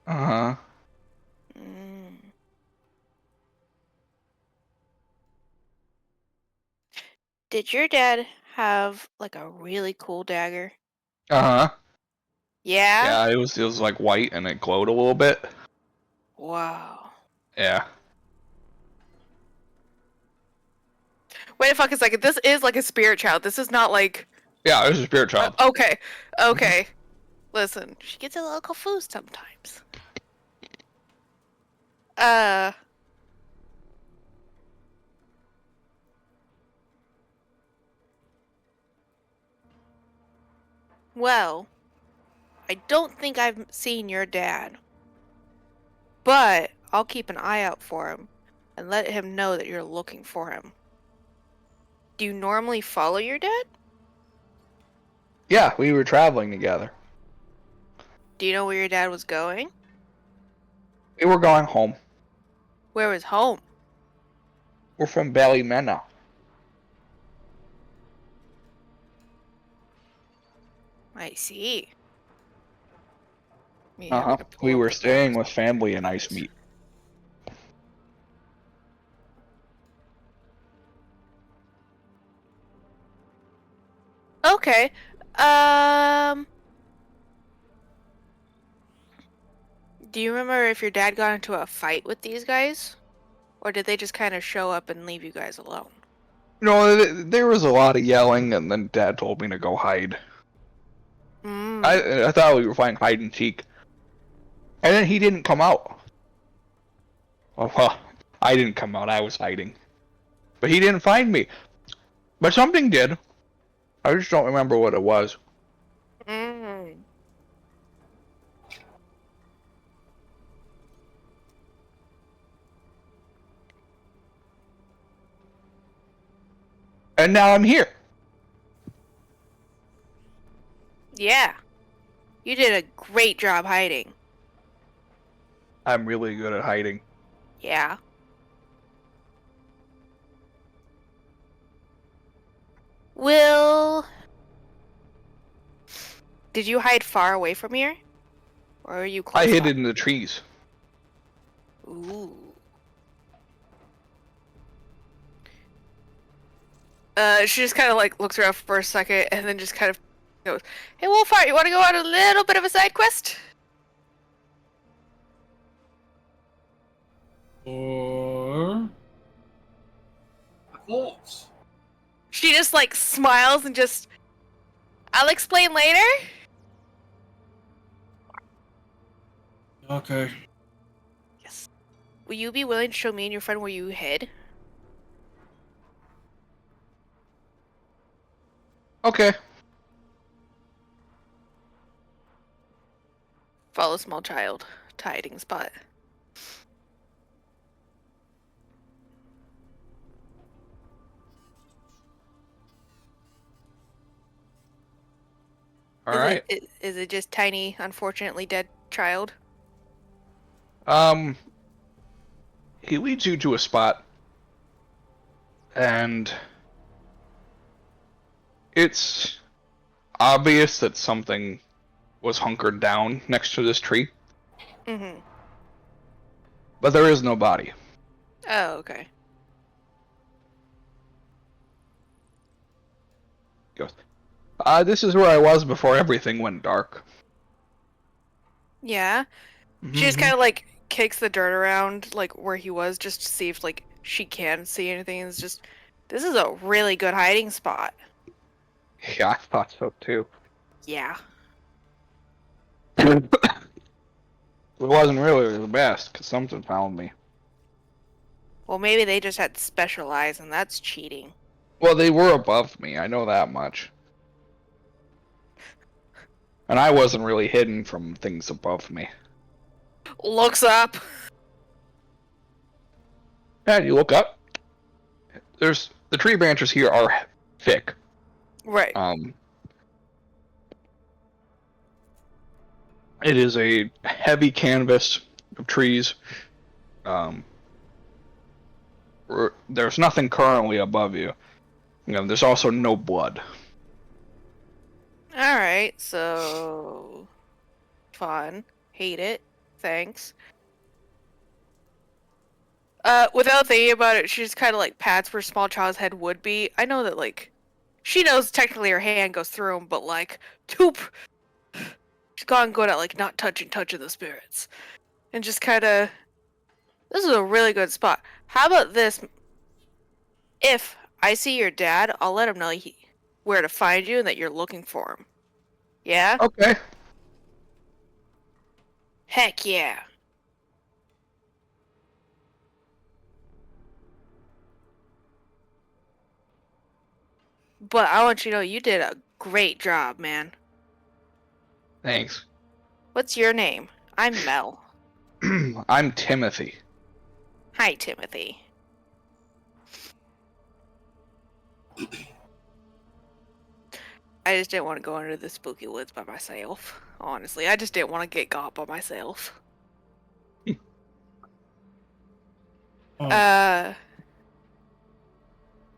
Uh-huh. Mm. Did your dad have like a really cool dagger? Uh-huh. Yeah? Yeah, it was like white and it glowed a little bit. Wow. Yeah. Wait a fucking second. This is like a spirit child. This is not like. Yeah, it was a spirit child. Okay. Okay. Listen, she gets a little confused sometimes. Well, I don't think I've seen your dad. But I'll keep an eye out for him and let him know that you're looking for him. Do you normally follow your dad? Yeah, we were traveling together. Do you know where your dad was going? We were going home. Where was home? We're from Ballymena. I see. Yeah, I'm Uh-huh. gonna pull We up were the staying map. with family in Ice Meat. Okay. Do you remember if your dad got into a fight with these guys? Or did they just kind of show up and leave you guys alone? No, there was a lot of yelling, and then Dad told me to go hide. Mm. I thought we were playing hide and seek, and then he didn't come out. Well, I didn't come out. I was hiding, but he didn't find me. But something did. I just don't remember what it was. Mm. And now I'm here. Yeah. You did a great job hiding. I'm really good at hiding. Yeah. Will... Did you hide far away from here? Or are you close I hid by? in the trees. Ooh. She just kind of like looks around for a second and then just kind of goes, "Hey, Wolfheart, you want to go on a little bit of a side quest?" Or Colts. She just like smiles and just, "I'll explain later." Okay. Yes. Will you be willing to show me and your friend where you hid? Okay. Follow small child to hiding spot. All right. Is it just tiny, unfortunately dead child? He leads you to a spot, and it's obvious that something was hunkered down next to this tree, Mm-hmm. but there is no body. Oh, okay. He goes, this is where I was before everything went dark. Yeah. She just kind of like kicks the dirt around like where he was just to see if like she can see anything. It's just, this is a really good hiding spot. Yeah, I thought so too. Yeah. It wasn't really the best, because something found me. Well, maybe they just had special eyes, and that's cheating. Well, they were above me, I know that much. And I wasn't really hidden from things above me. Looks up. And you look up. There's the tree branches here are thick. Right. It is a heavy canvas of trees. There's nothing currently above you. There's also no blood. Alright, so... Fun. Hate it. Thanks. Without thinking about it, she just kind of, like, pats where small child's head would be. I know that, like, she knows technically her hand goes through him, but, like, toop! She's gone good at, like, not touching the spirits. And just kind of... This is a really good spot. How about this? If I see your dad, I'll let him know where to find you and that you're looking for him. Yeah? Okay. Heck yeah. But I want you to know you did a great job, man. Thanks. What's your name? I'm Mel. I'm Timothy. Hi, Timothy. I just didn't want to go into the spooky woods by myself. Honestly, I just didn't want to get got by myself. Oh.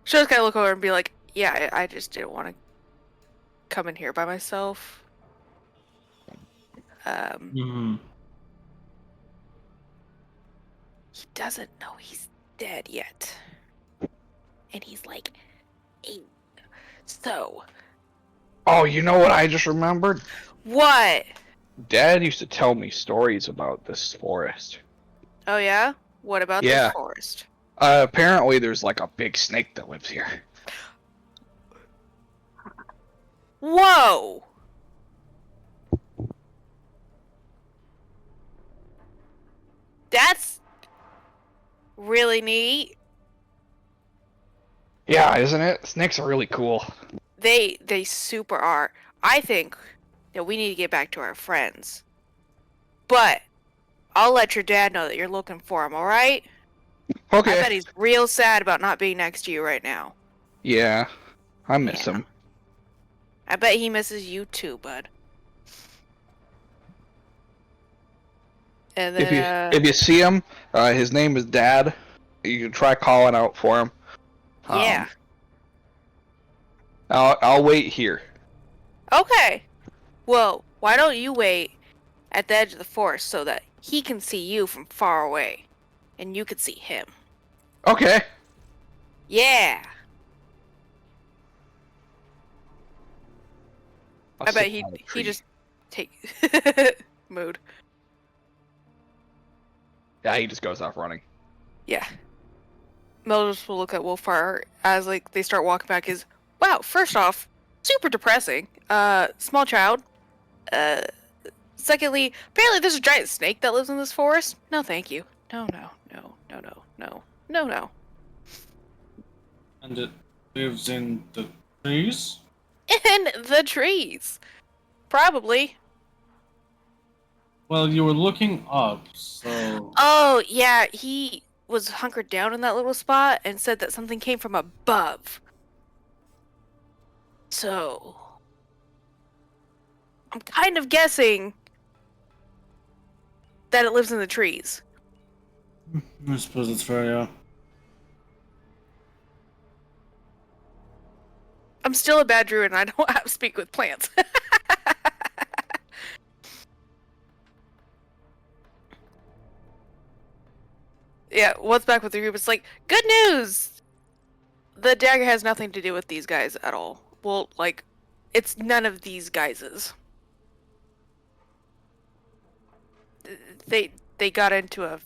She'll just kind of look over and be like, yeah, I just didn't want to come in here by myself. Mhm. He doesn't know he's dead yet. And he's like 8. So. Oh, you know what I just remembered? What? Dad used to tell me stories about this forest. Oh, yeah? What about Yeah. this forest? Apparently there's like a big snake that lives here. Whoa! That's really neat. Yeah, isn't it? Snakes are really cool. They super are. I think that we need to get back to our friends. But I'll let your dad know that you're looking for him, alright? Okay. I bet he's real sad about not being next to you right now. Yeah, I miss Yeah. him. I bet he misses you too, bud. And then, If you see him, his name is Dad. You can try calling out for him. yeah. I'll wait here. Okay. Well, why don't you wait at the edge of the forest so that he can see you from far away, and you can see him. Okay. Yeah. I'll I bet sit he on a he tree. just take mood. Yeah, he just goes off running. Yeah. Mel just will look at Wolfire as like they start walking back. Is wow. First off, super depressing. Small child. Secondly, apparently there's a giant snake that lives in this forest. No, thank you. No. And it lives in the trees? In the trees. Probably. Well, you were looking up, so... Oh, yeah, he was hunkered down in that little spot and said that something came from above. So... I'm kind of guessing that it lives in the trees. I suppose it's fair, yeah. I'm still a bad druid and I don't know how to speak with plants. Yeah, what's back with the group? It's like, good news! The dagger has nothing to do with these guys at all. Well, like, it's none of these guys's. They got into a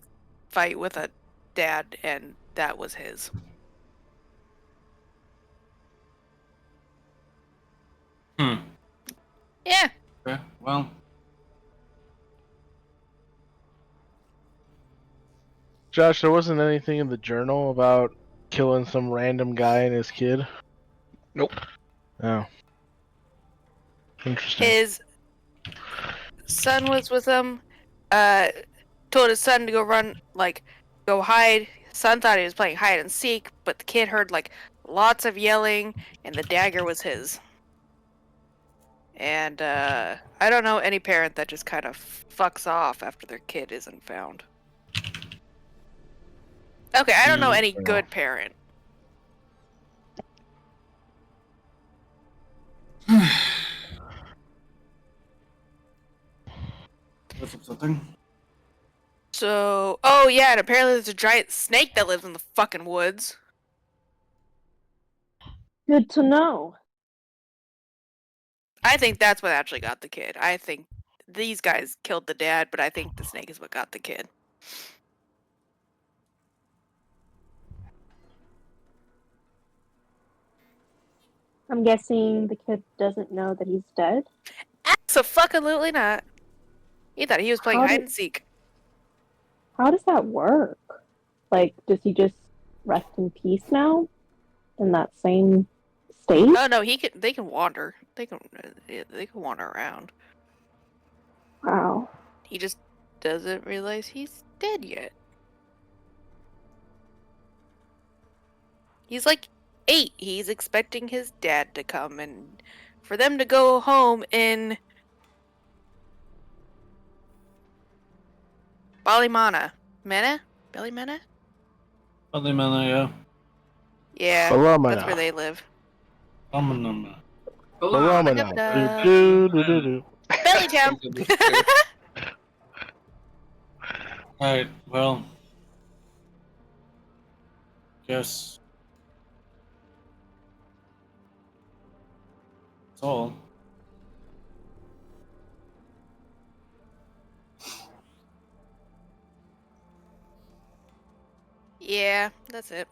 fight with a dad, and that was his. Hmm. Yeah. Okay, well... Josh, there wasn't anything in the journal about killing some random guy and his kid? Nope. Oh. Interesting. His son was with him. told his son to go hide. His son thought he was playing hide and seek, but the kid heard lots of yelling, and the dagger was his. And I don't know any parent that just kind of fucks off after their kid isn't found. Okay, I don't know any good parent. That's upsetting. So, oh yeah, and apparently there's a giant snake that lives in the fucking woods. Good to know. I think that's what actually got the kid. I think these guys killed the dad, but I think the snake is what got the kid. I'm guessing the kid doesn't know that he's dead. Absolutely not. He thought he was playing hide and seek. How does that work? Like, does he just rest in peace now? In that same state? Oh no, they can wander. They can wander around. Wow. He just doesn't realize he's dead yet. He's 8. He's expecting his dad to come and for them to go home in Ballymena. Ballymena? Yeah. Yeah, Phenomena. that's where they live. Phenomena. Phenomena. Do-do-do-do-do. Belly jump! Alright, well. Guess. That's all. Yeah, that's it.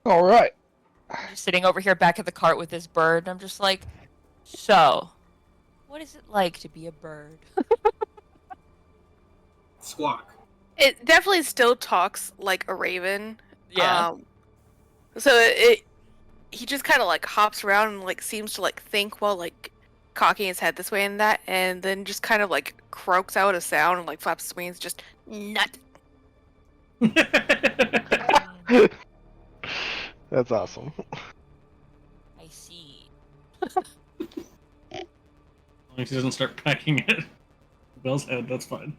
All right. I'm just sitting over here back at the cart with this bird, and I'm just like, so, what is it like to be a bird? Squawk. It definitely still talks like a raven. Yeah. So he just kind of hops around and seems to think while cocking his head this way and that, and then just kind of croaks out a sound and flaps his wings, just nut. That's awesome. I see. As long as he doesn't start pecking at Bell's head, that's fine.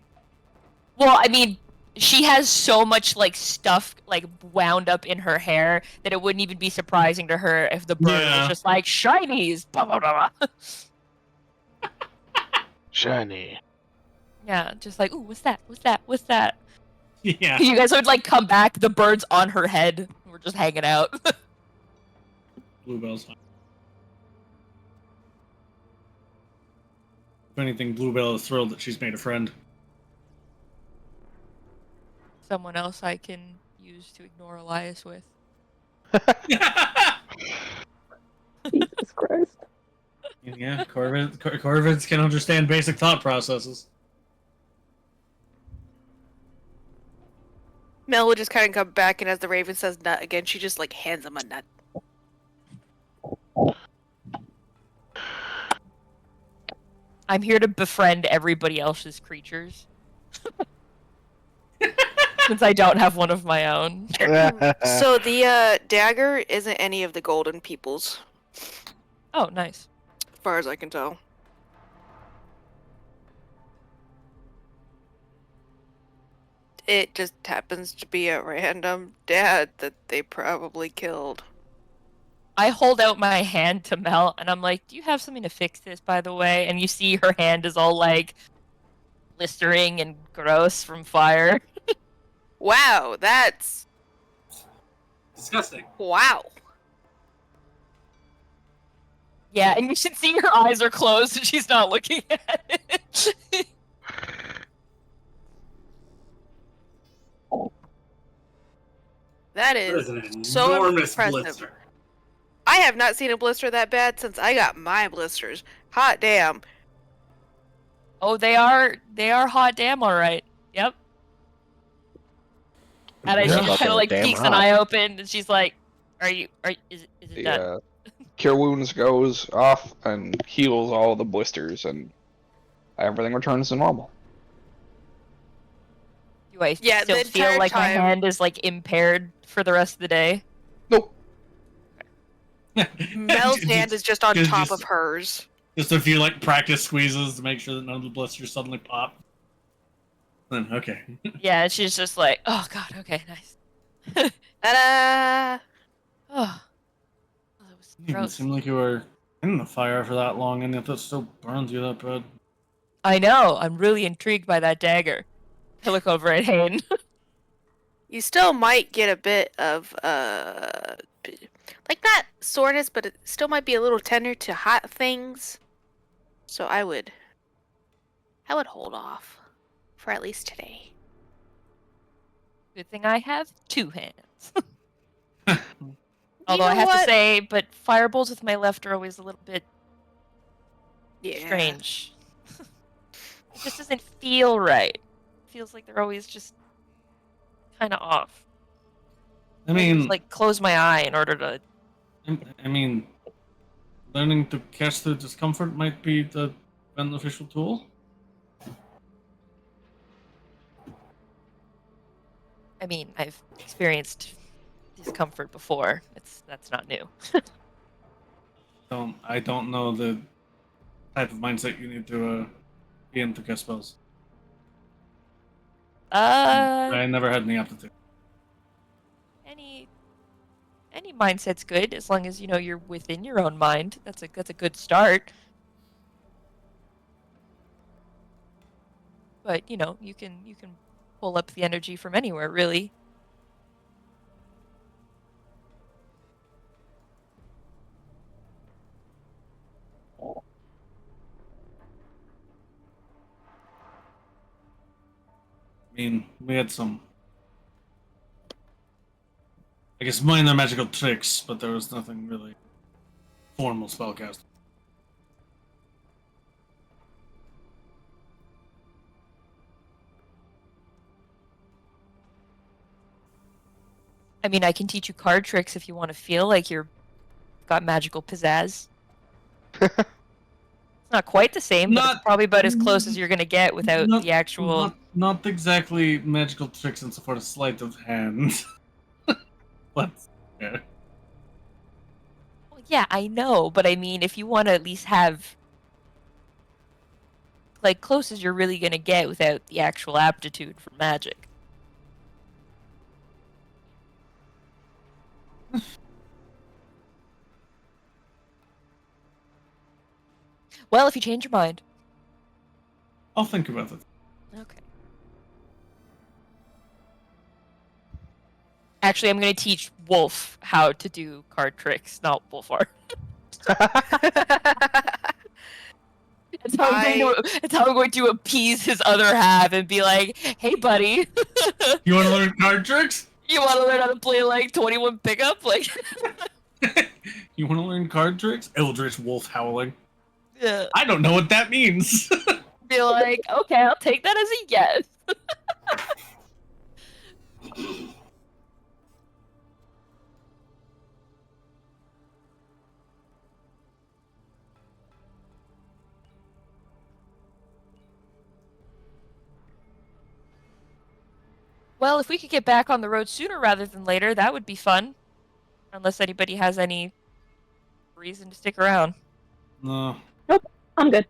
Well, I mean, she has so much stuff wound up in her hair that it wouldn't even be surprising to her if the bird was just like shinies. Blah, blah, blah, blah. Shiny. Yeah, just like, ooh, what's that? What's that? What's that? Yeah. You guys would come back. The bird's on her head. We're just hanging out. Bluebell's fine. If anything, Bluebell is thrilled that she's made a friend. Someone else I can use to ignore Elias with. Jesus Christ. Yeah, Corvids can understand basic thought processes. Mel would just kind of come back, and as the raven says nut again, she just hands him a nut. I'm here to befriend everybody else's creatures. Since I don't have one of my own. So the dagger isn't any of the golden people's, Oh, nice. as far as I can tell. It just happens to be a random dad that they probably killed. I hold out my hand to Mel, and I'm like, do you have something to fix this, by the way? And you see her hand is all, blistering and gross from fire. Wow, that's... Disgusting. Wow. Yeah, and you should see her eyes are closed, and she's not looking at it. That is an so enormous impressive. blister. I have not seen a blister that bad since I got my blisters. Hot damn. Oh, they are hot damn all right. Yep. And Yeah, she I just thought kind they of were like damn peeks an hot. eye open, and she's like, is it The done? cure wounds goes off and heals all the blisters, and everything returns to normal. Do I Yeah, still the feel entire like my time- hand is like impaired for the rest of the day? Nope. Mel's hand is just on just- top just- of hers. Just a few like practice squeezes to make sure that none of the blisters suddenly pop. Then okay. Yeah, and she's just like, oh god, okay, nice. Ta-da! Oh, that was It didn't gross. seem like you were in the fire for that long, and if that still burns you that bad. I know. I'm really intrigued by that dagger. I look over at Hayden. You still might get a bit of like not soreness, but it still might be a little tender to hot things. So I would hold off for at least today. Good thing I have two hands. You Although know I have what? to say, but fireballs with my left are always a little bit Yeah. strange. It just doesn't feel right. It feels like they're always just kind of off. I I mean, just, like close my eye in order to. I mean, learning to catch the discomfort might be the beneficial tool. I mean, I've experienced discomfort before. That's not new. I don't know the type of mindset you need to be in to cast spells. I never had any aptitude. Any mindset's good as long as you know you're within your own mind. That's a good start. But you know, you can pull up the energy from anywhere, really. I mean, we had some, I guess, minor magical tricks, but there was nothing really formal spellcasting. I mean, I can teach you card tricks if you want to feel like you're got magical pizzazz. It's not quite the same, but it's probably about as close as you're gonna get without the actual. Not exactly magical tricks insofar as sleight of hand. But yeah. Well, yeah, I know, but I mean, if you want to at least have like close as you're really gonna get without the actual aptitude for magic. Well, if you change your mind. I'll think about it. Okay. Actually, I'm going to teach Wolf how to do card tricks, not Wolfar. It's how I'm going to appease his other half and be like, hey, buddy. You want to learn card tricks? You want to learn how to play, like, 21 pickup? Like, You want to learn card tricks? Eldritch wolf howling. yeah. I don't know what that means. Be like, okay, I'll take that as a yes. Well, if we could get back on the road sooner rather than later, that would be fun. Unless anybody has any reason to stick around. No. I'm good.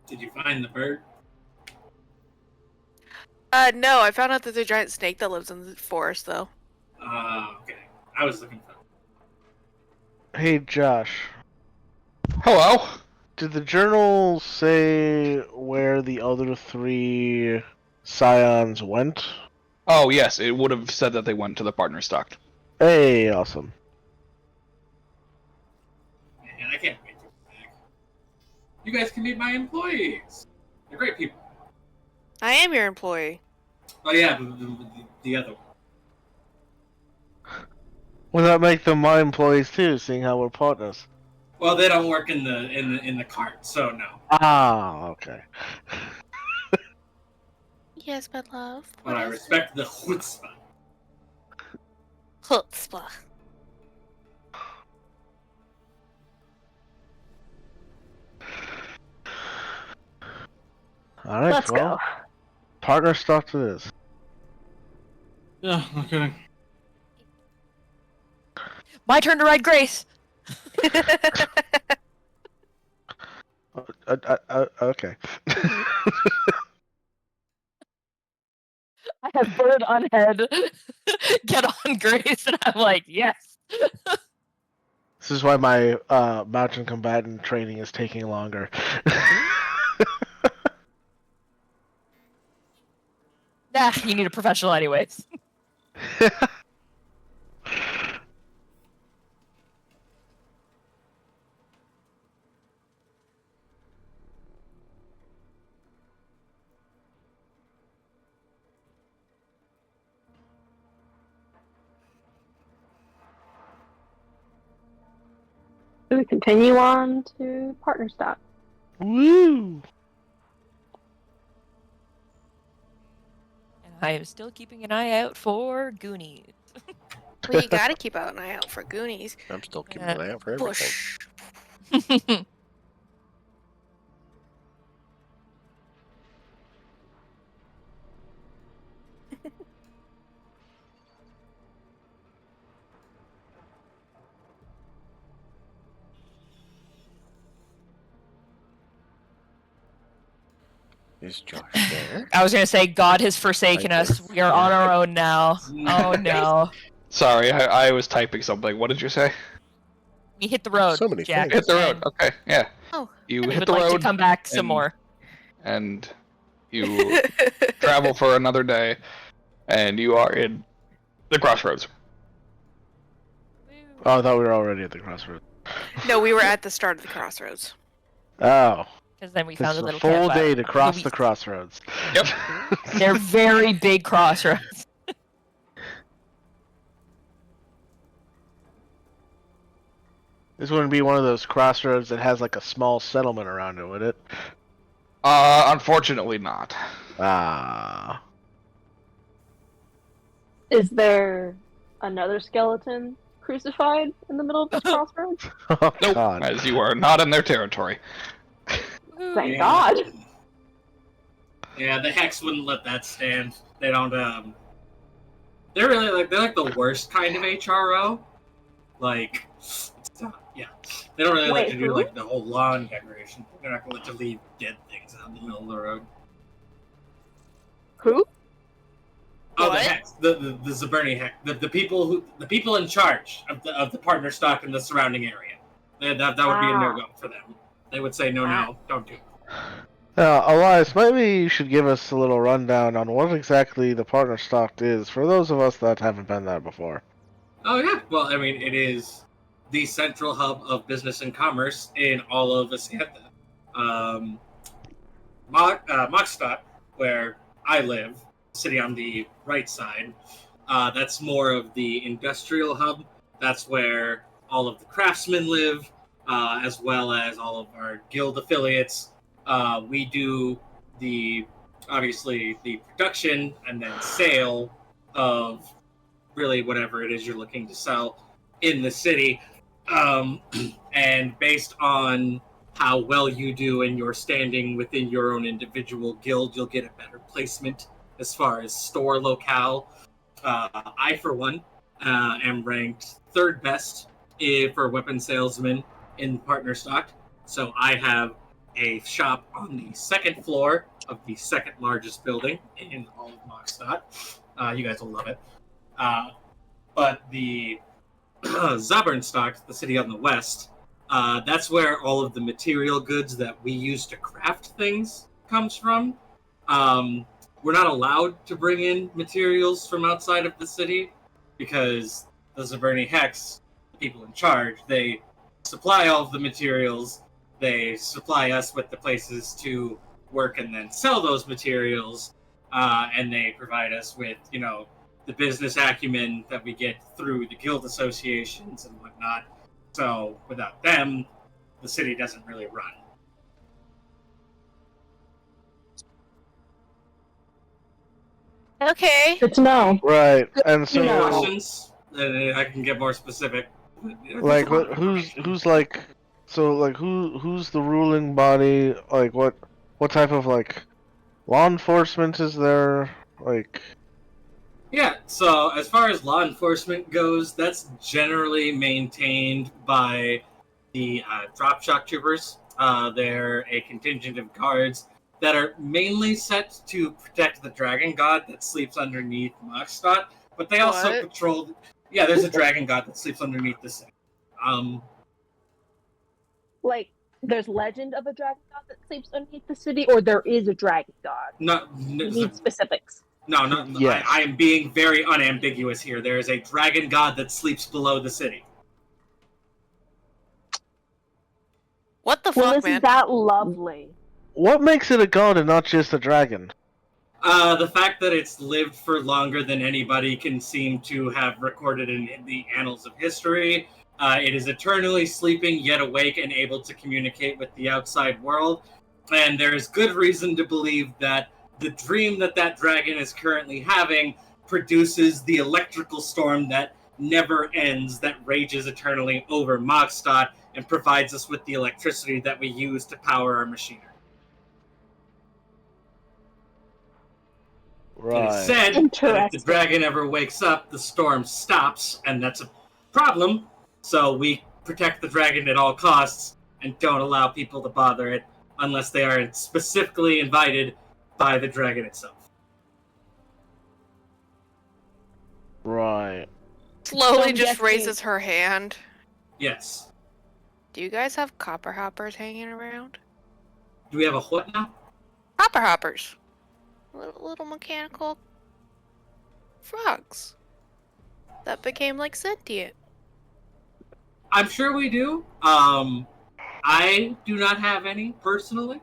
Did you find the bird? No, I found out that there's a giant snake that lives in the forest, though. Okay. I was looking for. Hey, Josh. Hello. Did the journal say where the other 3 scions went? Oh yes, it would have said that they went to the partner stocked. Hey, awesome. Man, I can't wait to get back. You guys can meet my employees. They're great people. I am your employee. Oh yeah, the other one. Well, that make them my employees too, seeing how we're partners. Well, they don't work in the cart, so no. Ah, okay. Yes, my love. But I respect the chutzpah. Chutzpah. All right, Let's well, go. partner stuff to this. Yeah, no kidding. My turn to ride Grace. Okay. I have bird on head. Get on Grace, and I'm like, yes. This is why my mountain combatant training is taking longer. Nah, you need a professional anyways. Do we continue on to partner stock? Woo! And I am still keeping an eye out for Goonies. Well, you gotta keep an eye out for Goonies. I'm still keeping an eye out for everything. Bush. Is Josh there? I was gonna say God has forsaken I us. guess. We are on our own now. Oh no. Sorry, I was typing something. What did you say? We hit the road, So many Jack. things. Hit the road. and Okay, yeah. Oh. You we hit would the like road to come back some and- more. and you travel for another day, and you are in the crossroads. Oh, I thought we were already at the crossroads. No, we were at the start of the crossroads. Oh, Because then we this found is a a little full campfire. day to cross We- the crossroads. Yep. They're very big crossroads. This wouldn't be one of those crossroads that has like a small settlement around it, would it? Unfortunately not. Ah. Is there another skeleton crucified in the middle of this crossroads? Oh, Nope, God. as you are not in their territory. Thank Yeah. God. Yeah, the Hex wouldn't let that stand. They don't. They're really they're like the worst kind of HRO. Like, yeah, they don't really like Wait, to do who? like the whole lawn decoration. They're not gonna let you leave dead things out in the middle of the road. Who? Oh, What? the Hex, the Zaberni Hex, the people in charge of the partner stock in the surrounding area. That would be a no go for them. They would say no, don't do it. Elias, maybe you should give us a little rundown on what exactly the partner stock is for those of us that haven't been there before. Oh yeah, well, I mean, it is the central hub of business and commerce in all of Asantha. Mockstock, where I live, city on the right side, that's more of the industrial hub. That's where all of the craftsmen live, as well as all of our guild affiliates. We do obviously the production and then sale of really whatever it is you're looking to sell in the city. And based on how well you do and your standing within your own individual guild, you'll get a better placement as far as store locale. I, for one, am ranked third best for weapon salesman in partner stock. So I have a shop on the second floor of the second largest building in all of Mockstock. You guys will love it. But the Zabernstock, the city on the west, that's where all of the material goods that we use to craft things comes from. We're not allowed to bring in materials from outside of the city because the Zaberni Hex, the people in charge, they supply all of the materials. They supply us with the places to work and then sell those materials, and they provide us with, the business acumen that we get through the guild associations and whatnot. So without them, the city doesn't really run. Okay. Good to know. Right, and You Any know. so questions? I can get more specific. like who's like so like who's the ruling body? Like what type of like law enforcement is there? Like Yeah, so as far as law enforcement goes, that's generally maintained by the drop shock troopers. They're a contingent of guards that are mainly set to protect the dragon god that sleeps underneath Moxstot, but they also What? patrol. Yeah, there's a dragon god that sleeps underneath the city. Like, there's legend of a dragon god that sleeps underneath the city, or there is a dragon god. Not, You need specifics. no, no. Yes. I am being very unambiguous here. There is a dragon god that sleeps below the city. What the Well, fuck, isn't man? that lovely? what makes it a god and not just a dragon? The fact that it's lived for longer than anybody can seem to have recorded in the annals of history. It is eternally sleeping, yet awake and able to communicate with the outside world. And there is good reason to believe that the dream that that dragon is currently having produces the electrical storm that never ends, that rages eternally over Moxstot and provides us with the electricity that we use to power our machinery. It is Right. said that if the Interesting. dragon ever wakes up, the storm stops, and that's a problem. So we protect the dragon at all costs and don't allow people to bother it unless they are specifically invited by the dragon itself. Right. Slowly I'm just guessing- raises her hand. Yes. Do you guys have copper hoppers hanging around? Do we have a what now? Copper hoppers. Little mechanical frogs that became like sentient. I'm sure we do. I do not have any personally,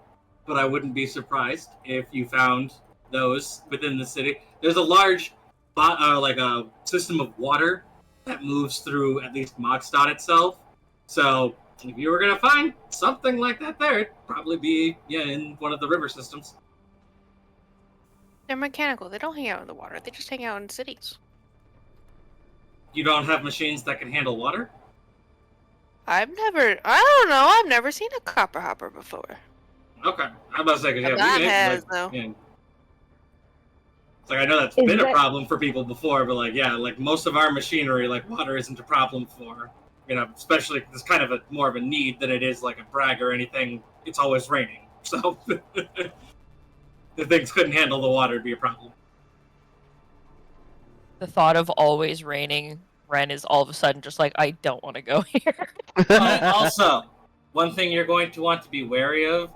but I wouldn't be surprised if you found those within the city. There's a large, like a system of water that moves through at least Moxstot itself. So if you were gonna find something like that there, it'd probably be in one of the river systems. They're mechanical. They don't hang out in the water. They just hang out in cities. You don't have machines that can handle water? I don't know. I've never seen a copper hopper before. Okay, I'm about to say, 'cause, yeah, That we has, like, though. yeah. It's like I know that's Is been a that- problem for people before, but like like most of our machinery, like water isn't a problem for. Especially it's kind of more of a need than it is like a brag or anything. It's always raining, so if things couldn't handle the water, it'd be a problem. The thought of always raining Ren is all of a sudden just like, I don't want to go here. Also, one thing you're going to want to be wary of,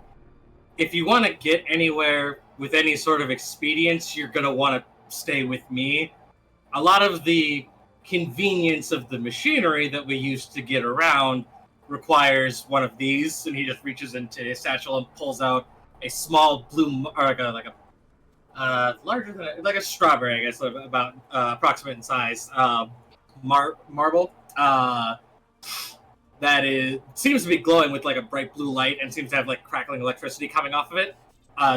if you want to get anywhere with any sort of expedience, you're going to want to stay with me. A lot of the convenience of the machinery that we use to get around requires one of these, and he just reaches into his satchel and pulls out a small blue, or like a larger than like a strawberry, I guess, about approximate in size, marble. That seems to be glowing with like a bright blue light and seems to have like crackling electricity coming off of it.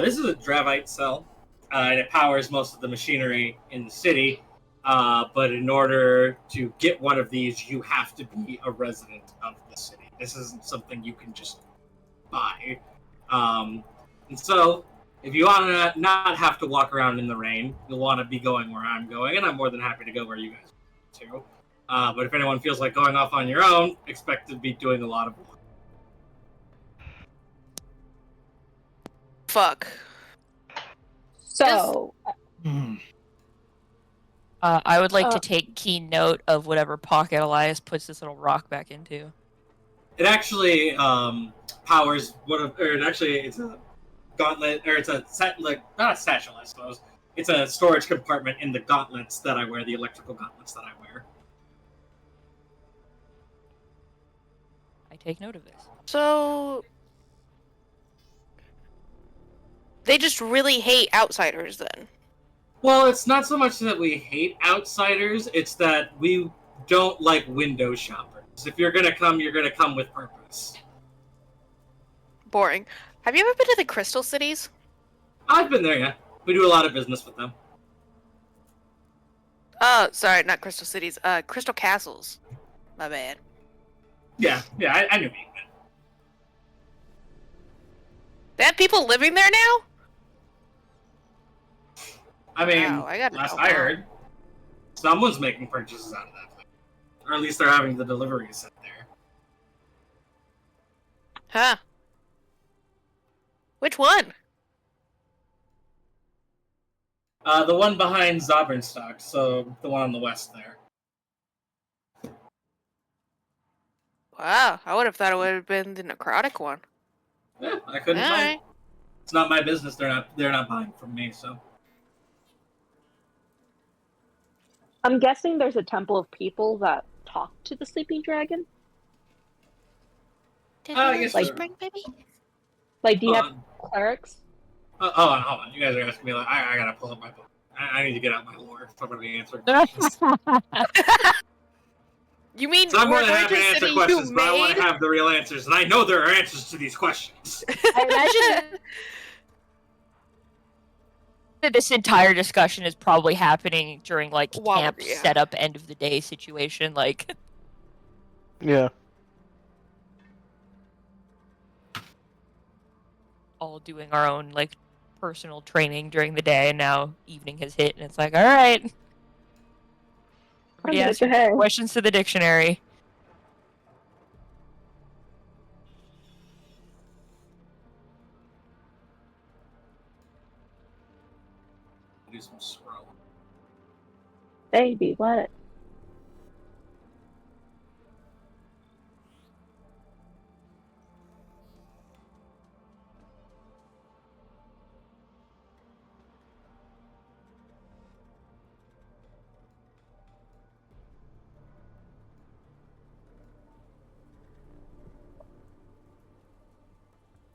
This is a dravite cell, and it powers most of the machinery in the city. But in order to get one of these, you have to be a resident of the city. This isn't something you can just buy. And so, if you want to not have to walk around in the rain, you'll want to be going where I'm going, and I'm more than happy to go where you guys are too. But if anyone feels like going off on your own, expect to be doing a lot of work. Fuck. So, I would like to take keen note of whatever pocket Elias puts this little rock back into. It actually powers one of, or it's a gauntlet, or it's a set, like not a satchel, I suppose. It's a storage compartment in the gauntlets that I wear, the electrical gauntlets that I wear. I take note of this. So they just really hate outsiders then. Well, it's not so much that we hate outsiders, it's that we don't like window shoppers. If you're gonna come, you're gonna come with purpose. boring. Have you ever been to the Crystal Cities? I've been there, yeah. We do a lot of business with them. Oh, sorry, not Crystal Cities. Crystal Castles. My bad. Yeah, I knew. They have people living there now? I mean, Wow, I gotta last help I out. heard, someone's making purchases out of that place. Or at least they're having the deliveries sent there. Huh. Which one? The one behind Zabernstock, so the one on the west there. Wow, I would have thought it would have been the necrotic one. Yeah, I couldn't buy it. Alright. It's not my business. They're not buying from me, so. I'm guessing there's a temple of people that talk to the sleeping dragon. Did yes, Like- sir. spring, baby? Like, do you Hold have on. clerics? Hold on. You guys are asking me, like, I gotta pull up my book. I need to get out my lore if I'm gonna be answering questions. You mean So I'm more we're than going happy to to answer city questions, you but I want made? to have the real answers, and I know there are answers to these questions. I imagine that this entire discussion is probably happening during like While- camp yeah. setup end of the day situation, like Yeah. all doing our own like personal training during the day, and now evening has hit, and it's like, all right, everybody Time ask to your behave. questions to the dictionary. Do some scrolling. Baby, what?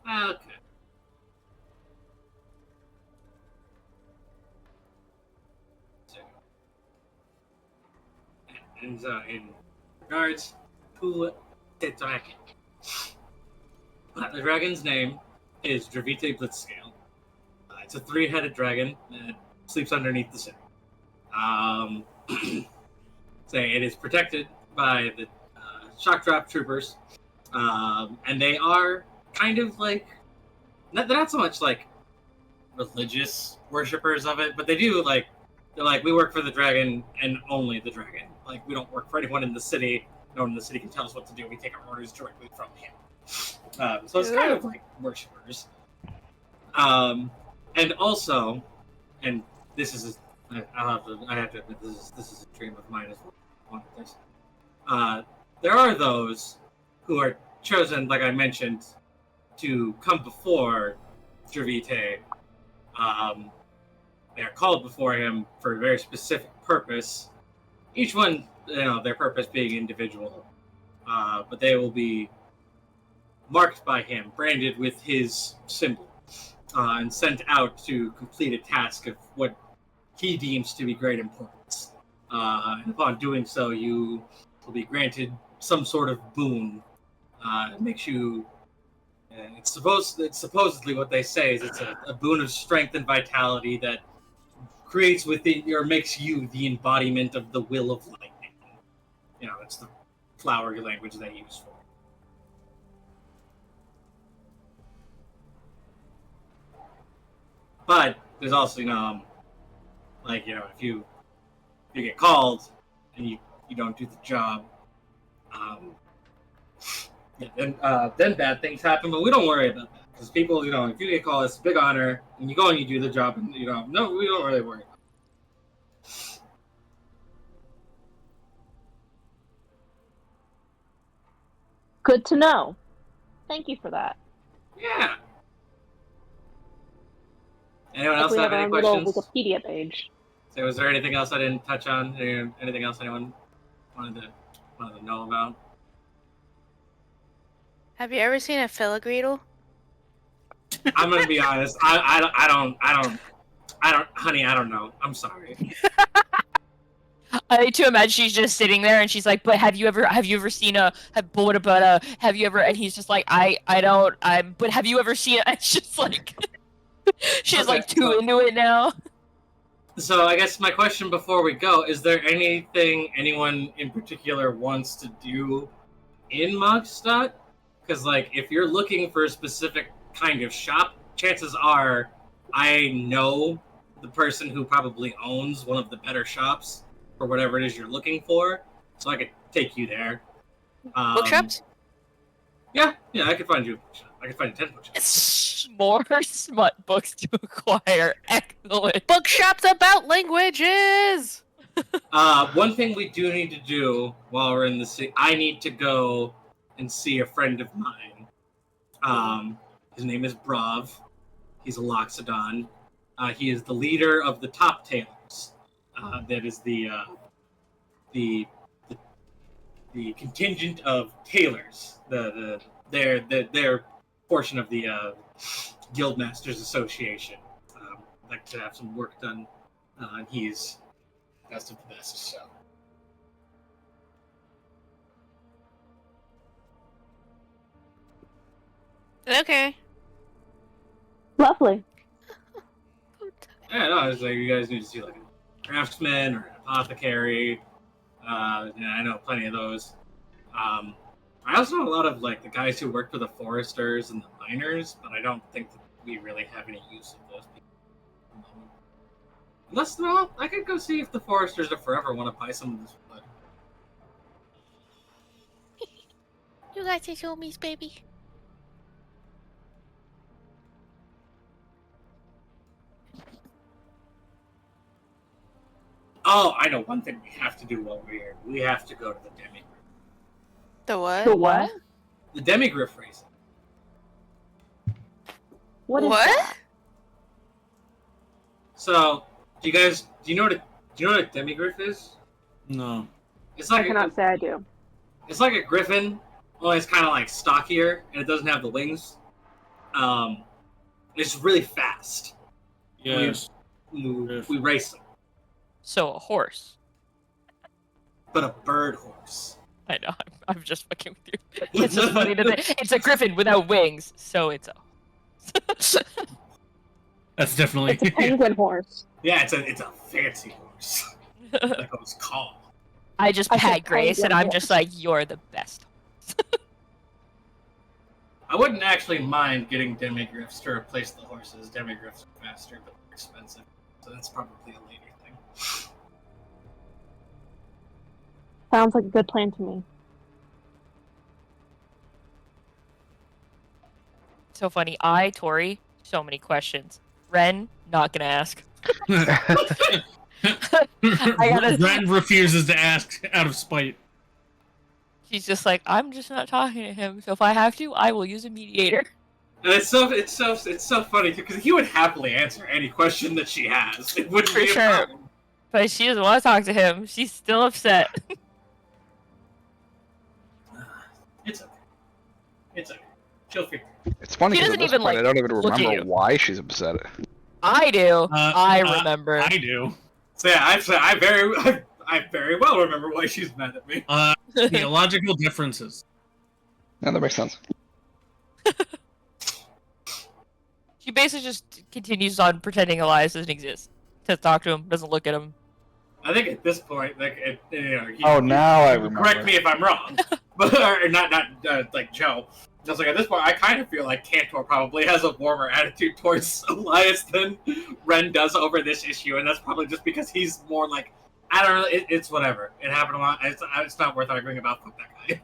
Okay. So, and in regards to the dragon, the dragon's name is Dravite Blitzscale. It's a three-headed dragon that sleeps underneath the city. So it is protected by the shock drop troopers, and they are kind of like they're not so much like religious worshippers of it, but they do like they're like, we work for the dragon and only the dragon. Like, we don't work for anyone in the city. No one in the city can tell us what to do. We take our orders directly from him. So it's kind of like worshippers. And also, and this is I have to admit this is a dream of mine as well. There are those who are chosen, like I mentioned, to come before Dravite. They are called before him for a very specific purpose. Each one, their purpose being individual, but they will be marked by him, branded with his symbol, and sent out to complete a task of what he deems to be great importance. And upon doing so, you will be granted some sort of boon. It makes you. It's supposedly what they say is it's a boon of strength and vitality that creates within or makes you the embodiment of the will of lightning. It's the flowery language they use for it. But there's also, if you get called and you don't do the job, then bad things happen. But we don't worry about that because people, if you get called, it's a big honor, and you go and you do the job, and no, we don't really worry. Good to know. Thank you for that. Yeah. Anyone Like else we have have our any own little questions? Wikipedia page. So, was there anything else I didn't touch on? Anything else anyone wanted to know about? Have you ever seen a filigreedle? I'm gonna be honest. I don't, honey. I don't know. I'm sorry. I to imagine she's just sitting there and she's like, but have you ever seen but what about have you ever, and he's just like, but have you ever seen it's just like she's Okay, like too so- into it now. So I guess my question before we go, is there anything anyone in particular wants to do in Mogstadt? Because, like, if you're looking for a specific kind of shop, chances are I know the person who probably owns one of the better shops for whatever it is you're looking for, so I could take you there. Bookshops? Yeah, I could find you. I could find you 10 bookshops. More smut books to acquire. Excellent. Bookshops about languages! One thing we do need to do while we're in the city, I need to go and see a friend of mine. His name is Brav. He's a Loxodon. He is the leader of the Top Tailors. That is the contingent of tailors. Their portion of the Guildmasters Association. Like to have some work done. And he's best of the best. So. Okay. Lovely. Yeah, no, it's like you guys need to see like a craftsman or an apothecary. I know plenty of those. I also know a lot of like the guys who work for the foresters and the miners, but I don't think that we really have any use of those people. Unless, well, I could go see if the foresters if forever want to buy some of this wood. You got your homies, baby. Oh, I know one thing we have to do while we're here. We have to go to the Demigriff. The what? The what? The Demigriff racing. What is What? that? So, do you know what a Demigriff is? No. It's I like cannot say I do. It's like a griffin, only it's kind of like stockier, and it doesn't have the wings. It's really fast. Yes. We race them, So a horse. but a bird horse. I know. I'm just fucking with you. It's just funny to think. It's a griffin without wings, so it's a. That's definitely. It's a penguin horse. Yeah, it's a fancy horse. That goes calm. I just I pat said Grace, and penguin I'm horse. just like, you're the best. I wouldn't actually mind getting demigriffs to replace the horses. Demigriffs are faster, but they're expensive, so that's probably a later thing. Sounds like a good plan to me. So funny. Tori, so many questions. Ren, not gonna ask. I gotta- Ren refuses to ask out of spite. She's just like, I'm just not talking to him, so if I have to, I will use a mediator. And it's so funny because he would happily answer any question that she has. It wouldn't For be a sure. problem. But she doesn't want to talk to him. She's still upset. It's okay. It's okay. She'll figure. It's funny She because at doesn't this even, point, like, I don't even look at remember you. why she's upset. I do. I remember. I do. So yeah, I very well remember why she's mad at me. Theological differences. Yeah, that makes sense. She basically just continues on pretending Elias doesn't exist. To talk to him, doesn't look at him. I think at this point, like, Oh, now I you remember. correct me if I'm wrong, but or not like Joe. Just like at this point, I kind of feel like Cantor probably has a warmer attitude towards Elias than Ren does over this issue, and that's probably just because he's more like, I don't know, it's whatever. It happened a lot. It's not worth arguing about. Fuck that guy.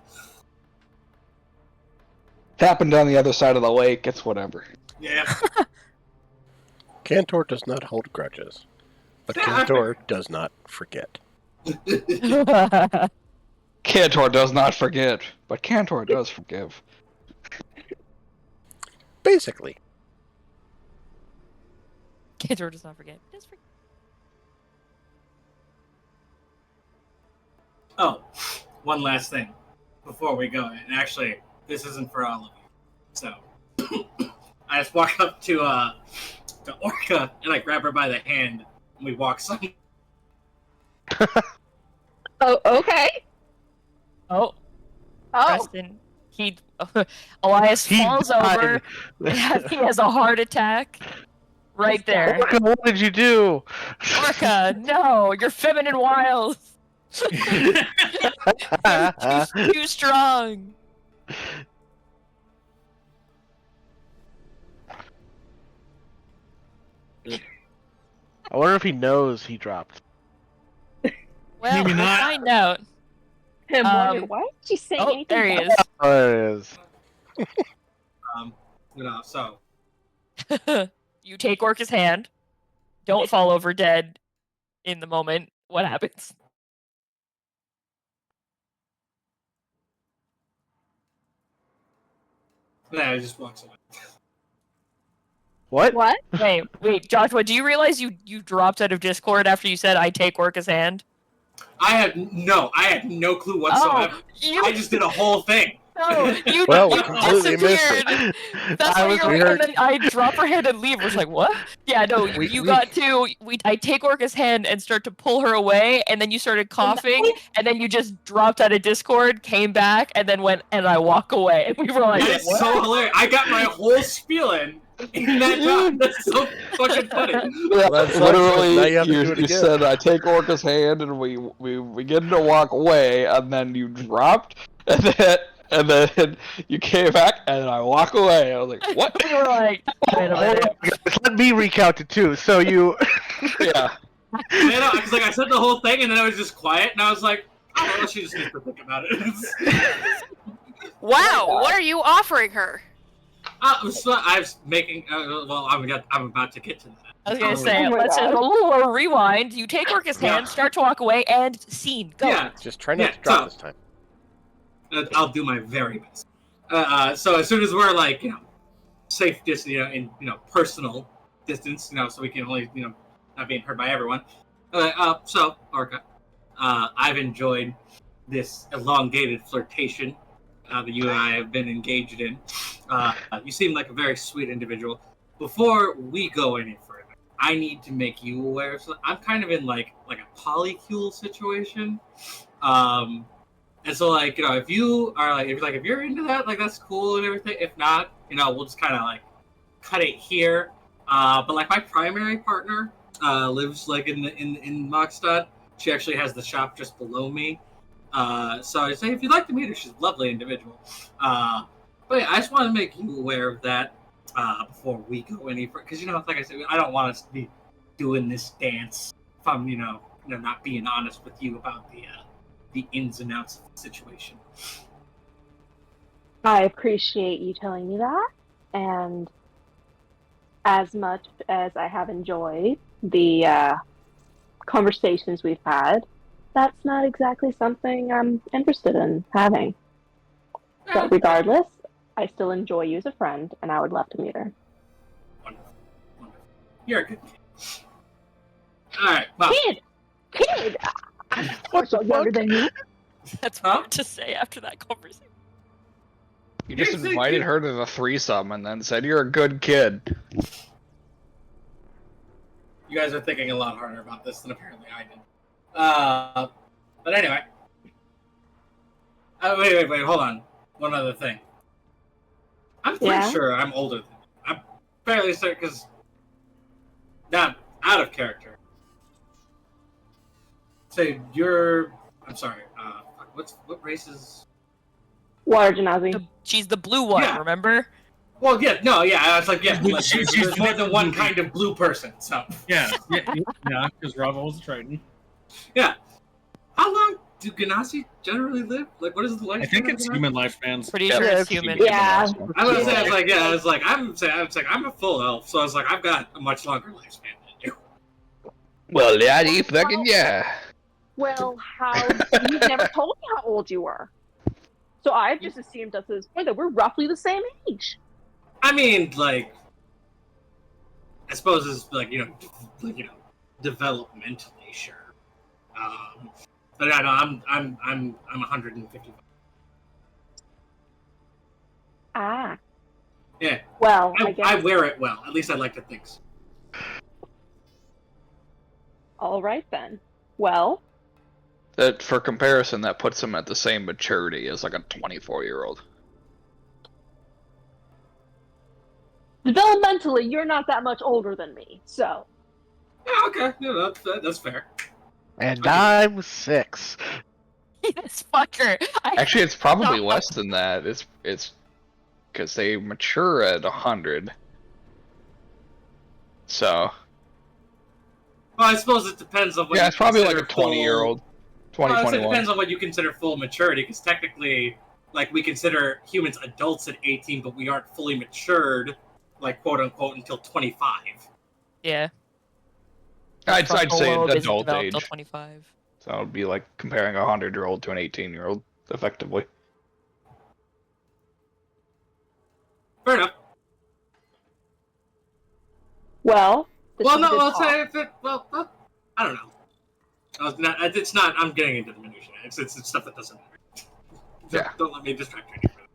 It happened on the other side of the lake. It's whatever. Yeah. Cantor does not hold grudges, but Yeah, Cantor does not forget. Cantor does not forget, but Cantor does forgive. Basically. Cantor does not forget. He does forget. Oh, one last thing before we go, and actually, this isn't for all of you. So, I just walk up to Orca and I grab her by the hand, and we walk some. Oh, okay. Oh, Oh, Preston. Elias He falls over. He has a heart attack. Right there. Orca, what did you do? Orca, no, you're feminine wild. You're too strong. I wonder if he knows he dropped. Well, Maybe we'll not. find out. him wonder why did she say Oh, anything? there he bad? is. Oh, there it is. So You take Orca's hand. Don't fall over dead in the moment. What happens? yeah, I just walks away. What? What? Wait, Joshua, do you realize you dropped out of Discord after you said I take Orca's hand? I had no clue whatsoever. You I just did a whole thing. no, you Well, we you completely missed it. disappeared. That's I why was you're like, weird. and then I drop her hand and leave. I was like, what? Yeah, no, you got to. I take Orca's hand and start to pull her away, and then you started coughing, and then you just dropped out of Discord, came back, and then went and I walk away. And we were like, That is what? so hilarious. I got my whole spiel in that time. That's so fucking funny. Yeah, That sucks, literally, but now you have to do it you again. said I take Orca's hand and we begin to walk away, and then you dropped, and then you came back, and then I walk away. I was like, what? We were like, wait a minute. Let me recount it too. So you. Yeah. You know, because like I said the whole thing, and then I was just quiet, and I was like, oh, well, she just needs to think about it. Wow, what are you offering her? So I was making. Well, I'm about to get to that. I was gonna say, Oh my let's God. just a little rewind. You take Orca's hand, start to walk away, and scene. Go. Yeah, Just try not Yeah, to drop so- this time. I'll do my very best. So as soon as we're like, safe distance, in personal distance, so we can only, not being heard by everyone. So Orca, I've enjoyed this elongated flirtation that you and I have been engaged in. You seem like a very sweet individual. Before we go any further, I need to make you aware of something. I'm kind of in like a polycule situation. And so, if you are if you're into that, that's cool and everything. If not, we'll just kind of cut it here. But my primary partner lives in Mockstadt. She actually has the shop just below me. So I say if you'd like to meet her, she's a lovely individual. But yeah, I just want to make you aware of that before we go any further. Because like I said, I don't want us to be doing this dance if I'm not being honest with you about the ins and outs of the situation. I appreciate you telling me that, and as much as I have enjoyed the conversations we've had, that's not exactly something I'm interested in having. But regardless, I still enjoy you as a friend, and I would love to meet her. Wonderful. You're a good kid. All right, well, Kid! I'm of course younger than you. That's Huh? hard to say after that conversation. You just You're so invited cute. her to the threesome and then said you're a good kid. you guys are thinking a lot harder about this than apparently I did. But anyway. Wait, hold on. One other thing. I'm pretty Yeah? sure I'm older than you. I'm fairly certain, because not out of character. So you're... I'm sorry, what race is... Water Janazi. She's the blue one, Yeah. remember? Well, yeah, no, yeah, I was like, yeah, She's there's more than one blue. kind of blue person, so... Yeah, because Rava was a Triton. Yeah. How long do Ganassi generally live? What is the lifespan? I think of it's Ganassi? human lifespans. Pretty Yeah, sure yeah, it's human. Yeah. I was saying, I'm a full elf, so I was like, I've got a much longer lifespan than you. Well, daddy, fucking yeah. Well, you've never told me how old you were. So I've just assumed at this point that we're roughly the same age. I mean, I suppose it's developmentally, sure. But I know I'm 155. Ah. Yeah. Well, I guess. I wear it well. At least I like to think so. All right then. Well, That for comparison, that puts him at the same maturity as like a 24-year-old. Developmentally, you're not that much older than me, so. Yeah, okay. Yeah, that's fair. And Okay. I'm 6. This fucker. Actually, it's probably less than that. It's because they mature at 100. So Well, I suppose it depends on what yeah, you it's probably like a consider full- 20-year-old, Well, 20, I said it 21. depends on what you consider full maturity, because technically, like, we consider humans adults at 18, but we aren't fully matured, like, quote-unquote, until 25. Yeah. I'd say Frontal isn't adult developed till age. 25. So it would be like comparing a 100-year-old to an 18-year-old, effectively. Fair enough. Well, Well, no, I'll say if it. Well, I don't know. It's not. I'm getting into the minutia. It's stuff that doesn't matter. Yeah. Don't let me distract you any further.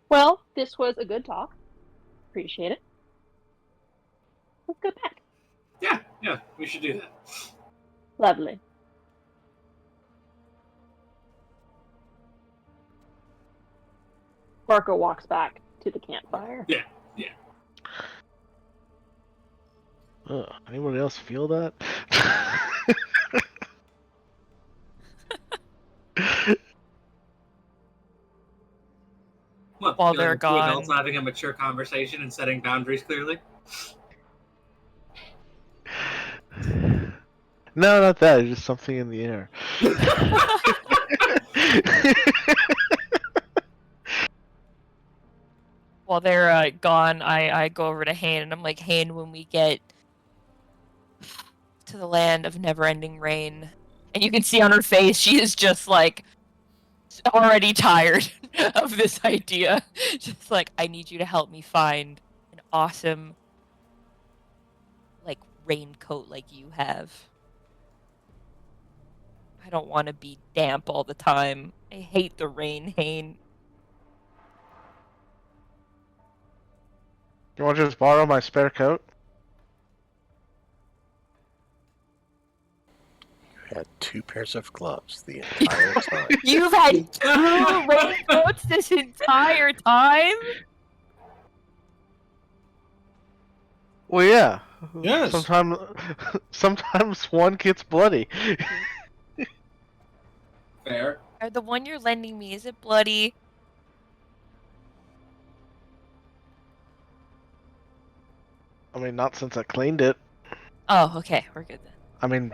Well, this was a good talk. Appreciate it. Let's go back. Yeah, we should do that. Lovely. Marco walks back to the campfire. Yeah. Anyone else feel that? What, While feeling they're like two adults gone. having a mature conversation and setting boundaries clearly. No, not that. It's just something in the air. While they're gone, I go over to Hane and I'm like, Hane, when we get to the land of never-ending rain, and you can see on her face she is just like already tired of this idea. Just like, I need you to help me find an awesome like raincoat like you have. I don't want to be damp all the time. I hate the rain, Hane. You want to just borrow my spare coat? Had 2 pairs of gloves the entire time. You've had 2 raincoats this entire time? Well, yeah. Yes. Sometimes one gets bloody. Fair. The one you're lending me, is it bloody? I mean, not since I cleaned it. Oh, okay, we're good then. I mean,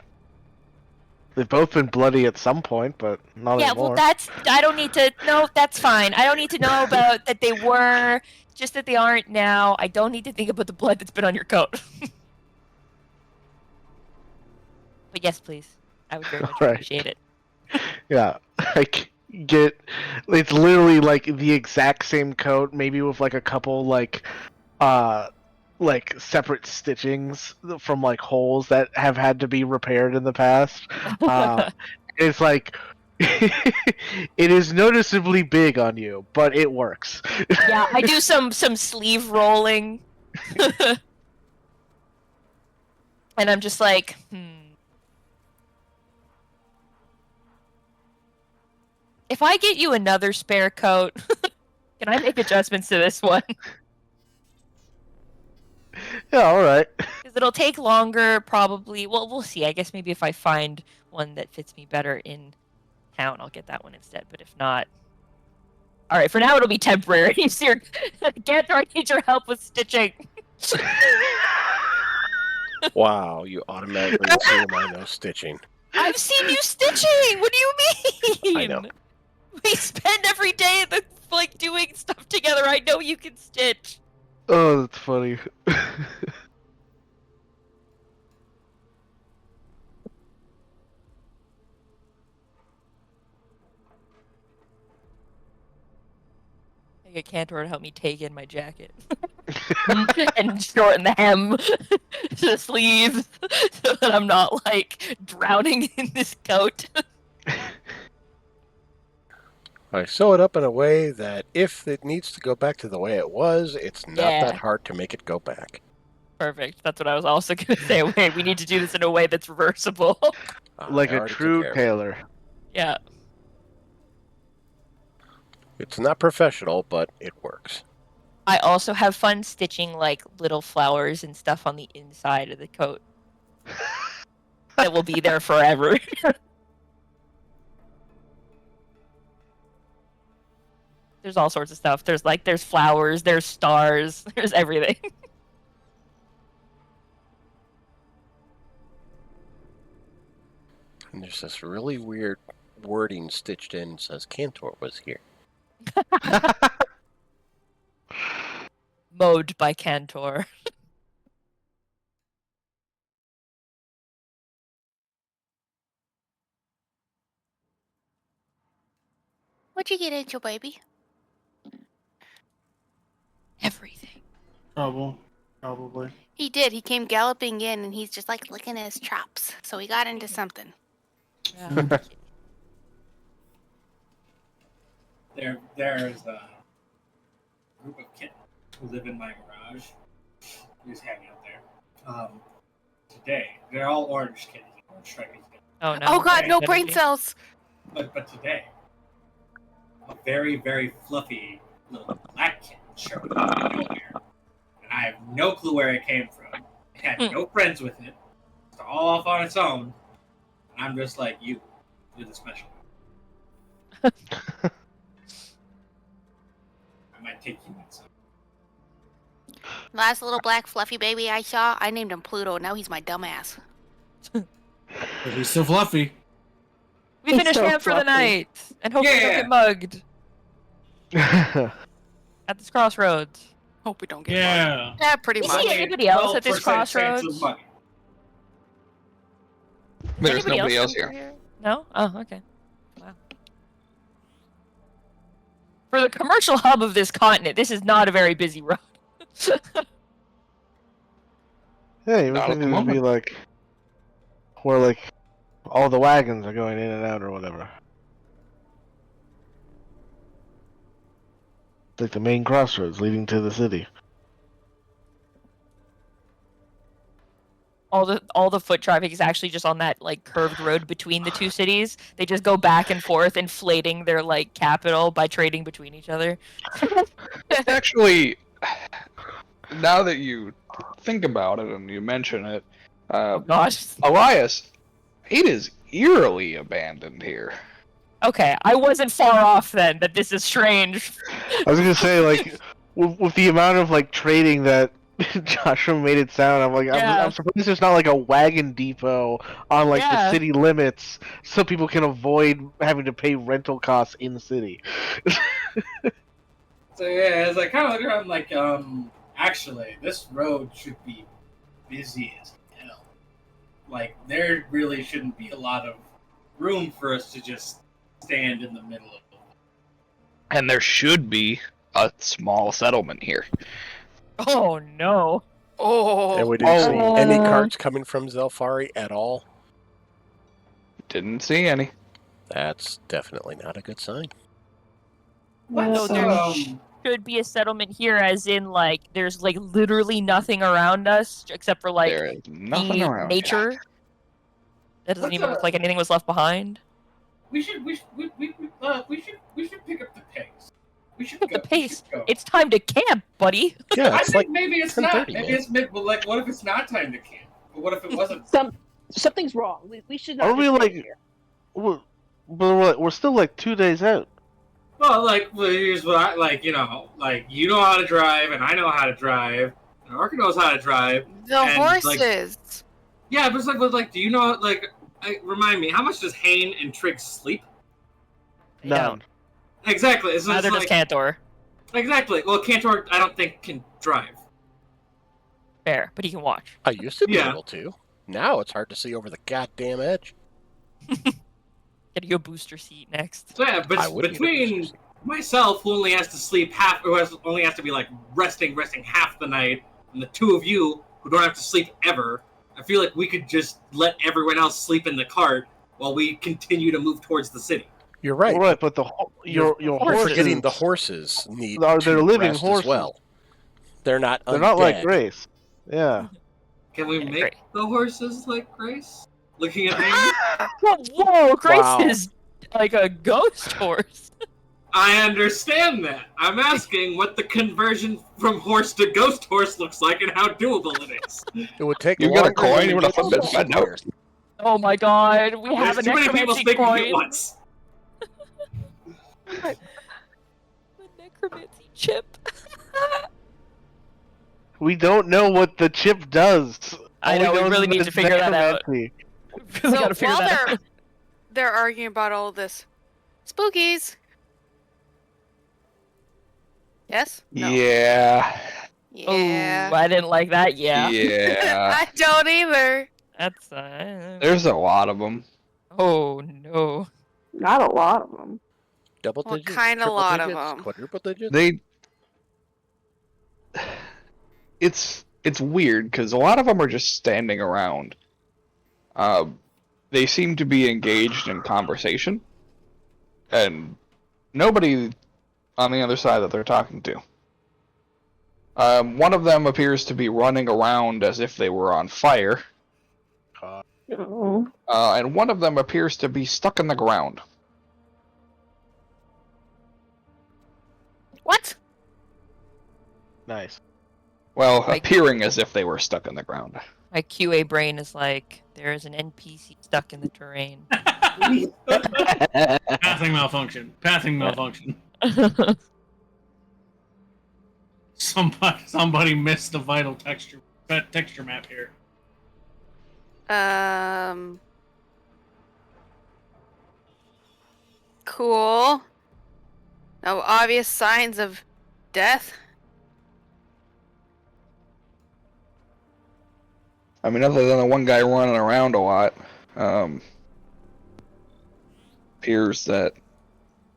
they've both been bloody at some point, but not Yeah, anymore. well, I don't need to. No, that's fine. I don't need to know about that they were, just that they aren't now. I don't need to think about the blood that's been on your coat. But yes, please. I would very much Right. appreciate it. Yeah, get. It's literally like the exact same coat, maybe with like a couple like separate stitchings from like holes that have had to be repaired in the past. It's like it is noticeably big on you, but it works. Yeah, I do some sleeve rolling. And I'm just like, If I get you another spare coat, can I make adjustments to this one? Yeah, all right. Because it'll take longer, probably. Well, we'll see. I guess maybe if I find one that fits me better in town, I'll get that one instead. But if not, all right. For now, it'll be temporary. Cantor, I need your help with stitching. Wow, you automatically assume I know stitching. I've seen you stitching. What do you mean? I know. We spend every day like doing stuff together. I know you can stitch. Oh, that's funny. I get Cantor to help me take in my jacket and shorten the hem to the sleeves so that I'm not like drowning in this coat. I sew it up in a way that if it needs to go back to the way it was, it's not that hard to make it go back. Perfect. That's what I was also going to say. Wait, we need to do this in a way that's reversible. Like I a already took true care of it. tailor. Yeah. It's not professional, but it works. I also have fun stitching like little flowers and stuff on the inside of the coat that will be there forever. There's all sorts of stuff. There's flowers, there's stars, there's everything. And there's this really weird wording stitched in that says Cantor was here. Mowed by Cantor. What'd you get into, baby? Everything. Trouble, probably. He did. He came galloping in, and he's just like licking his chops. So he got into something. Yeah. There's a group of kittens who live in my garage. Who's hanging out there. Today, they're all orange kittens, orange striped kittens. Oh no. Oh God, no Energy. brain cells. But today, a very, very fluffy little black kitten showed up out of nowhere. And I have no clue where it came from. It had no friends with it. It's all off on its own. And I'm just like, you're the special. I might take you inside. Last little black fluffy baby I saw, I named him Pluto. Now he's my dumbass. But he's still fluffy. We He's finished so camp for the fluffy. night, and hopefully don't Yeah. get mugged at this crossroads. Hope we don't get Yeah. Yeah, pretty You much. see anybody else at this 12% chance of crossroads? mugging. There's Anybody nobody else come here. through? No? Oh, okay. Wow. For the commercial hub of this continent, this is not a very busy road. Yeah, you would Not at think the it would be moment. like where like all the wagons are going in and out or whatever. It's like the main crossroads leading to the city. all the foot traffic is actually just on that like curved road between the two cities. They just go back and forth, inflating their like capital by trading between each other. Actually, now that you think about it and you mention it, Gosh. Elias, it is eerily abandoned here. Okay, I wasn't far off then. That this is strange. I was gonna say like with the amount of like trading that Joshua made it sound, I'm like Yeah. I'm surprised there's not like a wagon depot on like the Yeah. city limits so people can avoid having to pay rental costs in the city. So yeah, as I kind of look around, like, actually, this road should be busy as hell. Like, there really shouldn't be a lot of room for us to just stand in the middle of it. And there should be a small settlement here. Oh no. Oh. And we didn't see any Oh. carts coming from Zelfari at all. Didn't see any. That's definitely not a good sign. No, there should be a settlement here, as in like there's like literally nothing around us except for like There is nothing the around here. nature. That doesn't What's even look like anything was left behind. we should pick up the pace. We should Pick go. the pace. We should go. It's time to camp, buddy. Yeah, I it's think like maybe it's not. 10:30, Maybe man. it's mid. Well, like, what if it's not time to camp? But what if it wasn't? Something's wrong. We should not. Are we just stay like- here. We're still like 2 days out. Well, here's what I like. You know how to drive, and I know how to drive, and Arca knows how to drive. The And, like- horses. Yeah, but it's like, do you know? Remind me, how much does Hane and Trigg sleep? They None. don't. Exactly. It's Neither does like, Cantor. exactly. Well, Cantor, I don't think can drive. Fair, but he can watch. I used to be Yeah. able to. Now it's hard to see over the goddamn edge. Get you a booster seat next. So yeah, but I would between myself, who only has to sleep only has to be like resting half the night, and the two of you who don't have to sleep ever, I feel like we could just let everyone else sleep in the cart while we continue to move towards the city. You're right. Right, but your You're horses forgetting the horses need They're to living rest horses. as well. They're not they're not like undead. Grace. Yeah. Can we Yeah, make great. the horses like Grace? Looking at me? Whoa, Grace Wow. is like a ghost horse. I understand that. I'm asking what the conversion from horse to ghost horse looks like and how doable it is. It would take You got a longer coin? than You to want to get flip to it? the Nope. square. Oh my god, we have There's a too many people necromancy speaking at coin. once. The necromancy chip. We don't know what the chip does. I All know, we know is really need it's to figure that out. necromancy. We So gotta figure while that out. they're arguing about all this, spookies. Yes? No. Yeah. Yeah. Oh, I didn't like that. Yeah. Yeah. I don't either. That's. There's a lot of them. Oh no. Not a lot of them. Double Well, digits? kinda Triple lot of digits? 'em. Quadruple digits? It's weird because a lot of them are just standing around. They seem to be engaged in conversation, and nobody on the other side that they're talking to. One of them appears to be running around as if they were on fire, Oh. and one of them appears to be stuck in the ground. What? Nice. Well, Like- appearing as if they were stuck in the ground. My QA brain is like, there is an NPC stuck in the terrain. Pathing malfunction. Pathing malfunction. Somebody missed the vital texture map here. Cool. No obvious signs of death. I mean, other than the one guy running around a lot, appears that,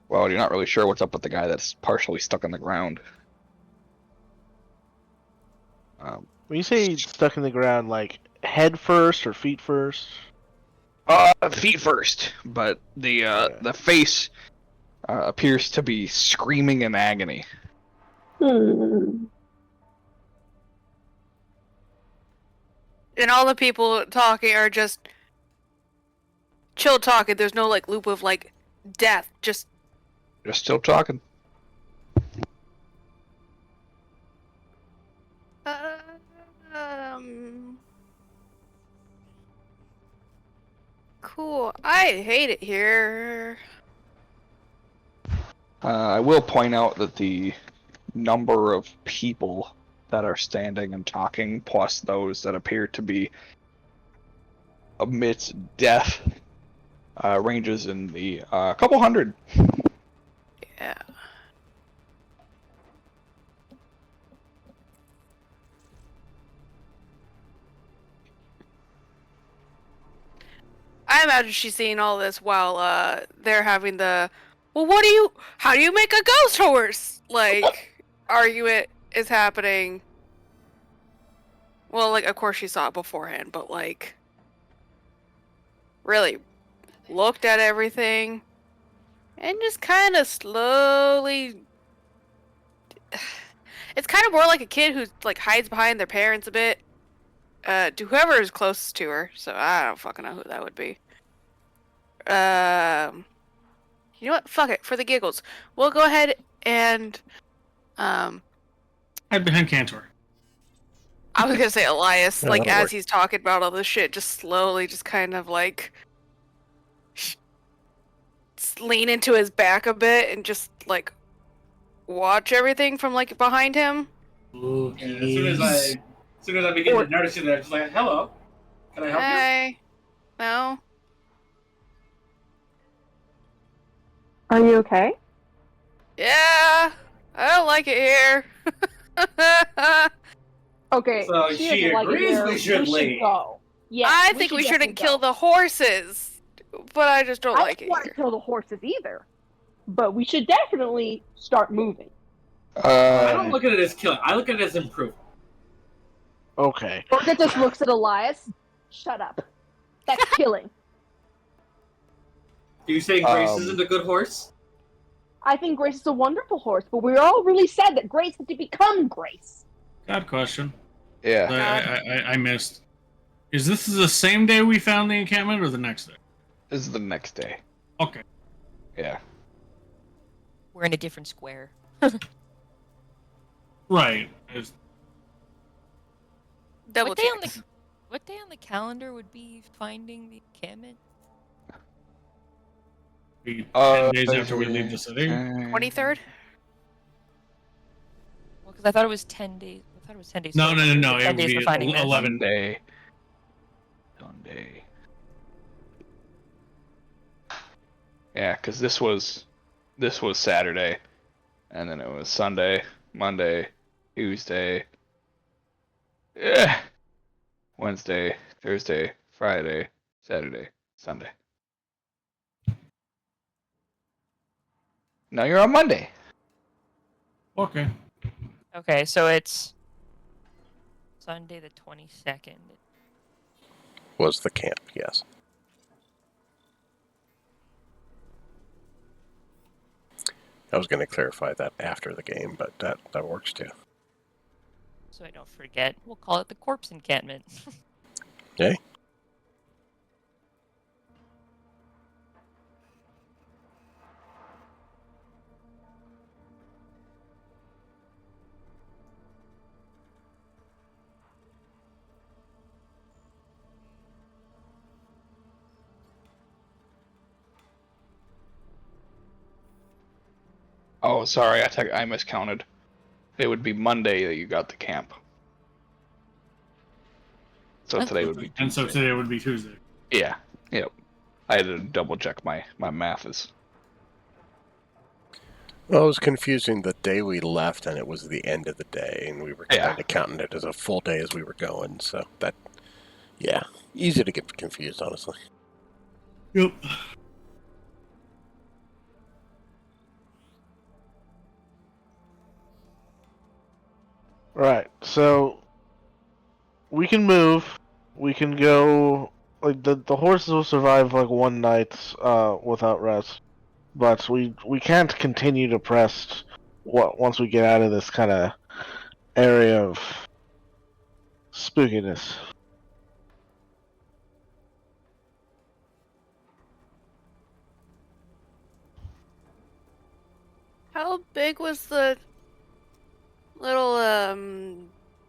well, you're not really sure what's up with the guy that's partially stuck on the ground. When you say stuck in the ground, like head first or feet first? Feet first, but the face appears to be screaming in agony. Hmm. And all the people talking are just chill talking. There's no like loop of like death. Just They're still talking. cool. I hate it here. I will point out that the number of people that are standing and talking, plus those that appear to be amidst death, ranges in the couple hundred. Yeah. I imagine she's seeing all this while they're having the, well, how do you make a ghost horse? Like, argument is happening. Well, like, of course she saw it beforehand, but like, really looked at everything and just kind of slowly. It's kind of more like a kid who like hides behind their parents a bit. To whoever is closest to her, so I don't fucking know who that would be. You know what? Fuck it, for the giggles. We'll go ahead and, Hide behind Cantor. I was gonna say Elias, No, like, that'll as work. he's talking about all this shit, just slowly, just kind of, like, lean into his back a bit and just, like, watch everything from, like, behind him. And as soon as I begin to notice you there, I'm just like, hello. Can I help you? Hey. No? Are you okay? Yeah. I don't like it here. Okay. So she doesn't like it agrees here. we should leave. Go. Yeah. I think we shouldn't kill the horses. But I just don't I like don't it want here. to kill the horses either. But we should definitely start moving. I don't look at it as killing. I look at it as improvement. Okay. Orca just looks at Elias. Shut up. That's killing. Do you say Grace isn't a good horse? I think Grace is a wonderful horse, but we're all really sad that Grace had to become Grace. God question. Yeah. I missed. Is this the same day we found the encampment or the next day? This is the next day. Okay. Yeah. We're in a different square. Right. It's- Double What day on checks. the what day on the calendar would be finding the encampment? be 10 days after we leave the city. 23rd? Well, because I thought it was 10 days. I thought it was 10 days. No. total, but It 10 would days be for finding this. 11. Sunday. Yeah, because this was Saturday, and then it was Sunday, Monday, Tuesday, Wednesday, Thursday, Friday, Saturday, Sunday. Now you're on Monday. Okay. Okay, so it's Sunday the 22nd. Was the camp, yes. I was going to clarify that after the game, but that works too. So I don't forget. We'll call it the corpse encampment. Okay. Oh, sorry, I miscounted. It would be Monday that you got the camp. So today would be Tuesday. And so today would be Tuesday. Yeah. Yep. I had to double check my math is. Well, it was confusing the day we left, and it was the end of the day, and we were kind of counting it as a full day as we were going. So that, yeah, easy to get confused, honestly. Yep. Right. So we can move. We can go. Like the horses will survive like one night without rest, but we can't continue to press. Once we get out of this kind of area of spookiness. How big was the little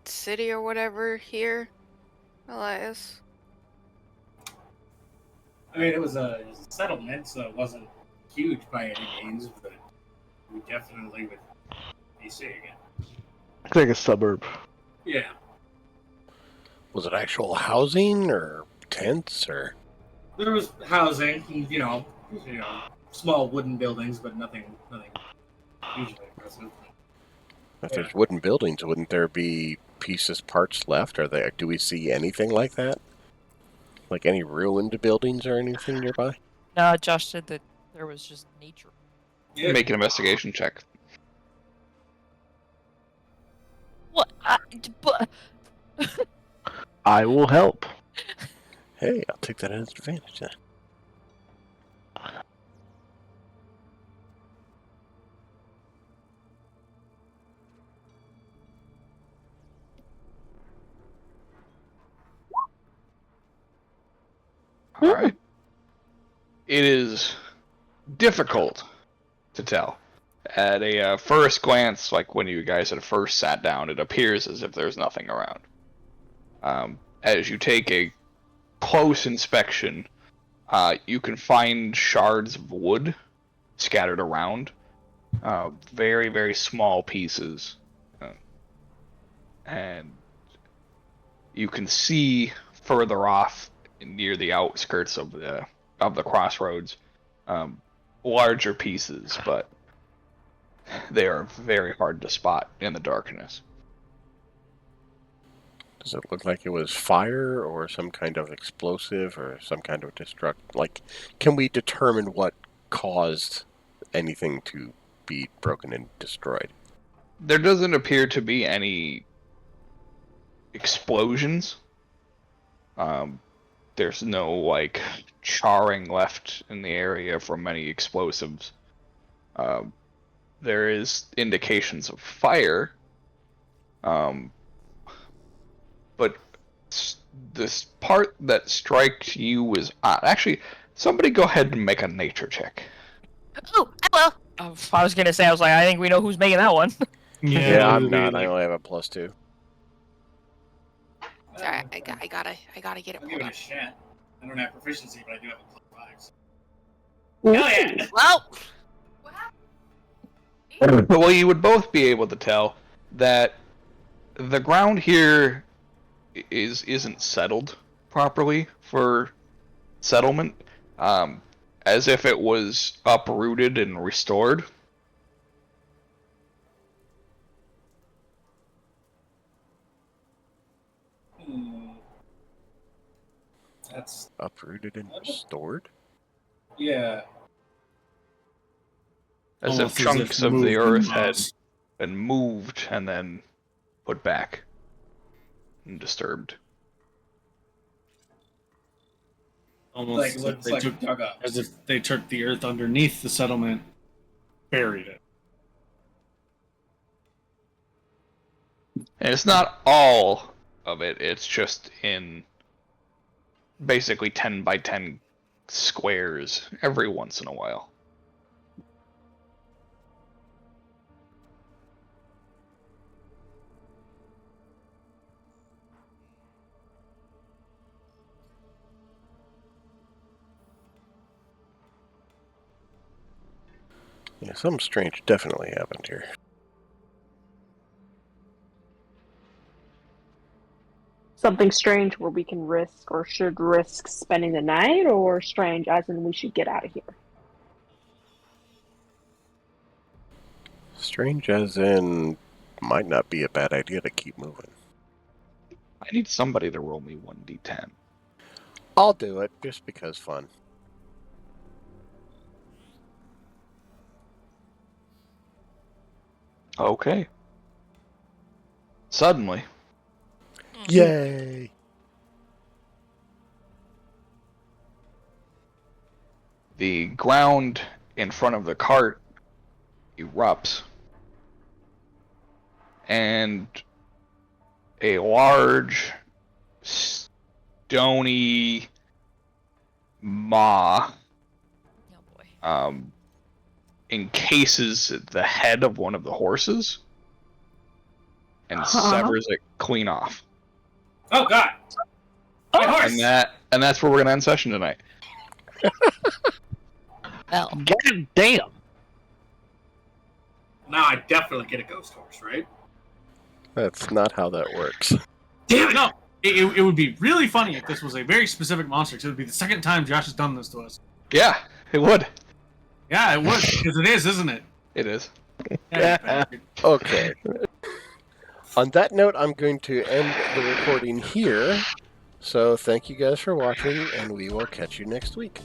city or whatever here, Elias? I mean, it was a settlement, so it wasn't huge by any means, but we definitely would be seeing it. It's like a suburb. Yeah. Was it actual housing or tents or? There was housing, you know, small wooden buildings, but nothing hugely impressive. If there's wooden buildings, wouldn't there be pieces, parts left? Are there? Do we see anything like that? Like any ruined buildings or anything nearby? No, Josh said that there was just nature. Yeah. Make an investigation check. What? But I will help. Hey, I'll take that as an advantage then. All right. It is difficult to tell. At a first glance, like when you guys had first sat down, it appears as if there's nothing around. As you take a close inspection, you can find shards of wood scattered around, very, very small pieces. And you can see further off near the outskirts of the crossroads, larger pieces, but they are very hard to spot in the darkness. Does it look like it was fire or some kind of explosive or some kind of Like, can we determine what caused anything to be broken and destroyed? There doesn't appear to be any explosions. There's no like charring left in the area from any explosives. There is indications of fire, but this part that strikes you is odd. Actually, somebody go ahead and make a nature check. Oh, well. I was gonna say, I was like, I think we know who's making that one. Yeah, I'm it'll be not. I like- only have a +2. Sorry, I gotta get it I'll give pulled it a up. shot. I don't have proficiency, but I do have a +5. Ooh. Hell yeah! Well, Well, you would both be able to tell that the ground here isn't settled properly for settlement, as if it was uprooted and restored. That's Uprooted and restored? yeah. As Almost if chunks of moved the and earth had lost. been moved and then put back and disturbed. Almost Like as looks if they like took, dug up. as if they took the earth underneath the settlement, buried it. And it's not all of it, it's just in basically 10 by 10 squares every once in a while. Yeah, something strange definitely happened here. Something strange where we can risk or should risk spending the night, or strange as in we should get out of here? Strange as in, might not be a bad idea to keep moving. I need somebody to roll me 1d10. I'll do it, just because fun. Okay. Suddenly, Yay! the ground in front of the cart erupts, and a large, stony maw Oh boy. encases the head of one of the horses and severs it clean off. Oh god! My horse! And that's where we're gonna end session tonight. Well. God damn! Now I definitely get a ghost horse, right? That's not how that works. Damn it! No, it would be really funny if this was a very specific monster, because it would be the second time Josh has done this to us. Yeah, it would. Yeah, it would, because it is, isn't it? It is. Yeah, bastard. Okay. On that note, I'm going to end the recording here. So thank you guys for watching, and we will catch you next week.